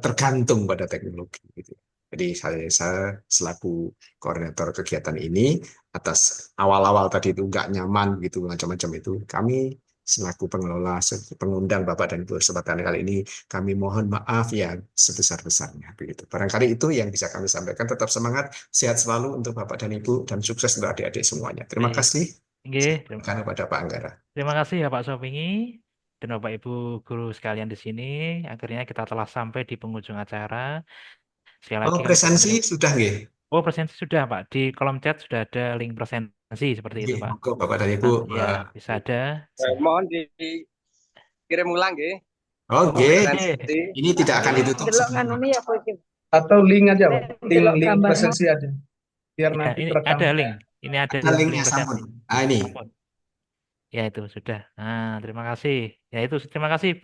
tergantung pada teknologi gitu. Jadi saya selaku koordinator kegiatan ini atas awal-awal tadi itu nggak nyaman gitu macam-macam itu, kami selaku pengelola, pengundang Bapak dan Ibu kesempatan kali ini, kami mohon maaf ya sebesar-besarnya begitu. Barangkali itu yang bisa kami sampaikan. Tetap semangat, sehat selalu untuk Bapak dan Ibu dan sukses untuk adik-adik semuanya. Terima Baik. kasih. Nggih, Kepada Pak Anggara. terima kasih ya Pak Sopingi dan Bapak Ibu guru sekalian di sini. Akhirnya kita telah sampai di penghujung acara. Sekali lagi kami Presensi sudah nggih? Oh, presensi sudah Pak. Di kolom chat sudah ada link presensi seperti itu Pak. Monggo Bapak dan Ibu. Ya, bisa ada. Mohon dikirim ulang nggih. Oke. Ini tidak akan ditutup. Atau link aja, Pak. Link presensi aja. Biar Ya, nanti ini terekam. ada link. Ini ada linknya link Sampun. presensi. Ini. Ya itu sudah. Nah, terima kasih. Ya itu terima kasih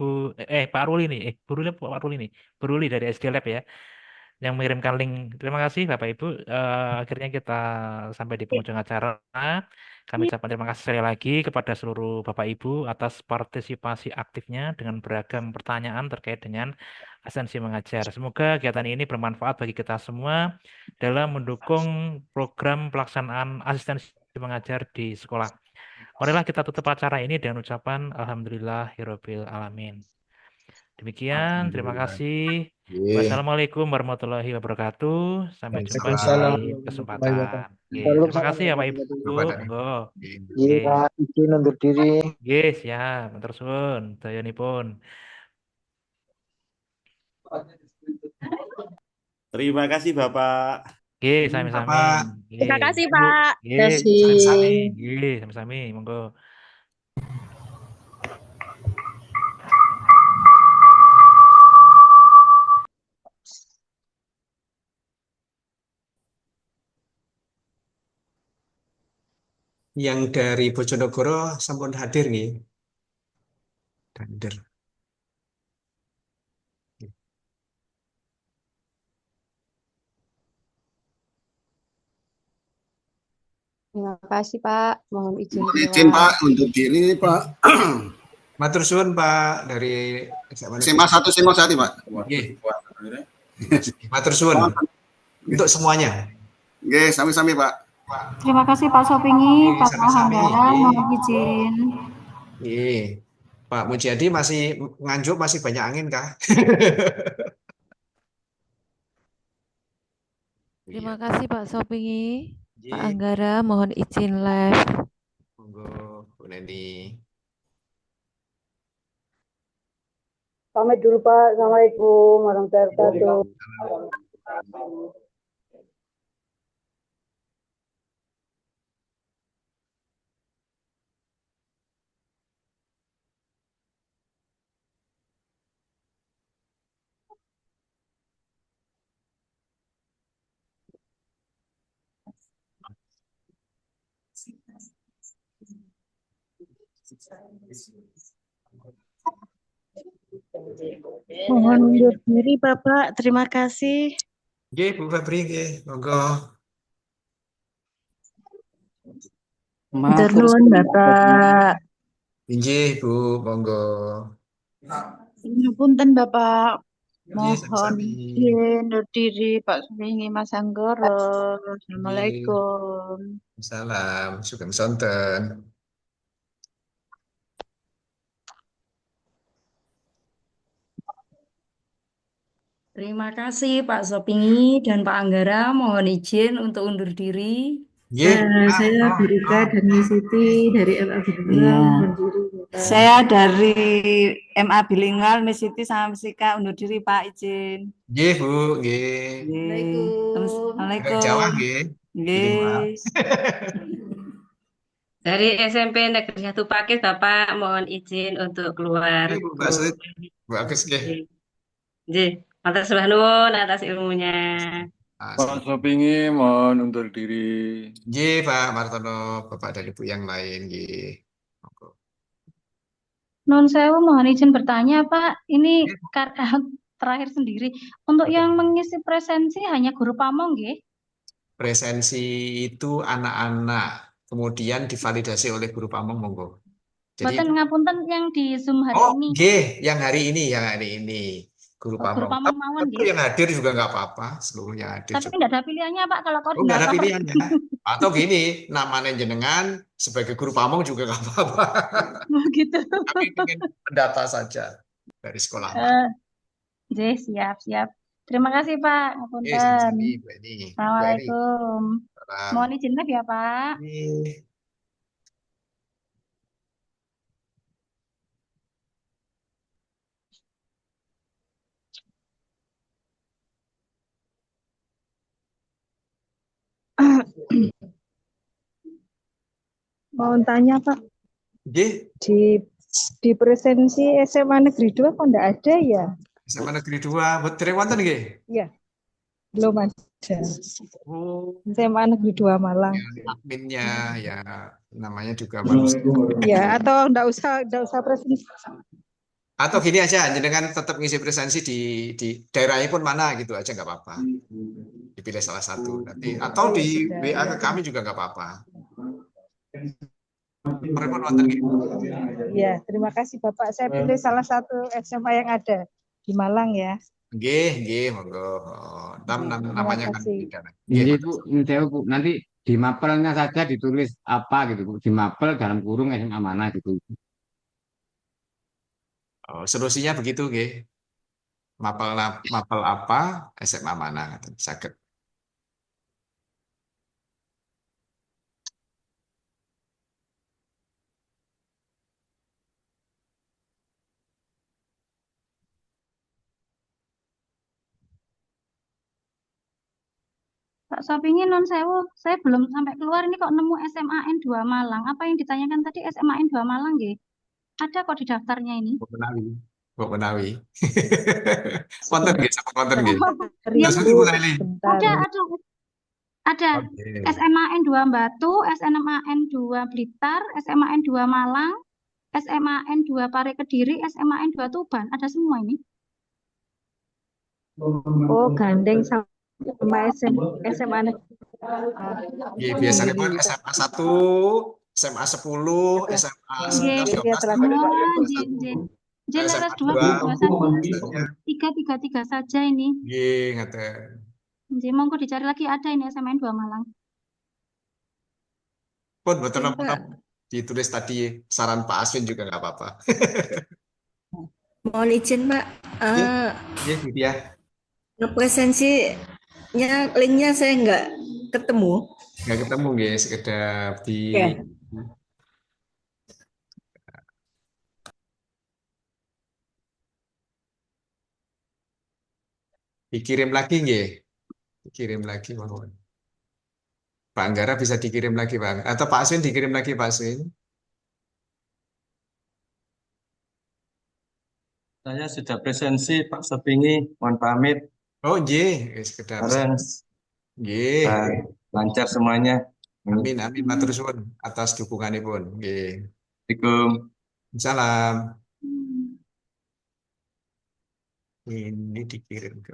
Pak Ruli nih. Pak Ruli nih. Bu Ruli dari SD Lab ya. Yang mengirimkan link. Terima kasih Bapak Ibu. Akhirnya kita sampai di penghujung acara. Kami ucapkan terima kasih sekali lagi kepada seluruh Bapak Ibu atas partisipasi aktifnya dengan beragam pertanyaan terkait dengan asistensi mengajar. Semoga kegiatan ini bermanfaat bagi kita semua dalam mendukung program pelaksanaan asistensi mengajar di sekolah. Marilah kita tutup acara ini dengan ucapan Alhamdulillahirabbil alamin. Demikian, terima kasih. Wassalamualaikum warahmatullahi wabarakatuh. Sampai jumpa di kesempatan. Terima kasih ya Pak Ibu. Monggo. Iya, Pak, izin undur diri. Siap. Matur suwun. Dayanipun. Terima kasih Bapak. Sami-sami. Terima kasih Pak. Sami-sami. Monggo. Yang dari Bojonegoro sampun hadir nih. Hadir. Terima kasih Pak. Mohon izin. Izin Pak untuk diri Pak. Matur suwun Pak dari SMA 1 Singosari Pak. Matur suwun untuk semuanya. Oke, sami-sami Pak. Terima kasih Pak Sopingi, Pak Anggara, mohon izin. Pak Mujadi masih Nganjuk masih banyak angin kah? Terima kasih Pak Sopingi, Pak Anggara, mohon izin live. Monggo, Bu Neni. Pamit dulu Pak. Assalamualaikum warahmatullahi wabarakatuh. Mohon undur diri Bapak, terima kasih. Nggih, Bu Febri, nggih, monggo. Matur nuwun Bapak. Nggih, Bu, monggo. Punten Bapak. Mohon izin undur diri Pak Sopingi, Mas Anggara. Assalamualaikum. Salam, sugeng sonten. Terima kasih Pak Sopingi dan Pak Anggara. Mohon izin untuk undur diri. Saya Burika dan Miss Siti dari MA Bilingual. Saya dari MA Bilingual, Miss Siti sama Miss Sika undur diri Pak, izin. Nggih, Bu, nggih. Assalamualaikum. Jawa nggih. Dari SMP Negeri 1 Pakis, Bapak mohon izin untuk keluar. Bu Agis nggih. Nggih, matur nuwun atas ilmunya. Pak Sopingi mohon undur diri. Nggih, Pak Martono, Bapak dan Ibu yang lain nggih. Nun sewu mohon izin bertanya Pak, ini terakhir sendiri. Untuk yang mengisi presensi hanya guru pamong nggih? Presensi itu anak-anak, kemudian divalidasi oleh guru pamong, monggo. Jadi, Mboten ngapunten yang di Zoom hari oh, ini. nggih, yang hari ini, guru Oh, guru pamong. pamong mawon Tapi nggih. yang hadir juga nggak apa-apa, seluruh yang hadir Tapi juga. tidak ada pilihannya Pak kalau Oh, nggak ada koordinator. pilihannya. Atau gini, namanya jenengan sebagai guru pamong juga nggak apa-apa. Begitu. Kami ingin mendata saja dari sekolah. Nggih, siap. Terima kasih Pak. Ngapunten. Sama-sama, Bu Eni. Assalamualaikum. Mohon izin live ya Pak. Mohon tanya Pak, Nggih, di presensi SMA Negeri 2 kok enggak ada ya? SMA Negeri 2, betul wonten nggih? Iya, belum ada. Oh, SMA Negeri 2 Malang. adminnya ya namanya juga manusia. Ya, atau enggak usah presensi. Atau gini aja, jenengan tetap ngisi presensi di daerahnya pun mana gitu aja nggak apa-apa. Dipilih salah satu nanti, atau di WA ke kami juga nggak apa-apa. Mereka nonton gitu. Ya, terima kasih Bapak. Saya pilih salah satu SMA yang ada di Malang ya. Nggih, monggo. Namanya kan beda. Jadi Bu, Bu, nanti di mapelnya saja ditulis apa gitu Bu. Di mapel dalam kurung SMA mana gitu. Oh, solusinya begitu, nggih. Mapel apa, SMA mana, sakit. Pak Sopingin non sewu, saya belum sampai keluar ini kok nemu SMAN 2 Malang. Apa yang ditanyakan tadi SMAN 2 Malang nggih? Ada kok di daftarnya ini. Mbok Menawi. Wonten nggih, sapa wonten nggih? Iya, Terus Bu Laili. Ada. SMAN 2 Batu, SMAN 2 Blitar, SMAN 2 Malang, SMAN 2 Pare Kediri, SMAN 2 Tuban. Ada semua ini. Oh, gandeng sama SMA Negeri. Iya, biasanya pun SMA 1, SMA 10, SMA 11, 12, leres 2 saja. 3 saja ini. Nggih, ngaten. Nggih, monggo dicari lagi ada ini SMAN 2 Malang. Pun betul napa ditulis tadi saran Pak Aswin juga nggak apa-apa. Mohon izin Pak, Iya, ya. presensinya linknya saya nggak ketemu. Nggak ketemu nggih, sekedar di dikirim lagi nggih. Dikirim lagi mohon. Pak Anggara bisa dikirim lagi Bang, atau Pak Aswin dikirim lagi Pak Aswin. Saya sudah presensi Pak Sepingi, mohon pamit. Oh nggih, sekedar. Nggih. Lancar semuanya. Amin, matur suwun atas dukunganipun. Nggih. Assalamualaikum. Salam. Ini dikirim ke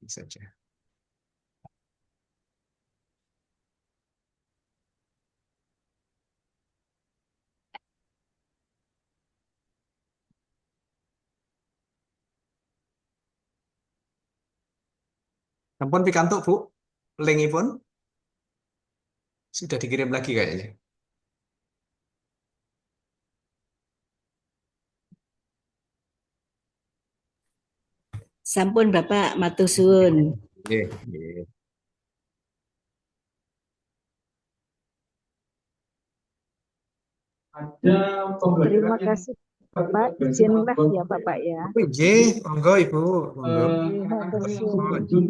saja. Ampun pikantuk Bu, linkipun sudah dikirim lagi kayaknya. Sampun Bapak, matur suwun. Nggih. Terima kasih Bapak, izin live ya Bapak ya. Nggih, monggo Ibu, monggo.